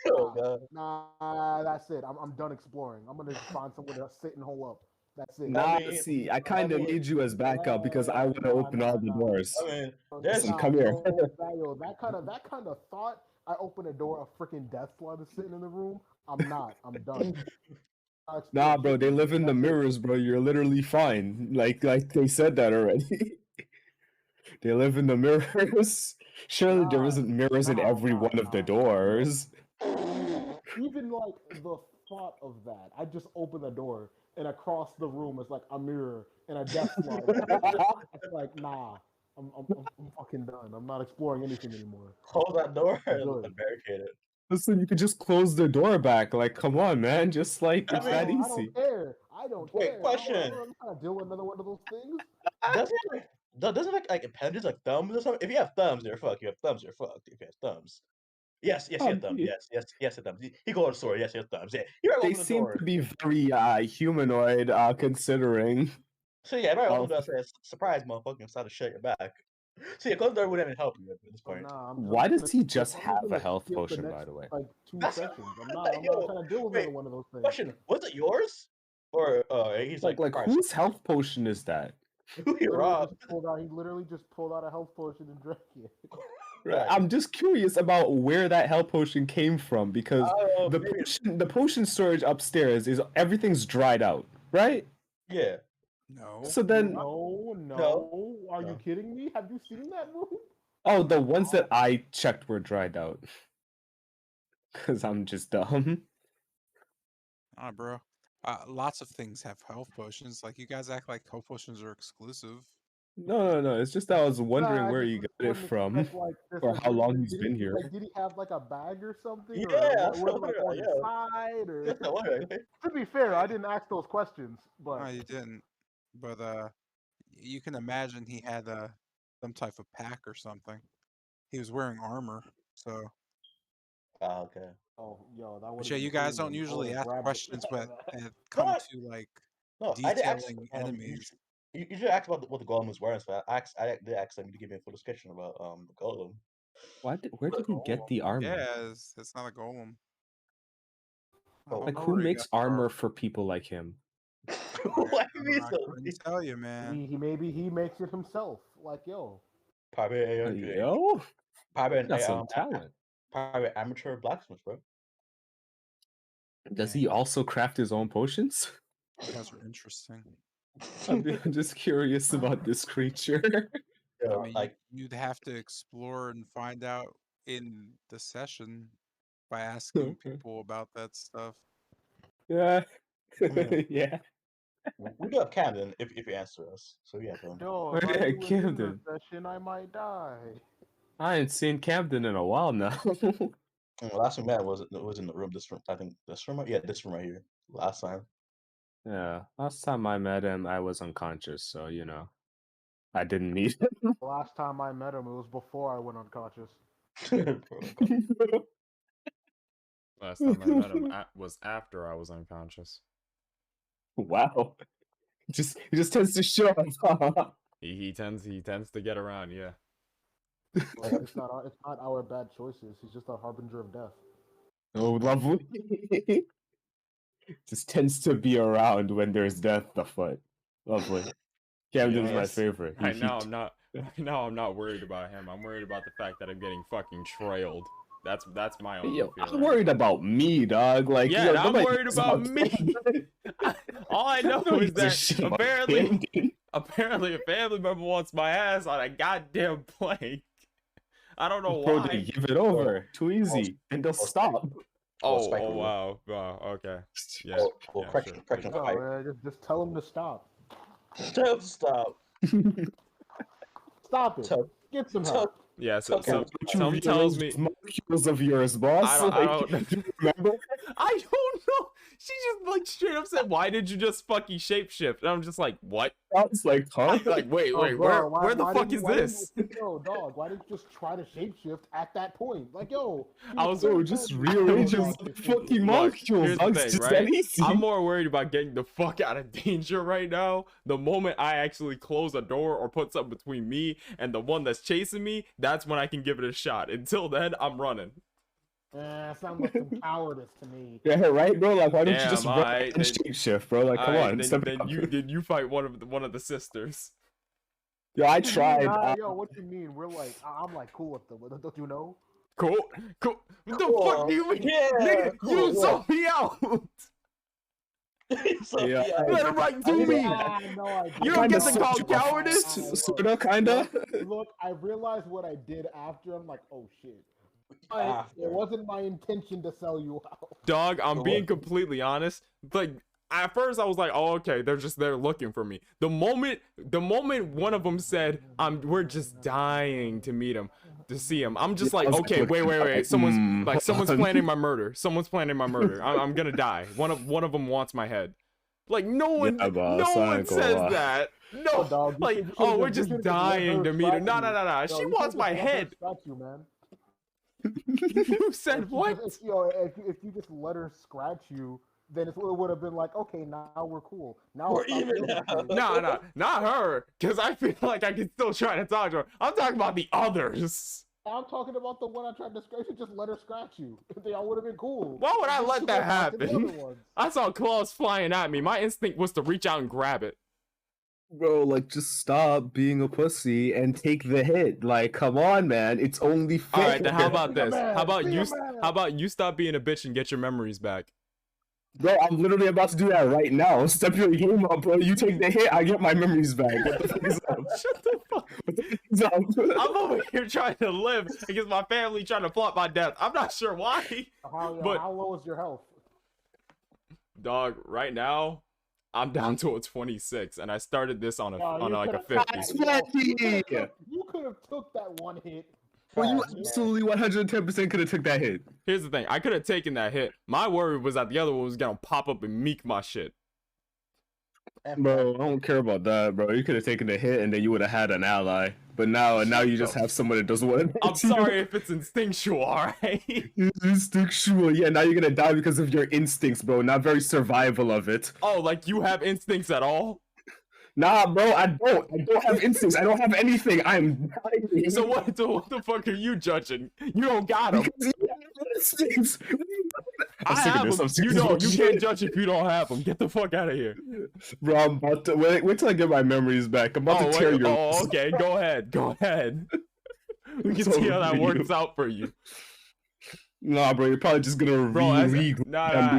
Oh, God. Nah, that's it. I'm done exploring. I'm gonna find somewhere to sit and hole up. That's it. Nah, mean- see, I kind of need you as backup because I want to open all the doors. I mean, there's Listen, come here. That kind of thought. I open a door, a freaking death slide is sitting in the room. I'm not. I'm done. Nah, bro, they live in the mirrors, bro. You're literally fine. Like they said that already. They live in the mirrors. Surely there isn't mirrors in every one of the doors. Even like the thought of that, I just open the door and across the room is like a mirror and a death slide. It's like, nah, I'm fucking done. I'm not exploring anything anymore. close that door and Good. barricade it. Listen, you could just close the door back. Like, come on, man. Just like it's that I easy. don't care. I don't Wait, care. question. I'm not trying to deal with another one of those things. Doesn't like appendages like thumbs or something? If you have thumbs, you're fucked. You have thumbs, you're fucked. If you have thumbs. Yes, he has thumbs. yeah. Yes, he has thumbs. He go on the story. Yes, he has thumbs. Yeah, you're They open the seem door. to be very humanoid, considering. So yeah, right Oh. open the door says, surprise, motherfucker, inside to shut your back. So yeah, close the door wouldn't even help you at this point. Nah, Why does he just I'm have gonna a health skip potion, next, by the way? Like 2 That's- sessions. I'm not Yo, trying to deal with wait, another one of those things. Question: was it yours? Or he's Like Christ. whose health potion is that? You're wrong. He literally just pulled out a health potion and drank it. Right. I'm just curious about where that health potion came from because the maybe. the potion storage upstairs is everything's dried out, right? Yeah. No. So then, No. Are you No. kidding me? Have you seen that room? oh, the ones that I checked were dried out. Cause I'm just dumb. Bro. Lots of things have health potions. Like you guys act like health potions are exclusive. No. It's just I was wondering Nah, I where just you got it wouldn't from, expect, like, this, or like, how long did he's been here. Like, did he have like a bag or something? Yeah, Or was it like on his yeah. side? Or Yeah, wait. to be fair, I didn't ask those questions, No, but you didn't. But you can imagine he had some type of pack or something. He was wearing armor, so. Okay. oh, yo, that would But have yeah, been you guys crazy. don't I usually would've ask grabbed the shit questions out of that that. come No, to like no, I did ask. detailing enemies. You should ask about what the golem was wearing. So I did ask them to give me a full description about the golem. Where did he get the armor? Yeah, it's not a golem. Oh, Like know who where he makes got the armor for people like him? Why do you mean I so? couldn't tell you, man. Maybe he makes it himself. Like, yo, Probably Yo, probably got some talent. probably amateur blacksmith, bro. Does he also craft his own potions? You guys are interesting. I'm just curious about this creature. I mean, Like you'd have to explore and find out in the session by asking people about that stuff. Yeah. mean- Yeah. we do have Camden if you answer us. So yeah, yo, Where if I did do it in the Camden? session, I might die. I ain't seen Camden in a while now. last time we met was in the room. This room, I think this room. Yeah, this room right here. Last time. Yeah. Last time I met him, I was unconscious, so you know, I didn't need him. The last time I met him, it was before I went unconscious. Last time I met him was after I was unconscious. Wow. He just tends to show up. He tends to get around, yeah. Like, it's not our bad choices. He's just a harbinger of death. Oh, lovely. Just tends to be around when there's death afoot. Lovely. Camden's my Yes. favorite. Right now I'm not worried about him. I'm worried about the fact that I'm getting fucking trailed. That's my only fear. I'm worried about me, dog. Like, yeah, yo, I'm nobody worried cares about me. All I know Nobody is gives a that shit about apparently a family member wants my ass on a goddamn plank. I don't know Bro, why. they give it over. Too easy. And they'll stop. Wow. Okay. Yeah. Correction. No, man, just tell him to stop. Tell him to stop. Stop it. Get some help. Yeah, so Okay. some tells me molecules of yours, boss. I don't remember? I don't know. She just like straight up said, "Why did you just fucking shapeshift?" And I'm just like, "What?" I was like, huh? Like, wait, Oh, bro, where the fuck is this? Yo, dog, why didn't you just try to shapeshift at that point? Like, yo, I was So just rearrange his fucking Look, molecules. here's dog. the It's thing, just right? that easy. I'm more worried about getting the fuck out of danger right now. The moment I actually close a door or put something between me and the one that's chasing me, that's when I can give it a shot. Until then, I'm running. sounds like some cowardice to me. Yeah, right, bro. Like, why don't you Damn, just run alright, and then- shape shift, bro? Like, come Alright, on. then, step it then up. you fight one of the sisters. Yo, I tried. Yo, what you mean? We're like, I'm like cool with them. Don't you know? Cool. What the Cool. fuck do you mean? Yeah, Nigga, cool, you yeah. saw me out. Yeah. You had it right to me. No, I You don't Kinda get to call sorta. cowardice. Sorta, kinda. Look, I realized what I did after. I'm like, oh shit. But After. it wasn't my intention to sell you out. Dog, I'm being completely honest. Like at first I was like, oh okay, they're just there looking for me. The moment one of them said, we're just dying to meet him, to see him. I'm just Yeah, I like, was okay, like, wait. Someone's hold on. planning my murder. Someone's planning my murder. I'm gonna die. One of them wants my head. Like no one Yeah, boss, no I one ain't gonna says lie. that. No, Dog, you like, should've oh, we're you just should've let dying her to meet her. scratch No. you. She You wants should've my just let her head. scratch you, man. You said what? If you just let her scratch you, then it would have been like, okay, now we're cool. Now We're it's not even feeling now. good. No, not her. Because I feel like I can still try to talk to her. I'm talking about the others. I'm talking about the one I tried to scratch. You just let her scratch you. They all would have been cool. Why would I Just let go that back to the happen? other ones. I saw claws flying at me. My instinct was to reach out and grab it. Bro, like, just stop being a pussy and take the hit. Like, come on, man. It's only All fair. right, then how about Be a this? man, How about be you? a man. How about you stop being a bitch and get your memories back? Bro, I'm literally about to do that right now. Step your game up, bro. You take the hit, I get my memories back. What the fuck is up? Shut the fuck. What the fuck is up? I'm over here trying to live against my family trying to plot my death. I'm not sure why, but How low is your health? dog, right now I'm down to a 26, and I started this on a like a 50. You could have took that one hit. Bro, you fast, man. absolutely 110% could have took that hit. Here's the thing, I could have taken that hit. My worry was that the other one was gonna pop up and meek my shit. Bro, I don't care about that, bro. You could have taken the hit and then you would have had an ally. But now you just have someone that doesn't want to. I'm sorry if it's instinctual, alright? Instinctual. Yeah, now you're gonna die because of your instincts, bro. Not very survival of it. Oh, like you have instincts at all? Nah, bro, I don't. I don't have instincts. I don't have anything. I'm dying. So what the fuck are you judging? You don't got them. Because you have instincts. I'm I sick of have this. them. I'm sick You of this don't. You bullshit. can't judge if you don't have them. Get the fuck out of here. Bro, I'm about to wait till I get my memories back. I'm about to tear your. Oh, okay. Go ahead. Go ahead. We can It's see how that over works you. out for you. Nah, bro, you're probably just gonna Bro, them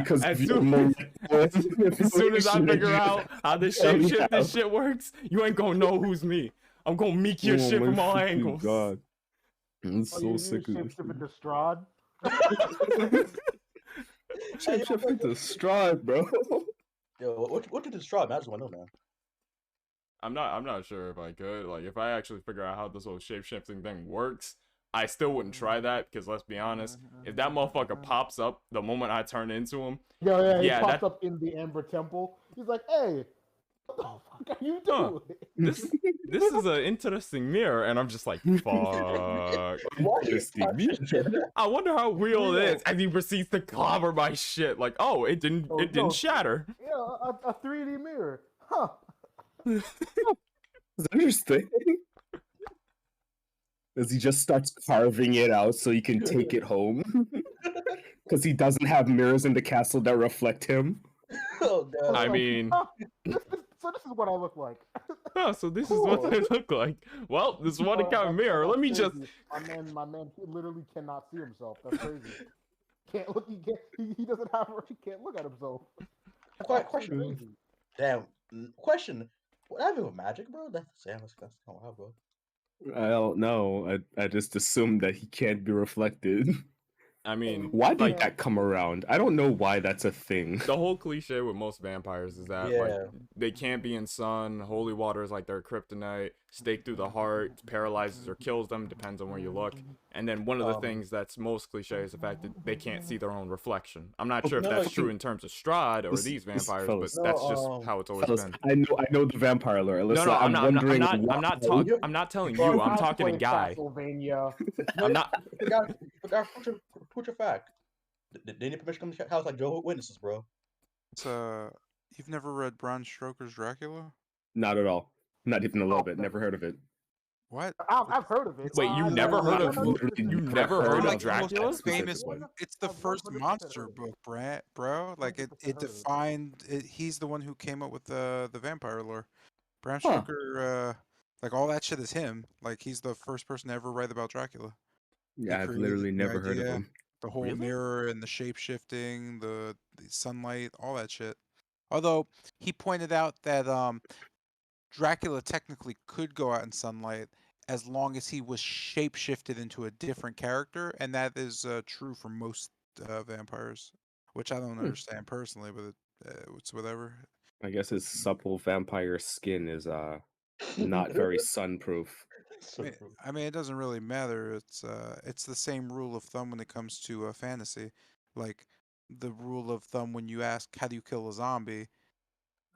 because as of your as soon as I manipulation figure that out how this Yeah, we shapeshifting have. shit works, you ain't gonna know who's me. I'm gonna meek your Oh shit my from all fucking angles. God. I'm Oh, so you sick of this. shapeshift into Strahd? Shapeshift into Strahd, bro. Yo, what did this try, man? I just want to know, man. I'm not sure if I could. Like, if I actually figure out how this whole shapeshifting thing works, I still wouldn't try that, because let's be honest, if that motherfucker pops up the moment I turn into him, Yeah, he Yeah, pops that- up in the Amber Temple. He's like, hey, what the fuck are you Huh. doing? this is an interesting mirror, and I'm just like, fuck. I wonder how real it is. And he proceeds to clobber my shit. Like, oh, it didn't no. shatter. Yeah, a 3D mirror. Huh. It's interesting. As he just starts carving it out so he can take it home. Because he doesn't have mirrors in the castle that reflect him. Oh, God. I mean, So this is what I look like. oh, so this is what they look like. Well, this one account mirror. Let me That's just. crazy. My man, he literally cannot see himself. That's crazy. Can't look. He doesn't have. He can't look at himself. Question. Crazy. Damn. Question. What happened with magic, bro? That's kind of wild, bro. I don't know. I just assumed that he can't be reflected. I mean, Why did like, that come around? I don't know why that's a thing. the whole cliche with most vampires is that like they can't be in sun. Holy water is like their kryptonite. Stake through the heart paralyzes or kills them, depends on where you look. And then one of the things that's most cliche is the fact that they can't see their own reflection. I'm not sure if that's true in terms of Strahd or these vampires, but that's just how it's always been. I know the vampire lore. Alyssa, No, I'm wondering I'm not telling you. I'm talking to Guy. Castlevania. I'm not. Forgot future fact. They need permission to come to the house like Jehovah's Witnesses, bro. It's you've never read Bram Stoker's Dracula? Not at all. Not even a little bit. Never heard of it. What? I've heard of it. Wait, you never heard of you never heard of Like Dracula? most famous. Specifically. It's the I've first 100% monster heard of book, bro. Like it 100% heard of it. defined. He's the one who came up with the vampire lore. Bram Huh. Stoker, like all that shit is him. Like he's the first person to ever write about Dracula. Yeah, I've created literally the never heard of idea. him. The whole Really? mirror and the shape shifting, the sunlight, all that shit. Although he pointed out that Dracula technically could go out in sunlight as long as he was shape shifted into a different character, and that is true for most vampires, which I don't understand personally, but it's whatever. I guess his supple vampire skin is not very sunproof. I mean, it doesn't really matter. It's the same rule of thumb when it comes to fantasy. Like the rule of thumb when you ask how do you kill a zombie,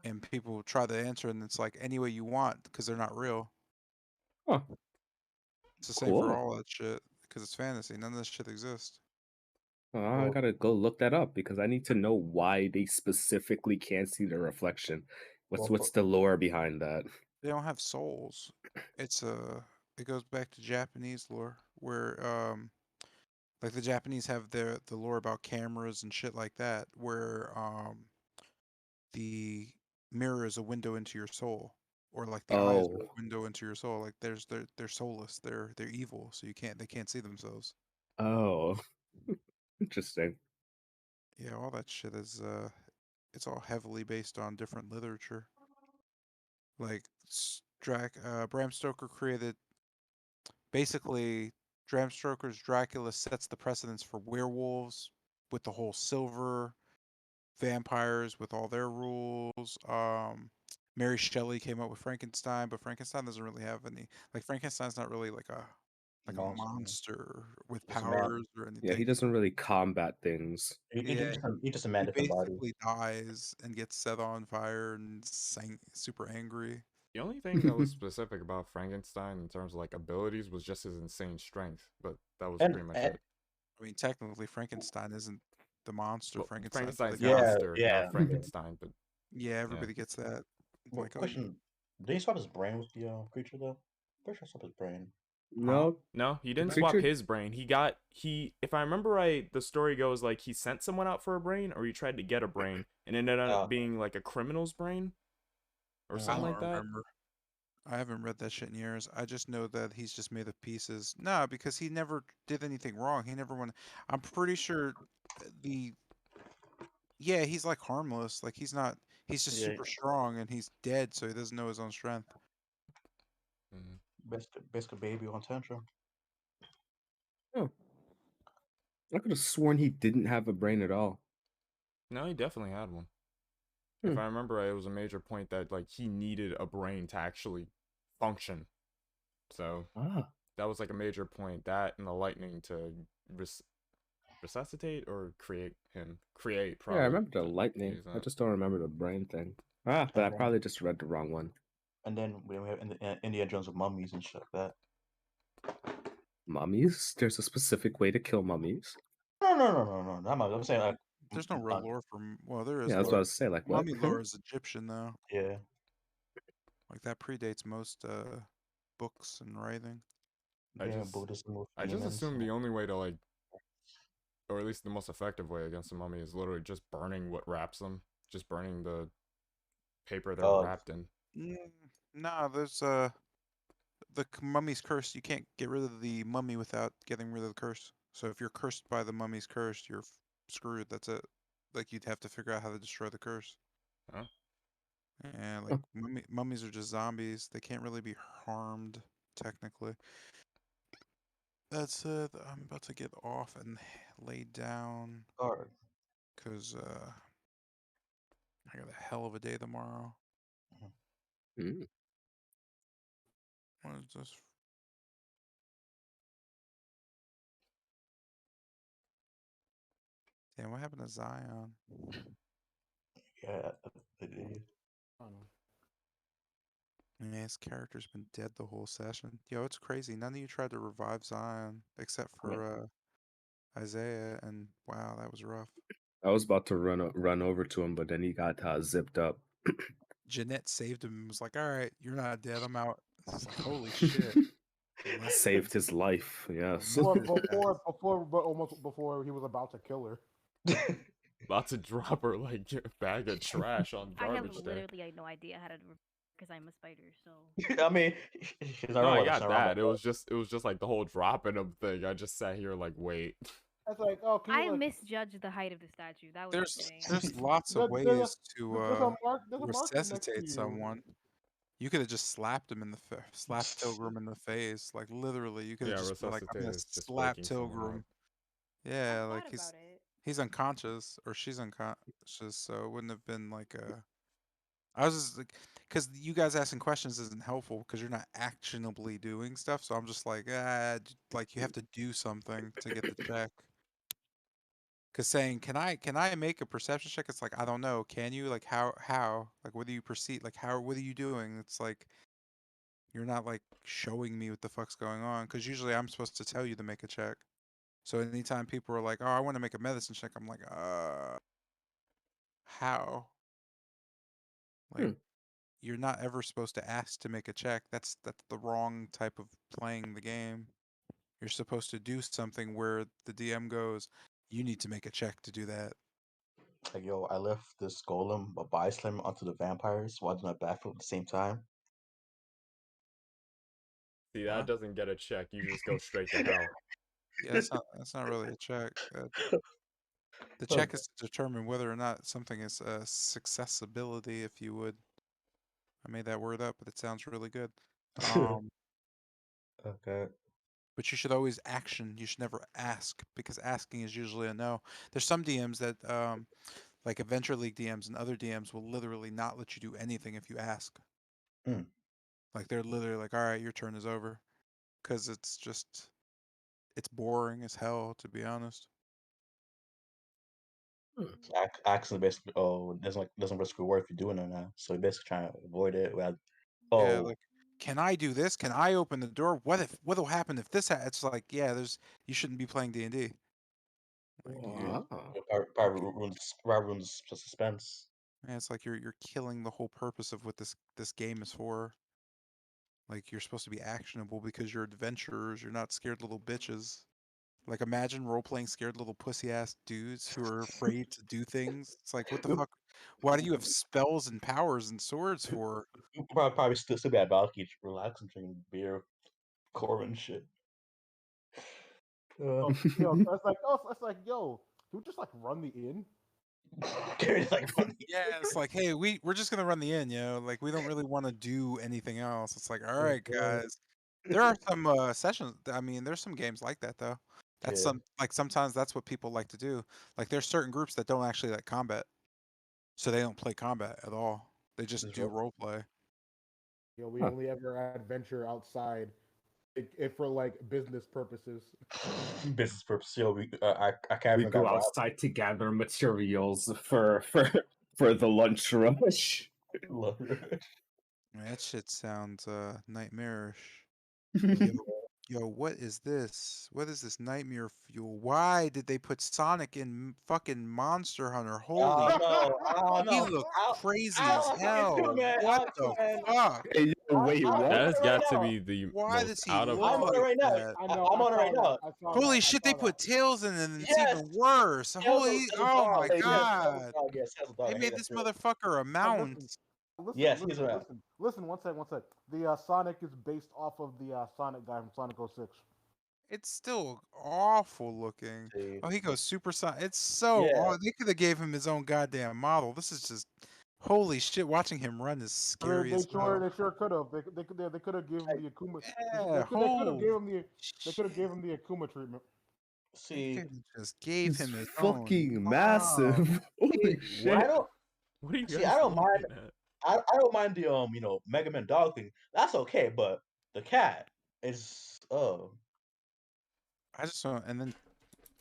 and people try to answer, and it's like any way you want because they're not real. Huh. It's the same Cool. for all that shit because it's fantasy. None of this shit exists. I gotta go look that up because I need to know why they specifically can't see the reflection. What's the lore behind that? They don't have souls. It goes back to Japanese lore where like the Japanese have the lore about cameras and shit like that where the mirror is a window into your soul. or like the eyes are Oh, a window into your soul. Like they're soulless. They're evil, so they can't see themselves. oh, interesting. Yeah, all that shit is it's all heavily based on different literature. Like Bram Stoker created basically Bram Stoker's Dracula sets the precedence for werewolves with the whole silver, vampires with all their rules. Mary Shelley came up with Frankenstein, but Frankenstein doesn't really have any. Like Frankenstein's not really like a Monster. monster with Just a man. powers or Yeah, he anything. doesn't really combat things. Yeah, He just a man, he different body. basically dies and gets set on fire and super angry. The only thing that was specific about Frankenstein in terms of like abilities was just his insane strength, but that was pretty much And it. I mean, technically, Frankenstein isn't the monster. Well, Frankenstein's the Frankenstein's guy. yeah, monster, not yeah, yeah. Frankenstein, but Yeah, yeah. everybody gets that. It's Well, like, oh, question: did he swap his brain with the creature though? Pretty sure I swap his brain. huh? No, No, he the didn't swap creature. his brain. He if I remember right, the story goes like he sent someone out for a brain or he tried to get a brain and it ended up Okay. being like a criminal's brain or I something Mm. like don't that. remember. I haven't read that shit in years. I just know that he's just made of pieces. Nah, because he never did anything wrong. He never went. I'm pretty sure the yeah, he's like harmless. Like he's not. He's just Yeah, super strong and he's dead, so he doesn't know his own strength. Mhm. basically baby on tantrum. Oh, I could have sworn he didn't have a brain at all. No, he definitely had one. If Hmm. I remember right, it was a major point that like he needed a brain to actually function. So Ah, that was like a major point. That and the lightning to res- resuscitate or create him. Create yeah, I probably remember the to lightning. use I that. just don't remember the brain thing. Ah, but And I then probably just read the wrong one. we have Indiana Jones with mummies and shit like Mummies? There's a specific way to kill mummies. that. No. I'm saying like, There's no real lore from. Well, there Yeah, is that's what I lore. was saying. Like, what? Mummy lore is Egyptian though. yeah, Like that predates most books and writing. I yeah, just Buddhism with I just demons. assume the only way to like, or at least the most effective way against a mummy is literally just burning what wraps them, just burning the paper they're Uh, wrapped in. Mm, nah, there's mummy's curse. You can't get rid of the mummy without getting rid of the curse. So if you're cursed by the mummy's curse, you're screwed. That's it. Like you'd have to figure out how to destroy the curse. Huh? And like Huh. mummies are just zombies. They can't really be harmed technically. That's it. I'm about to get off and lay down guard. because I got a hell of a day tomorrow. Mm. What is this? Damn, what happened to Zion? Yeah, it is. I don't know. Yeah, his character's been dead the whole session. Yo, it's crazy. None of you tried to revive Zion except I mean, for Isaiah, and wow, that was rough. I was about to run over to him, but then he got zipped up. Jeanette saved him and was like, "All right, you're not dead. I'm out." It's like, holy shit. Left, Saved his life. Yes. left his ass. But almost before he was about to kill her. About to drop her like a bag of trash on I have garbage day. literally no idea how to because I'm a spider. So I mean, she's not No, I wrong. She's got not wrong about that. It was just like the whole dropping of thing. I just sat here like, wait. That's like, oh, can you I like? misjudged the height of the statue. That was the thing. There's lots of ways to There's a marker next to resuscitate you. someone. You could have just slapped him in the slapped Tilgrim in the face. Like literally, you could have Yeah, just been like, "I'm resuscitate gonna is just slap waking someone up. Tilgrim." Yeah, I like thought about it. he's unconscious or she's unconscious, so it wouldn't have been like a. I was just like, because you guys asking questions isn't helpful because you're not actionably doing stuff. So I'm just like, like you have to do something to get the check. Because saying, can I make a perception check? It's like I don't know. Can you like how like what do you perceive? Like how what are you doing? It's like you're not like showing me what the fuck's going on. Because usually I'm supposed to tell you to make a check. So anytime people are like, oh, I want to make a medicine check, I'm like, how? Like Hmm. you're not ever supposed to ask to make a check. That's the wrong type of playing the game. You're supposed to do something where the DM goes, you need to make a check to do that. Like, yo, I left this golem, a body slam onto the vampires while doing a backflip at the same time. See, that What? doesn't get a check. You just go straight to hell. Yeah, that's not really a check. The check is to determine whether or not something is successibility, if you would. I made that word up, but it sounds really good. Um, Okay. but you should always action. You should never ask because asking is usually a no. There's some DMs that, like Adventure League DMs and other DMs, will literally not let you do anything if you ask. Hmm. Like they're literally like, "All right, your turn is over," because it's boring as hell, to be honest. So actually, basically, doesn't risk reward if you're doing it now. So you're basically trying to avoid it. Yeah, Oh, like, can I do this? Can I open the door? What'll happen if this? It's like, yeah, you shouldn't be playing D&D. Like yeah. you, Wow. Private rooms suspense. yeah, it's like you're killing the whole purpose of what this game is for. Like you're supposed to be actionable because you're adventurers. You're not scared little bitches. Like imagine role playing scared little pussy ass dudes who are afraid to do things. It's like what the fuck? Why do you have spells and powers and swords for? Probably still be at balcony, relaxing, drinking beer, core and shit. Oh, yo, it's like, yo, can we just like run the inn? Gary's like funny. Yeah, it's like, hey, we're just gonna run the inn, like we don't really want to do anything else. It's like, all right, guys. There are some sessions. I mean, there's some games like that though. That's Yeah, sometimes that's what people like to do. Like there's certain groups that don't actually like combat, so they don't play combat at all. They just just do roll. role play. You know, we Huh. only ever adventure outside, if for like business purposes. Business purpose. Yo, I can't We even go got robbed. outside to gather materials for the lunch rush. Man, that shit sounds nightmarish. Yo, yo, what is this? What is this nightmare fuel? Why did they put Sonic in fucking Monster Hunter? Holy, I don't he know. looked crazy I as don't fucking too, hell. man. What the fuck? Hey, yo, wait, I'm That what? on has it right got to now. be the Why most does he out of look I'm on it like right now. that? I know. I'm I on it right saw that. now. I saw that. Holy I shit, they saw that. put tails in it and it's Yes, even worse. Holy, as a oh dog. my Yes, god. Yes, as a dog. They I hate made that this shit. motherfucker a No, mount. Yes, he's right. listen. One second, one second. The Sonic is based off of the Sonic guy from Sonic 06. It's still awful looking. See, Oh, he goes super Sonic. It's so yeah, they could have gave him his own goddamn model. This is just holy shit. Watching him run is I mean, scary as hell. they sure could have. They could have given him like, the Akuma. Yeah, They could have holy gave him shit. the Akuma treatment. They see, could have just gave He's him his own fucking mom. massive. Holy I shit. don't What are you see. guys I don't mind. looking at? I don't mind the Mega Man dog thing. That's okay, but the cat is I just don't. And then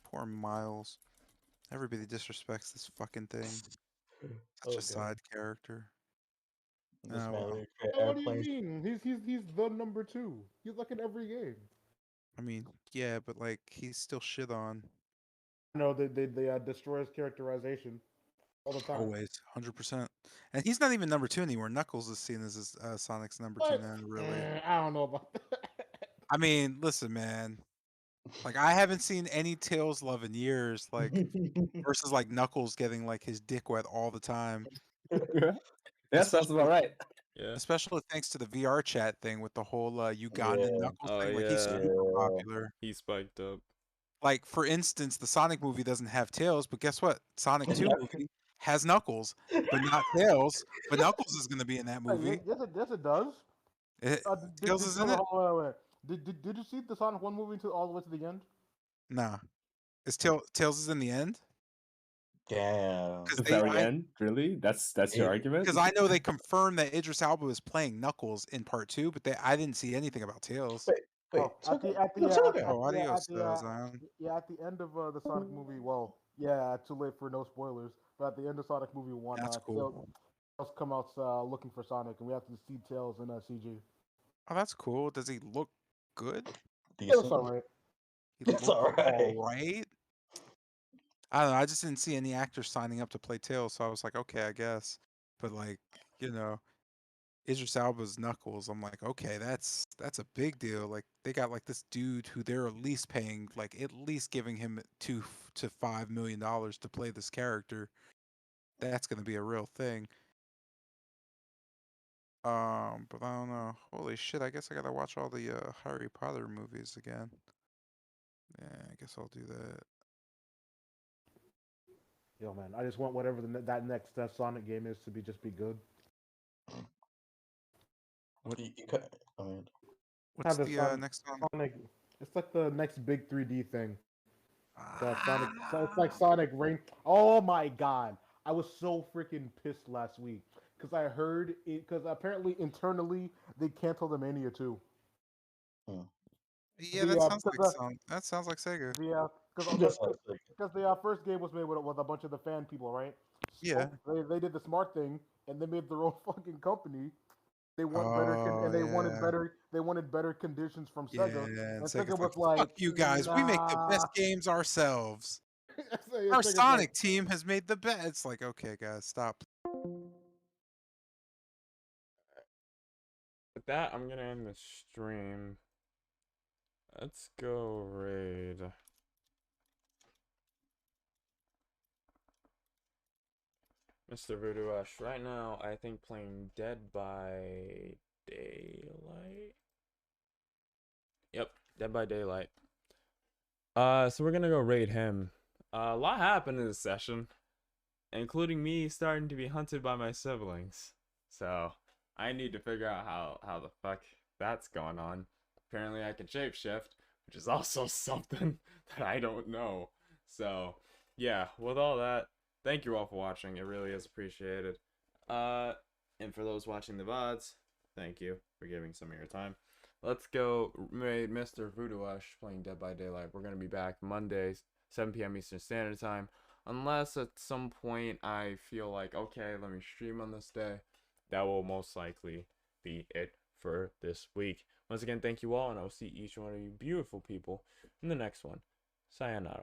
poor Miles. Everybody disrespects this fucking thing. Such a okay. side character. This Oh man well. really create Oh, what do you airplanes. mean? He's the number two. He's like in every game. I mean, yeah, but like he's still shit on. No, they destroy his characterization all the time. Always, 100%. And he's not even number two anymore. Knuckles is seen as Sonic's number two But now, really. I don't know about that. I mean, listen, man. Like, I haven't seen any Tails love in years, like, versus like Knuckles getting like his dick wet all the time. That sounds Especially, about right. Yeah. especially thanks to the VR chat thing with the whole Ugandan Yeah, Knuckles Oh thing. Like, he's yeah. super yeah. popular. He spiked up. Like, for instance, the Sonic movie doesn't have Tails, but guess what? Sonic 2 movie has Knuckles, but not Tails. But Knuckles is going to be in that movie. Yes, it does. It, Tails is in it? Hold on, wait. Did you see the Sonic One movie to all the way to the end? Nah. Is Tails is in the end? Damn. Because The very end? Really? That's your argument? because I know they confirmed that Idris Elba was playing Knuckles in part two, but I didn't see anything about Tails. Wait, Oh, took no Toga. Oh, adios, Zion. at the end of the Sonic movie. Well, yeah, too late for no spoilers. But at the end of Sonic movie one, That's cool. Tails come out looking for Sonic, and we have to see Tails in CG. Oh, that's cool. Does he look good? It was Decent. alright. He It's looks alright. all right. I don't know. I just didn't see any actors signing up to play Tails, so I was like, okay, I guess. But like, you know, Idris Elba's Knuckles. I'm like, okay, that's a big deal. Like they got like this dude who they're at least paying, like at least giving him $2 to $5 million to play this character. That's gonna be a real thing. But I don't know. Holy shit! I guess I gotta watch all the Harry Potter movies again. Yeah, I guess I'll do that. Yo, man, I just want whatever that next Sonic game is to be good. What I mean, What's Have a the next one? Sonic. It's like the next big 3D thing. Sonic. So it's like Ah, Sonic Rain. Oh my god! I was so freaking pissed last week because I heard it. Because apparently internally they canceled the Mania 2. hmm. yeah, The that sounds like Sega. because Just like the first game was made with a bunch of the fan people, right? Yeah. So they did the smart thing and they made their own fucking company. They want Oh yeah. they wanted better conditions from Yeah, Sega, and and Sega Sega's like, was fuck like, you guys. We make the nah. best games ourselves. Our Sega's like, Sonic team has made the best. It's like, okay, guys, stop. With that, I'm gonna end the stream. Let's go raid. Mr. Voodoo Ash. Right now, I think playing Dead by Daylight. Yep, Dead by Daylight. So we're gonna go raid him. A lot happened in this session, including me starting to be hunted by my siblings. So I need to figure out how the fuck that's going on. Apparently I can shapeshift, which is also something that I don't know. So yeah, with all that, thank you all for watching. It really is appreciated. And for those watching the VODs, thank you for giving some of your time. Let's go raid Mr. Voodoo Ash playing Dead by Daylight. We're gonna be back Mondays, 7 p.m. Eastern Standard Time. Unless at some point I feel like, okay, let me stream on this day. That will most likely be it for this week. Once again, thank you all, and I will see each one of you beautiful people in the next one. Sayonara.